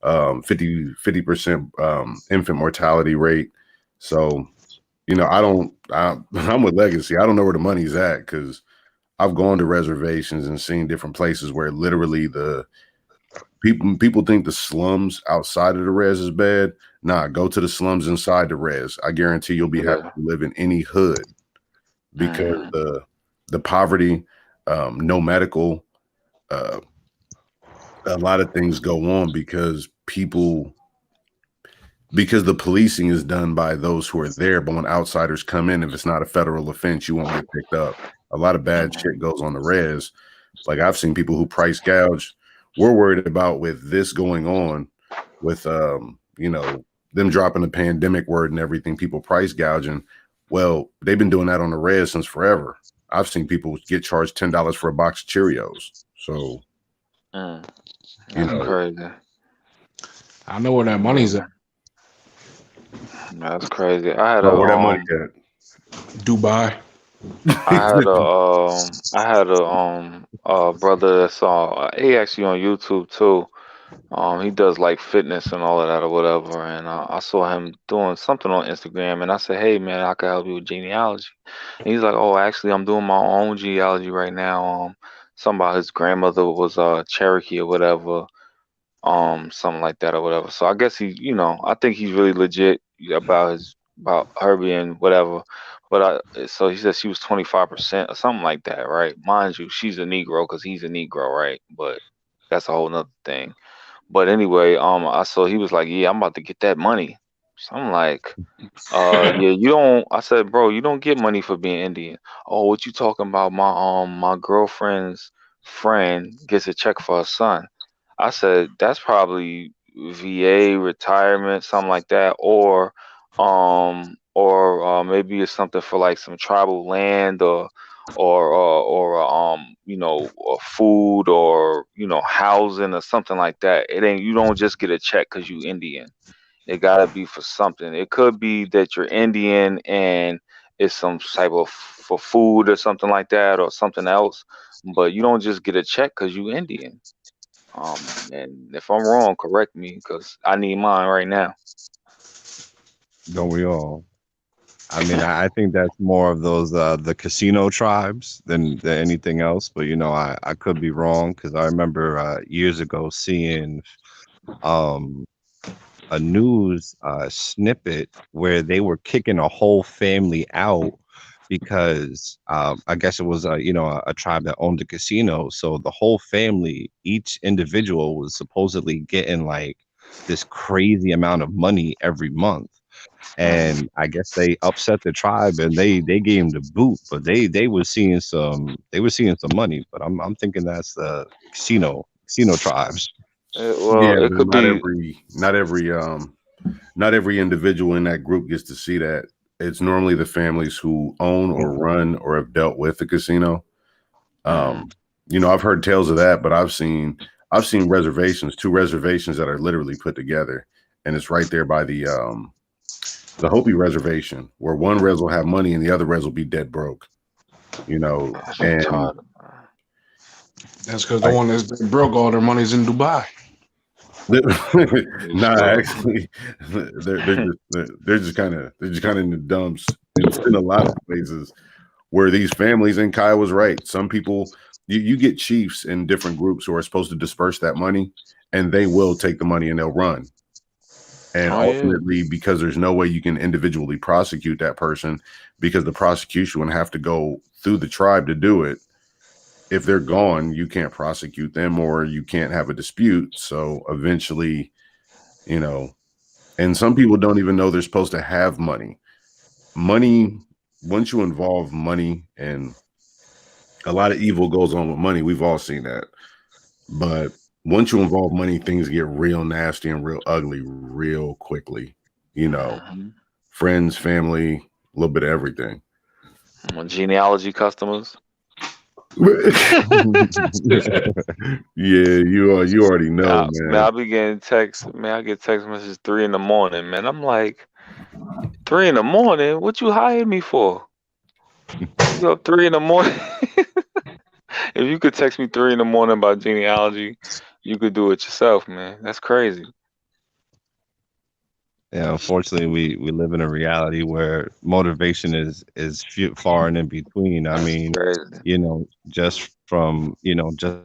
[SPEAKER 1] 50% infant mortality rate. So, I'm with Legacy. I don't know where the money's at because I've gone to reservations and seen different places where literally the people think the slums outside of the res is bad. Nah, go to the slums inside the res. I guarantee you'll be happy
[SPEAKER 7] Yeah.
[SPEAKER 1] to live in any hood because
[SPEAKER 7] Hmm.
[SPEAKER 1] the poverty, no medical, uh, a lot of things go on because the policing is done by those who are there. But when outsiders come in, if it's not a federal offense, you won't get picked up. A lot of bad shit goes on the res. Like I've seen people who price gouge. We're worried about with this going on, with them dropping the pandemic word and everything. People price gouging. Well, they've been doing that on the res since forever. I've seen people get charged $10 for a box of Cheerios. So
[SPEAKER 7] Mm.
[SPEAKER 1] you
[SPEAKER 7] That's
[SPEAKER 1] know,
[SPEAKER 7] crazy.
[SPEAKER 2] I know where that money's at.
[SPEAKER 7] That's crazy. I had a
[SPEAKER 1] oh, where that money at?
[SPEAKER 2] Dubai.
[SPEAKER 7] I had a brother that saw he actually on YouTube too. He does like fitness and all of that or whatever, and I saw him doing something on Instagram, and I said, "Hey man, I can help you with genealogy." And he's like, "Oh, actually, I'm doing my own genealogy right now. Something about his grandmother was Cherokee or whatever, something like that or whatever." So I guess I think he's really legit about her being whatever. But so he said she was 25% or something like that, right? Mind you, she's a Negro because he's a Negro, right? But that's a whole nother thing. But anyway, I saw he was like, "Yeah, I'm about to get that money." So I'm like, yeah, you don't. I said, "Bro, you don't get money for being Indian." "Oh, what you talking about? My girlfriend's friend gets a check for her son." I said, "That's probably VA retirement, something like that, or maybe it's something for like some tribal land or food or housing or something like that. It ain't you don't just get a check because you Indian. It gotta be for something. It could be that you're Indian and it's some type of for food or something like that or something else, but you don't just get a check because you Indian. And if I'm wrong, correct me because I need mine right now."
[SPEAKER 6] don't we all? I mean, I think that's more of those the casino tribes than anything else. But I could be wrong because I remember years ago seeing um a news snippet where they were kicking a whole family out because I guess it was a tribe that owned a casino. So the whole family, each individual, was supposedly getting like this crazy amount of money every month.
[SPEAKER 7] Mhm.
[SPEAKER 6] And I guess they upset the tribe and they gave him the boot, but they were seeing some money. But I'm thinking that's the casino tribes.
[SPEAKER 7] Well,
[SPEAKER 1] Yeah,
[SPEAKER 7] it
[SPEAKER 1] but
[SPEAKER 7] could be.
[SPEAKER 1] not every individual in that group gets to see that. It's normally the families who own or run or have dealt with the casino.
[SPEAKER 7] Mhm.
[SPEAKER 1] Um, I've heard tales of that, but I've seen reservations, 2 reservations that are literally put together, and it's right there by the Hopi reservation, where one res will have money and the other res will be dead broke.
[SPEAKER 7] That's
[SPEAKER 1] And
[SPEAKER 7] retarded.
[SPEAKER 2] That's because the
[SPEAKER 1] like
[SPEAKER 2] one that's broke all their money's in Dubai.
[SPEAKER 7] It's
[SPEAKER 1] nah,
[SPEAKER 7] true.
[SPEAKER 1] actually, they're just kind of in the dumps. It's in a lot of places where these families, and Kai was right. Some people, you get chiefs in different groups who are supposed to disperse that money, and they will take the money and they'll run. And
[SPEAKER 7] Oh yeah.
[SPEAKER 1] ultimately, because there's no way you can individually prosecute that person, because the prosecution would have to go through the tribe to do it. If they're gone, you can't prosecute them, or you can't have a dispute. So eventually, you know, and some people don't even know they're supposed to have money. Money, once you involve money, and a lot of evil goes on with money. We've all seen that. But once you involve money, things get real nasty and real ugly real quickly. You know,
[SPEAKER 7] Mhm.
[SPEAKER 1] friends, family, a little bit of everything.
[SPEAKER 7] Genealogy customers.
[SPEAKER 1] Yeah, you already know,
[SPEAKER 7] Man,
[SPEAKER 1] man.
[SPEAKER 7] I be getting text. Man, I get text messages 3 in the morning. Man, I'm like, 3 in the morning? What you hired me for? You up 3 in the morning? If you could text me 3 in the morning about genealogy, you could do it yourself, man. That's crazy.
[SPEAKER 6] Yeah, unfortunately, we live in a reality where motivation is few, far and in between. I
[SPEAKER 7] That's
[SPEAKER 6] mean,
[SPEAKER 7] crazy.
[SPEAKER 6] just from just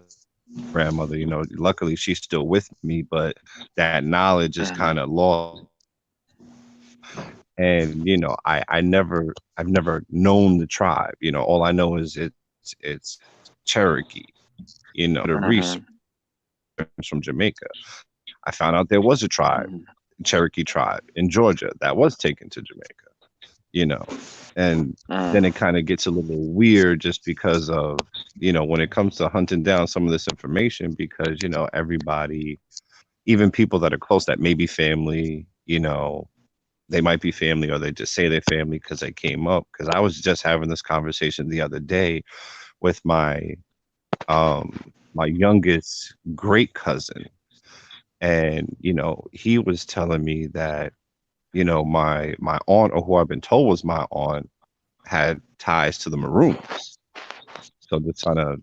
[SPEAKER 6] grandmother, luckily she's still with me, but that knowledge is
[SPEAKER 7] Mhm.
[SPEAKER 6] kind of lost. And I've never known the tribe. All I know is it's Cherokee. The research
[SPEAKER 7] Mhm.
[SPEAKER 6] from Jamaica, I found out there was a tribe,
[SPEAKER 7] Mhm.
[SPEAKER 6] Cherokee tribe in Georgia that was taken to Jamaica. you know, and then it
[SPEAKER 7] Mm.
[SPEAKER 6] kind of gets a little weird just because of, when it comes to hunting down some of this information, because, everybody, even people that are close that may be family, they might be family or they just say they're family because they came up. Because I was just having this conversation the other day with my youngest great cousin, and he was telling me that my aunt, or who I've been told was my aunt, had ties to the Maroons. So just kind of,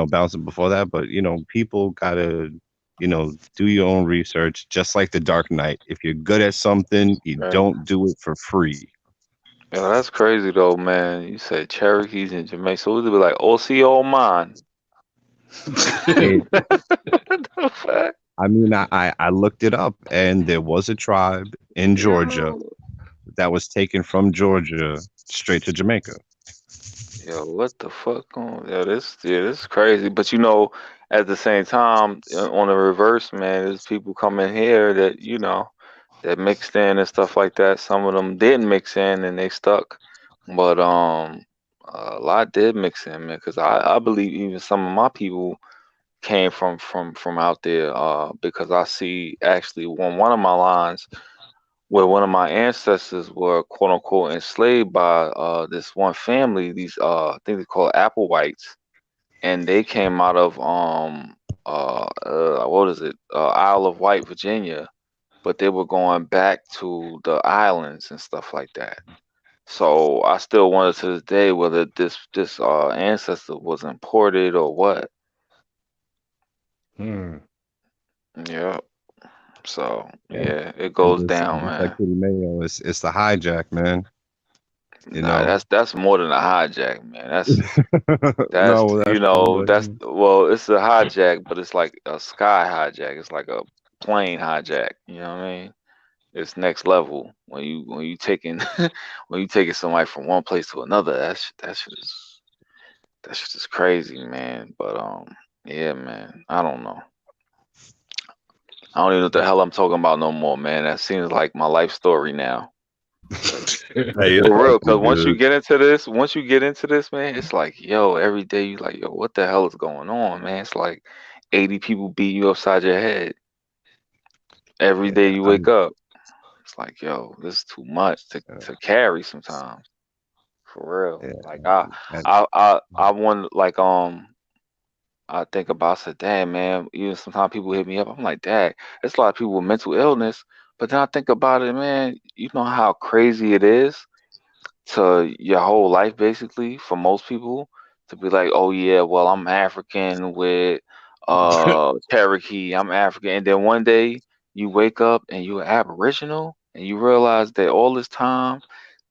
[SPEAKER 6] bouncing before that. But, people got to, do your own research, just like the Dark Knight. If you're good at something, you
[SPEAKER 7] Right.
[SPEAKER 6] don't do it for free.
[SPEAKER 7] Yo, that's crazy though, man. You said Cherokees in Jamaica, so it would be like OCO man.
[SPEAKER 6] It,
[SPEAKER 7] The fuck?
[SPEAKER 6] I mean, I looked it up, and there was a tribe in Georgia
[SPEAKER 7] Yo.
[SPEAKER 6] that was taken from Georgia straight to Jamaica.
[SPEAKER 7] Yo, what the fuck going? This is crazy. But at the same time, on the reverse, man, there's people coming here that that mixed in and stuff like that. Some of them didn't mix in and they stuck, but a lot did mix in, man. Because I believe even some of my people came from out there. Because I see actually one of my lines where one of my ancestors were quote unquote enslaved by this one family, these I think they call Applewhites, and they came out of what is it, Isle of Wight, Virginia, but they were going back to the islands and stuff like that. So I still wonder to this day whether this ancestor was imported or what.
[SPEAKER 2] Hmm.
[SPEAKER 7] Yeah. So
[SPEAKER 6] Yeah.
[SPEAKER 7] yeah, it goes down,
[SPEAKER 6] Just like
[SPEAKER 7] man.
[SPEAKER 6] Kitty Mayo, it's the hijack, man. You
[SPEAKER 7] Nah,
[SPEAKER 6] know.
[SPEAKER 7] that's more than a hijack, man. That's
[SPEAKER 6] No, that's true, but
[SPEAKER 7] that's well, it's a hijack, but it's like a sky hijack. It's like a plane hijack. You know what I mean? It's next level when you taking when you taking somebody from one place to another. That shit is crazy, man. But yeah, man. I don't know. I don't even know what the hell I'm talking about no more, man. That seems like my life story now.
[SPEAKER 1] Hey, it's
[SPEAKER 7] For
[SPEAKER 1] all
[SPEAKER 7] real, because
[SPEAKER 1] good.
[SPEAKER 7] once you get into this, man, it's like, yo, every day you like, yo, what the hell is going on, man? It's like 80 people beat you upside your head every day
[SPEAKER 6] yeah,
[SPEAKER 7] you wake up. It's like, yo, this is too much to carry sometimes. For real.
[SPEAKER 6] yeah,
[SPEAKER 7] Like
[SPEAKER 6] and
[SPEAKER 7] I want like I think about I said, damn man, even sometimes people hit me up. I'm like, dang, there's a lot of people with mental illness. But then I think about it, man, you know how crazy it is to your whole life basically for most people to be like, oh yeah, well I'm African with Cherokee, I'm African, and then one day you wake up and you're Aboriginal and you realize that all this time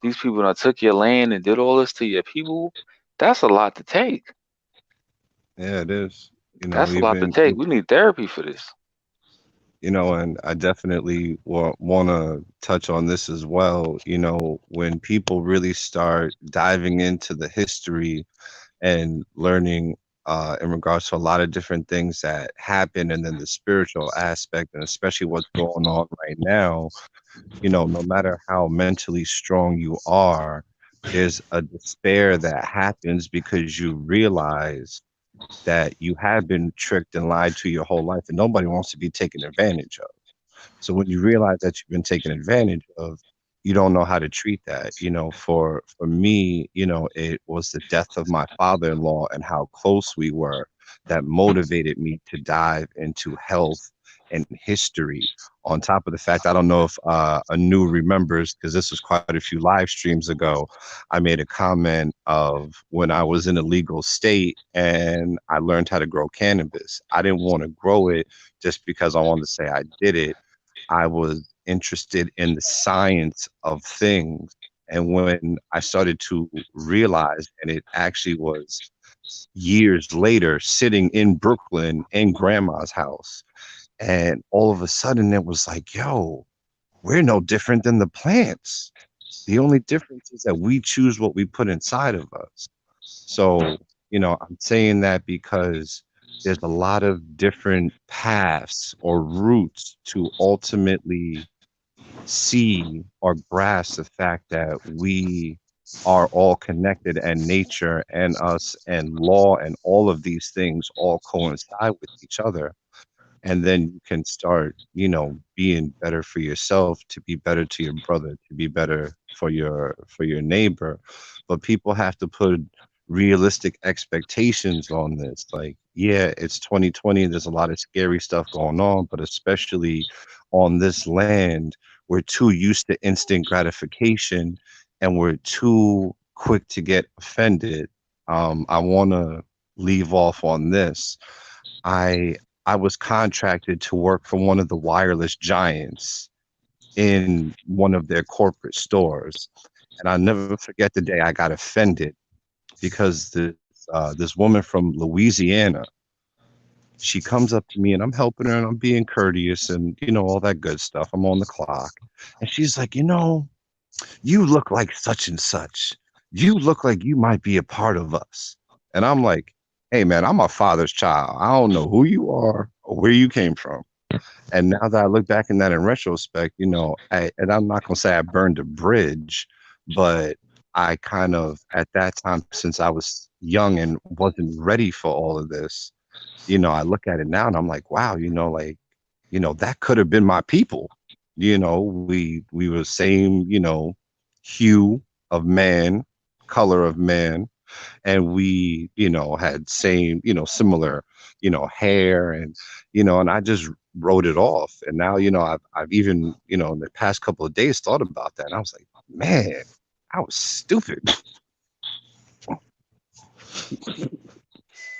[SPEAKER 7] these people done took your land and did all this to your people. That's a lot to take.
[SPEAKER 6] yeah, it is.
[SPEAKER 7] That's a lot to
[SPEAKER 6] Even
[SPEAKER 7] take. We need therapy for this.
[SPEAKER 6] And I definitely want to touch on this as well. When people really start diving into the history and learning in regards to a lot of different things that happen, and then the spiritual aspect, and especially what's going on right now, no matter how mentally strong you are, there's a despair that happens because you realize that you have been tricked and lied to your whole life, and nobody wants to be taken advantage of. So when you realize that you've been taken advantage of, you don't know how to treat that. For me, it was the death of my father-in-law and how close we were that motivated me to dive into health and history. On top of the fact, I don't know if Anu remembers, because this was quite a few live streams ago, I made a comment of when I was in a legal state and I learned how to grow cannabis. I didn't want to grow it just because I wanted to say I did it. I was interested in the science of things. And when I started to realize, and it actually was years later, sitting in Brooklyn in grandma's house, and all of a sudden it was like, yo, we're no different than the plants. The only difference is that we choose what we put inside of us. So, I'm saying that because there's a lot of different paths or routes to ultimately see or grasp the fact that we are all connected, and nature and us and law and all of these things all coincide with each other. And then you can start, being better for yourself, to be better to your brother, to be better for your neighbor. But people have to put realistic expectations on this. Like, yeah, it's 2020, there's a lot of scary stuff going on, but especially on this land, we're too used to instant gratification, and we're too quick to get offended. I want to leave off on this. I was contracted to work for one of the wireless giants in one of their corporate stores. And I'll never forget the day I got offended because this woman from Louisiana, she comes up to me and I'm helping her and I'm being courteous and, all that good stuff. I'm on the clock. And she's like, you look like such and such. You look like you might be a part of us. And I'm like, hey, man, I'm my father's child. I don't know who you are or where you came from. And now that I look back in that in retrospect, and I'm not going to say I burned a bridge, but I kind of, at that time, since I was young and wasn't ready for all of this, I look at it now and I'm like, wow, that could have been my people. We were same, hue of man, color of man, and we, had same, similar, hair, and I just wrote it off. And now, I've even, in the past couple of days thought about that. And I was like, man, I was stupid.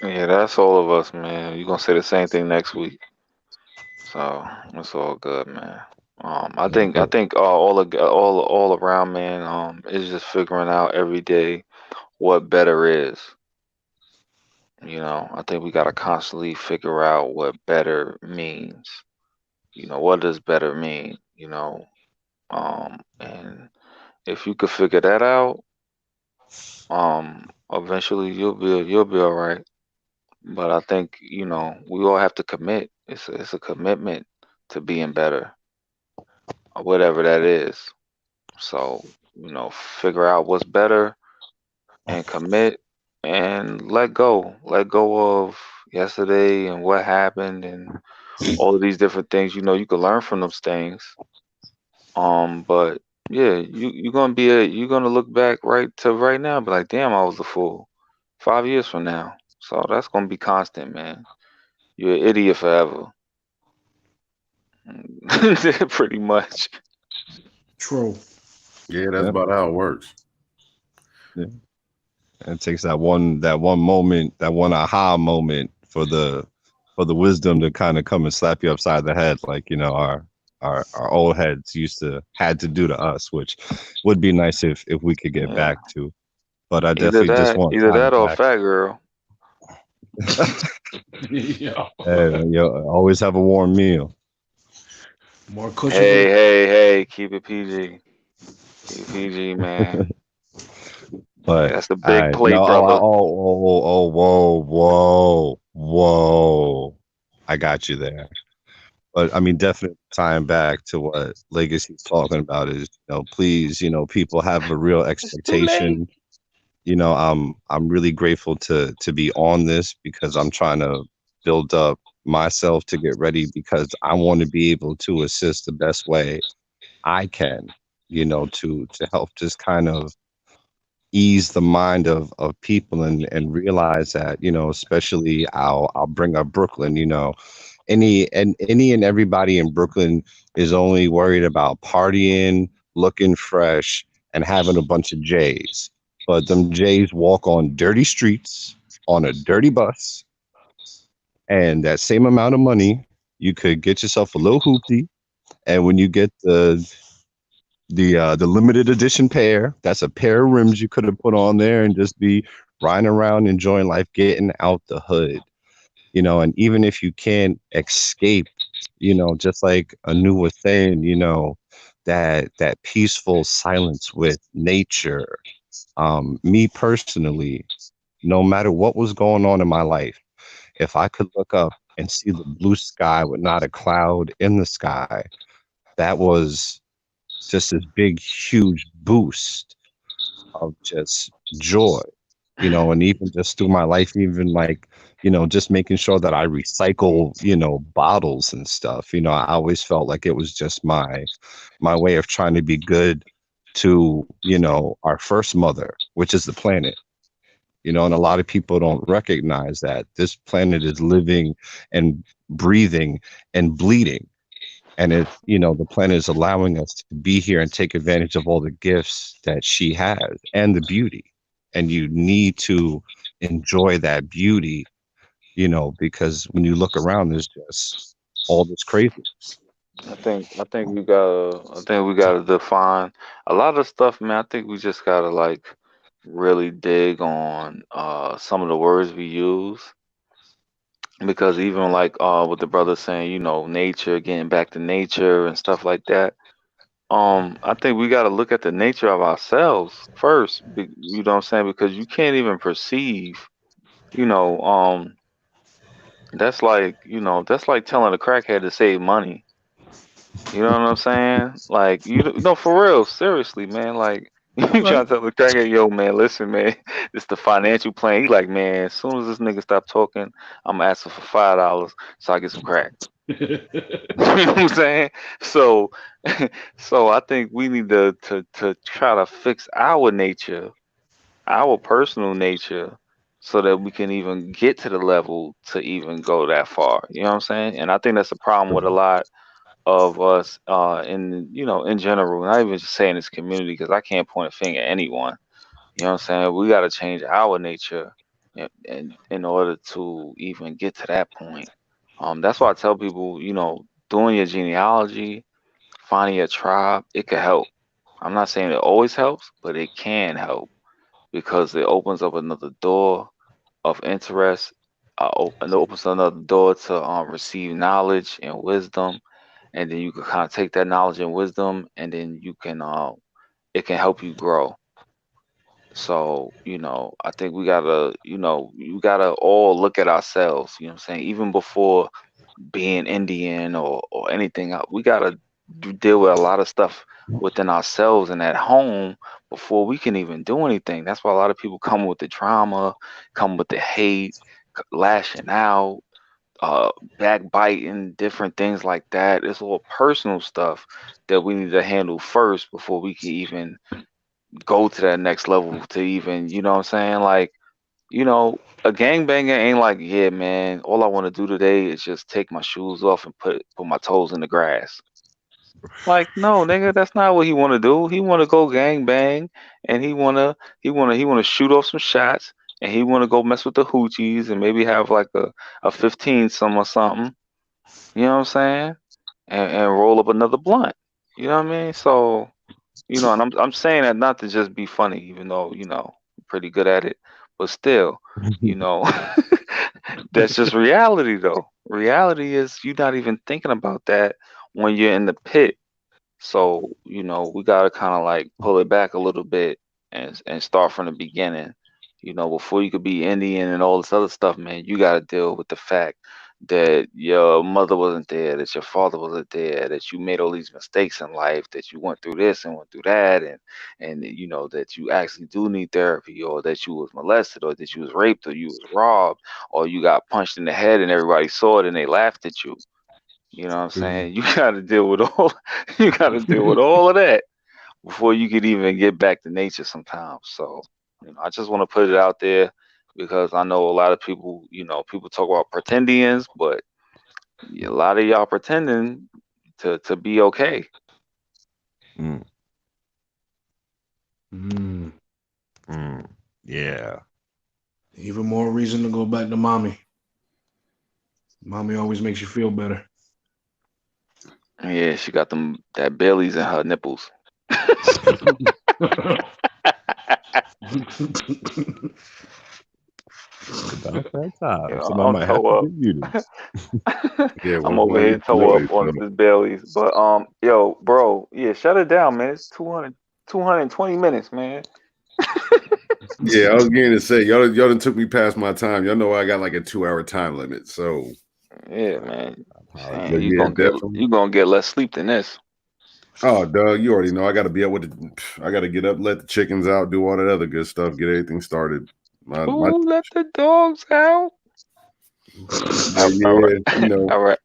[SPEAKER 7] Yeah, that's all of us, man. You're gonna say the same thing next week. So it's all good, man. I think all around, man. Is just figuring out every day what better is. I think we gotta constantly figure out what better means. What does better mean? And if you could figure that out, eventually you'll be all right. But I think we all have to commit. It's a commitment to being better, or whatever that is. So figure out what's better and commit and let go of yesterday and what happened and all of these different things. You can learn from those things. But yeah, you're gonna look back right now, and be like, damn, I was a fool. 5 years from now, so that's gonna be constant, man. You're an idiot forever. Pretty much.
[SPEAKER 2] True.
[SPEAKER 1] Yeah, that's
[SPEAKER 6] Yeah.
[SPEAKER 1] about how it works.
[SPEAKER 6] Yeah. And it takes that one moment, that one aha moment for the wisdom to kind of come and slap you upside the head, like our old heads had to do to us, which would be nice if we could get
[SPEAKER 7] Yeah.
[SPEAKER 6] back to. But I
[SPEAKER 7] Either
[SPEAKER 6] definitely just
[SPEAKER 7] that,
[SPEAKER 6] want
[SPEAKER 7] either
[SPEAKER 6] time
[SPEAKER 7] that or a
[SPEAKER 6] back.
[SPEAKER 7] fat girl.
[SPEAKER 2] Yeah.
[SPEAKER 6] And, always have a warm meal.
[SPEAKER 2] More cushion for
[SPEAKER 7] Hey,
[SPEAKER 2] the.
[SPEAKER 7] hey, hey, keep it PG. Keep it PG, man.
[SPEAKER 6] But
[SPEAKER 7] That's a big
[SPEAKER 6] I no,
[SPEAKER 7] plate, brother.
[SPEAKER 6] whoa, whoa. I got you there. But I mean, definitely tying back to what Legacy's talking about is, please, people have a real
[SPEAKER 7] It's too late.
[SPEAKER 6] expectation. I'm really grateful to be on this because I'm trying to build up myself to get ready because I want to be able to assist the best way I can, to help just kind of ease the mind of people and realize that, especially I'll bring up Brooklyn, any and everybody in Brooklyn is only worried about partying, looking fresh, and having a bunch of J's. But them J's walk on dirty streets on a dirty bus, and that same amount of money, you could get yourself a little hoopty, and when you get the limited edition pair, that's a pair of rims you could have put on there and just be riding around enjoying life, getting out the hood. And even if you can't escape, just like Anu was saying, that peaceful silence with nature. Me personally, no matter what was going on in my life, if I could look up and see the blue sky with not a cloud in the sky, that was just this big, huge boost of just joy, and even just through my life, even like, just making sure that I recycle, bottles and stuff. I always felt like it was just my way of trying to be good to, our first mother, which is the planet. And a lot of people don't recognize that this planet is living and breathing and bleeding. And the planet is allowing us to be here and take advantage of all the gifts that she has and the beauty. And you need to enjoy that beauty, because when you look around, there's just all this craziness.
[SPEAKER 7] I think we gotta define a lot of stuff, man. I think we just gotta like really dig on some of the words we use because even like with the brother saying, nature, getting back to nature and stuff like that. I think we gotta look at the nature of ourselves first. You know what I'm saying? Because you can't even perceive, you know, that's like telling a crackhead to save money. You know what I'm saying? Like no, for real, seriously, man. Like you trying to tell the crackhead, yo, man, listen, man, it's the financial plan. He like, man, as soon as this nigga stop talking, I'm asking for $5 so I get some crack. You know what I'm saying? So, so I think we need to try to fix our nature, our personal nature, so that we can even get to the level to even go that far. You know what I'm saying? And I think that's a problem with a lot of us in general, not even just saying this community, because I can't point a finger at anyone. You know what I'm saying? We got to change our nature in order to even get to that point. That's why I tell people, doing your genealogy, finding your tribe, it could help. I'm not saying it always helps, but it can help because it opens up another door of interest, and it opens another door to receive knowledge and wisdom, and then you can kind of take that knowledge and wisdom, and then it can help you grow. So, I think you gotta all look at ourselves, you know what I'm saying? Even before being Indian or anything, we gotta deal with a lot of stuff within ourselves and at home before we can even do anything. That's why a lot of people come with the trauma, come with the hate, lashing out, uh, backbiting, different things like that. It's all personal stuff that we need to handle first before we can even go to that next level to even, you know what I'm saying? Like, a gangbanger ain't like, yeah, man, all I want to do today is just take my shoes off and put my toes in the grass. Like, no, nigga, that's not what he want to do. He want to go gang bang, and he wanna shoot off some shots, and he want to go mess with the hoochies and maybe have like a 15 some or something. You know what I'm saying? And roll up another blunt. You know what I mean? So, and I'm saying that not to just be funny, even though I'm pretty good at it, but still, you know, that's just reality though. Reality is you're not even thinking about that when you're in the pit. So, we gotta kind of like pull it back a little bit and start from the beginning. Before you could be Indian and all this other stuff, man, you gotta deal with the fact that your mother wasn't there, that your father wasn't there, that you made all these mistakes in life, that you went through this and went through that, and that you actually do need therapy, or that you was molested, or that you was raped, or you was robbed, or you got punched in the head and everybody saw it and they laughed at you. You know what I'm saying? You gotta deal with all you gotta deal with all of that before you could even get back to nature sometimes. So, I just want to put it out there because I know a lot of people, people talk about pretendians, but a lot of y'all pretending to be okay.
[SPEAKER 6] Mm,
[SPEAKER 2] Mm.
[SPEAKER 6] yeah.
[SPEAKER 2] Even more reason to go back to mommy. Mommy always makes you feel better.
[SPEAKER 7] Yeah, she got that bellies in her nipples.
[SPEAKER 6] About that time. Somebody
[SPEAKER 7] I'm
[SPEAKER 6] might have
[SPEAKER 7] toe
[SPEAKER 6] to
[SPEAKER 7] up.
[SPEAKER 6] give you this.
[SPEAKER 1] Yeah,
[SPEAKER 7] I'm
[SPEAKER 1] why
[SPEAKER 7] over
[SPEAKER 1] you
[SPEAKER 7] here
[SPEAKER 1] feel that
[SPEAKER 7] toe
[SPEAKER 1] way,
[SPEAKER 7] up on
[SPEAKER 1] son?
[SPEAKER 7] this bellies. But yo, bro, yeah, shut it down, man. It's 220 minutes, man.
[SPEAKER 1] Yeah, I was going to say y'all done took me past my time. Y'all know I got like a 2-hour time limit. So,
[SPEAKER 7] Yeah, man.
[SPEAKER 1] but
[SPEAKER 7] Saying you
[SPEAKER 1] yeah,
[SPEAKER 7] gonna get
[SPEAKER 1] definitely.
[SPEAKER 7] you gonna get less sleep than this.
[SPEAKER 1] Oh, Doug, you already know I got to be up with I got to get up, let the chickens out, do all that other good stuff, get everything started. My
[SPEAKER 7] Ooh, let the dogs out.
[SPEAKER 1] yeah,
[SPEAKER 7] All right,
[SPEAKER 1] yeah,
[SPEAKER 7] all right.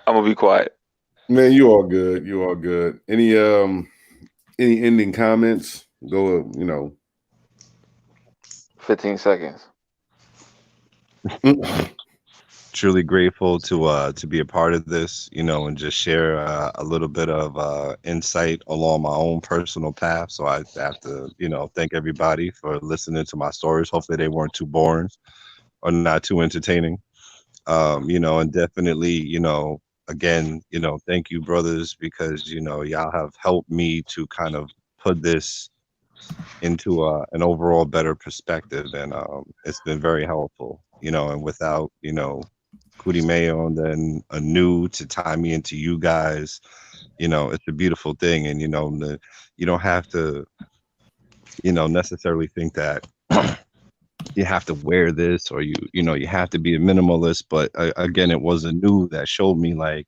[SPEAKER 7] I'm gonna be quiet.
[SPEAKER 1] man, you all good. You all good. Any ending comments? Go,
[SPEAKER 7] 15 seconds.
[SPEAKER 6] Truly grateful to be a part of this, and just share a little bit of insight along my own personal path. So I have to, thank everybody for listening to my stories. Hopefully they weren't too boring or not too entertaining. And definitely, again, thank you, brothers, because y'all have helped me to kind of put this into an overall better perspective, and it's been very helpful. And without Cootie Mayo and then Anu to tie me into you guys, it's a beautiful thing, and you don't have to necessarily think that you have to wear this, or you have to be a minimalist. But again, it was Anu that showed me, like,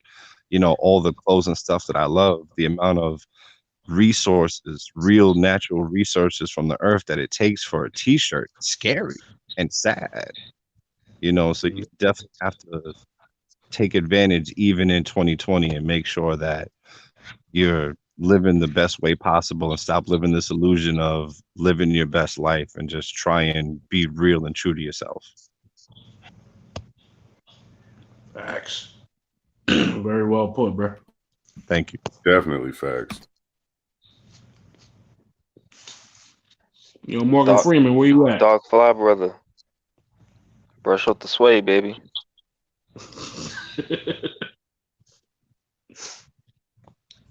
[SPEAKER 6] all the clothes and stuff that I love, the amount of resources, real natural resources from the earth that it takes for a t-shirt. Scary and sad, so you definitely have to take advantage even in 2020 and make sure that you're living the best way possible and stop living this illusion of living your best life and just try and be real and true to yourself.
[SPEAKER 2] Facts. Very well put, bro.
[SPEAKER 6] Thank you.
[SPEAKER 1] definitely facts.
[SPEAKER 2] Yo, Morgan
[SPEAKER 7] Dog,
[SPEAKER 2] Freeman, where you at?
[SPEAKER 7] dog fly, brother. Brush up the sway, baby.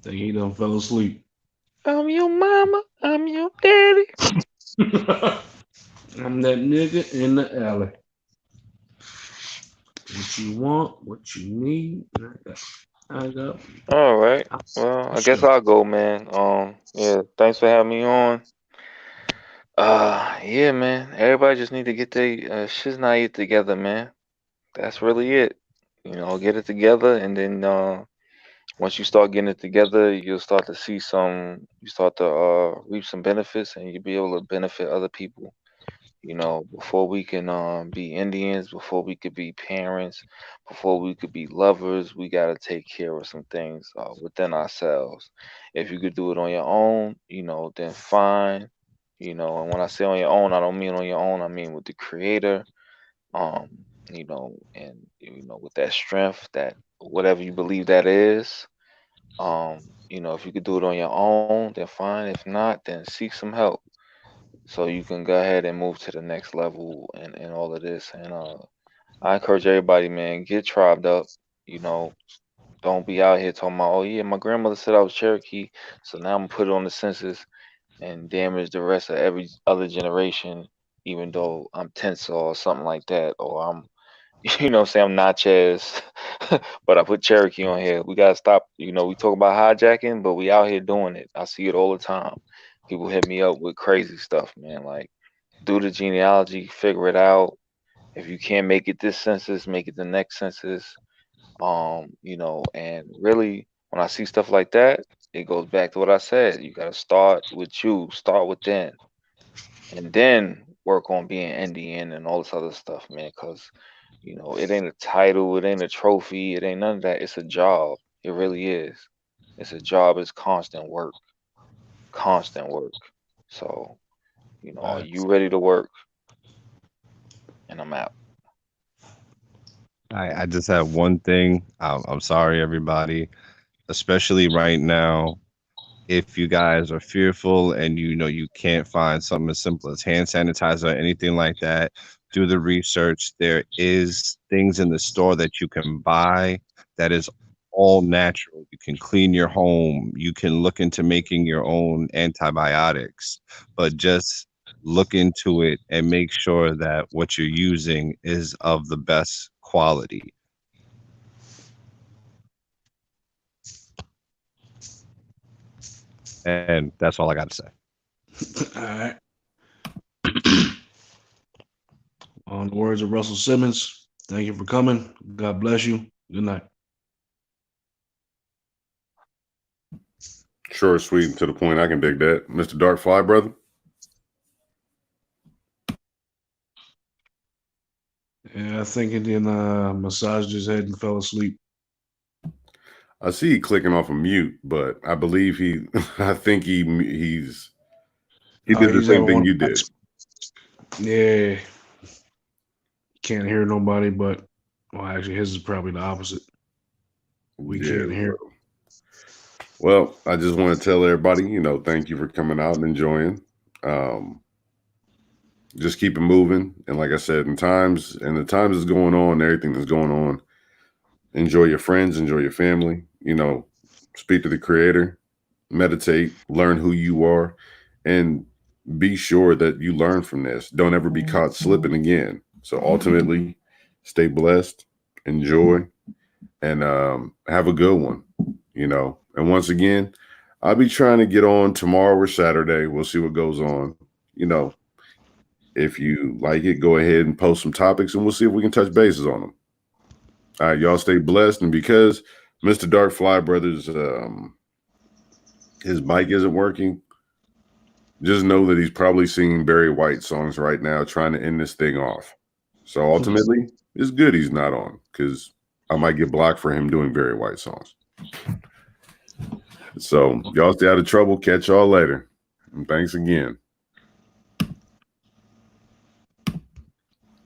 [SPEAKER 2] Think he done fell asleep.
[SPEAKER 7] I'm your mama. I'm your daddy.
[SPEAKER 2] I'm that nigga in the alley. What you want, what you need, I got.
[SPEAKER 7] All right. Well, I guess
[SPEAKER 2] Sure.
[SPEAKER 7] I'll go, man. Yeah. Thanks for having me on. Yeah, man. Everybody just need to get their shit's not it together, man. That's really it. Get it together, and then once you start getting it together, you'll start to see you start to reap some benefits, and you'll be able to benefit other people. Before we can be Indians, before we could be parents, before we could be lovers, we got to take care of some things within ourselves. If you could do it on your own, then fine. And when I say on your own, I don't mean on your own, I mean with the creator. Um, and with that strength, that whatever you believe that is, if you could do it on your own, then fine. If not, then seek some help so you can go ahead and move to the next level and all of this. And I encourage everybody, man, get tribed up. You know, don't be out here talking about, oh yeah, my grandmother said I was Cherokee, so now I'm gonna put it on the census and damage the rest of every other generation, even though I'm Tensor or something like that, or I'm, You know what I'm saying? I'm Natchez, but I put Cherokee on here. We gotta stop. You know, we talk about hijacking, but we out here doing it. I see it all the time. People hit me up with crazy stuff, man. Like, do the genealogy, figure it out. If you can't make it this census, make it the next census. You know, and really, when I see stuff like that, it goes back to what I said. You gotta start with you, start within, and then work on being Indian and all this other stuff, man. Cause you know, it ain't a title, it ain't a trophy, it ain't none of that. It's a job. It really is. It's a job. It's constant work, constant work. So, you know, are you ready to work? And I'm out.
[SPEAKER 6] I just have one thing. I'm sorry, everybody, especially right now. If you guys are fearful and you know you can't find something as simple as hand sanitizer or anything like that, do the research. There is things in the store that you can buy that is all natural. You can clean your home. You can look into making your own antibiotics, but just look into it and make sure that what you're using is of the best quality. And that's all I got to say.
[SPEAKER 2] All right. On the words of Russell Simmons, thank you for coming. God bless you. Good night.
[SPEAKER 1] Short, sweet, and to the point. I can dig that. Mr. Dark Fly, brother.
[SPEAKER 2] Yeah, I think he then massaged his head and fell asleep.
[SPEAKER 1] I see he clicking off a mute, but I believe I think he's he did the
[SPEAKER 2] He's
[SPEAKER 1] same
[SPEAKER 2] on
[SPEAKER 1] thing
[SPEAKER 2] one-
[SPEAKER 1] you did.
[SPEAKER 2] Yeah. Can't hear nobody, but well, actually, his is probably the opposite. We can't hear.
[SPEAKER 1] Bro. Well, I just want to tell everybody, thank you for coming out and enjoying. Just keep it moving. And like I said, the times that's going on, everything that's going on, enjoy your friends, enjoy your family, speak to the creator, meditate, learn who you are, and be sure that you learn from this. Don't ever be caught slipping again. So ultimately, stay blessed, enjoy, and have a good one, And once again, I'll be trying to get on tomorrow or Saturday. We'll see what goes on. If you like it, go ahead and post some topics, and we'll see if we can touch bases on them. All right, y'all stay blessed. And because Mr. Dark Fly Brothers, his mic isn't working, just know that he's probably singing Barry White songs right now, trying to end this thing off. So ultimately, it's good he's not on, because I might get blocked for him doing Barry White songs. So y'all stay out of trouble. Catch y'all later. And thanks again.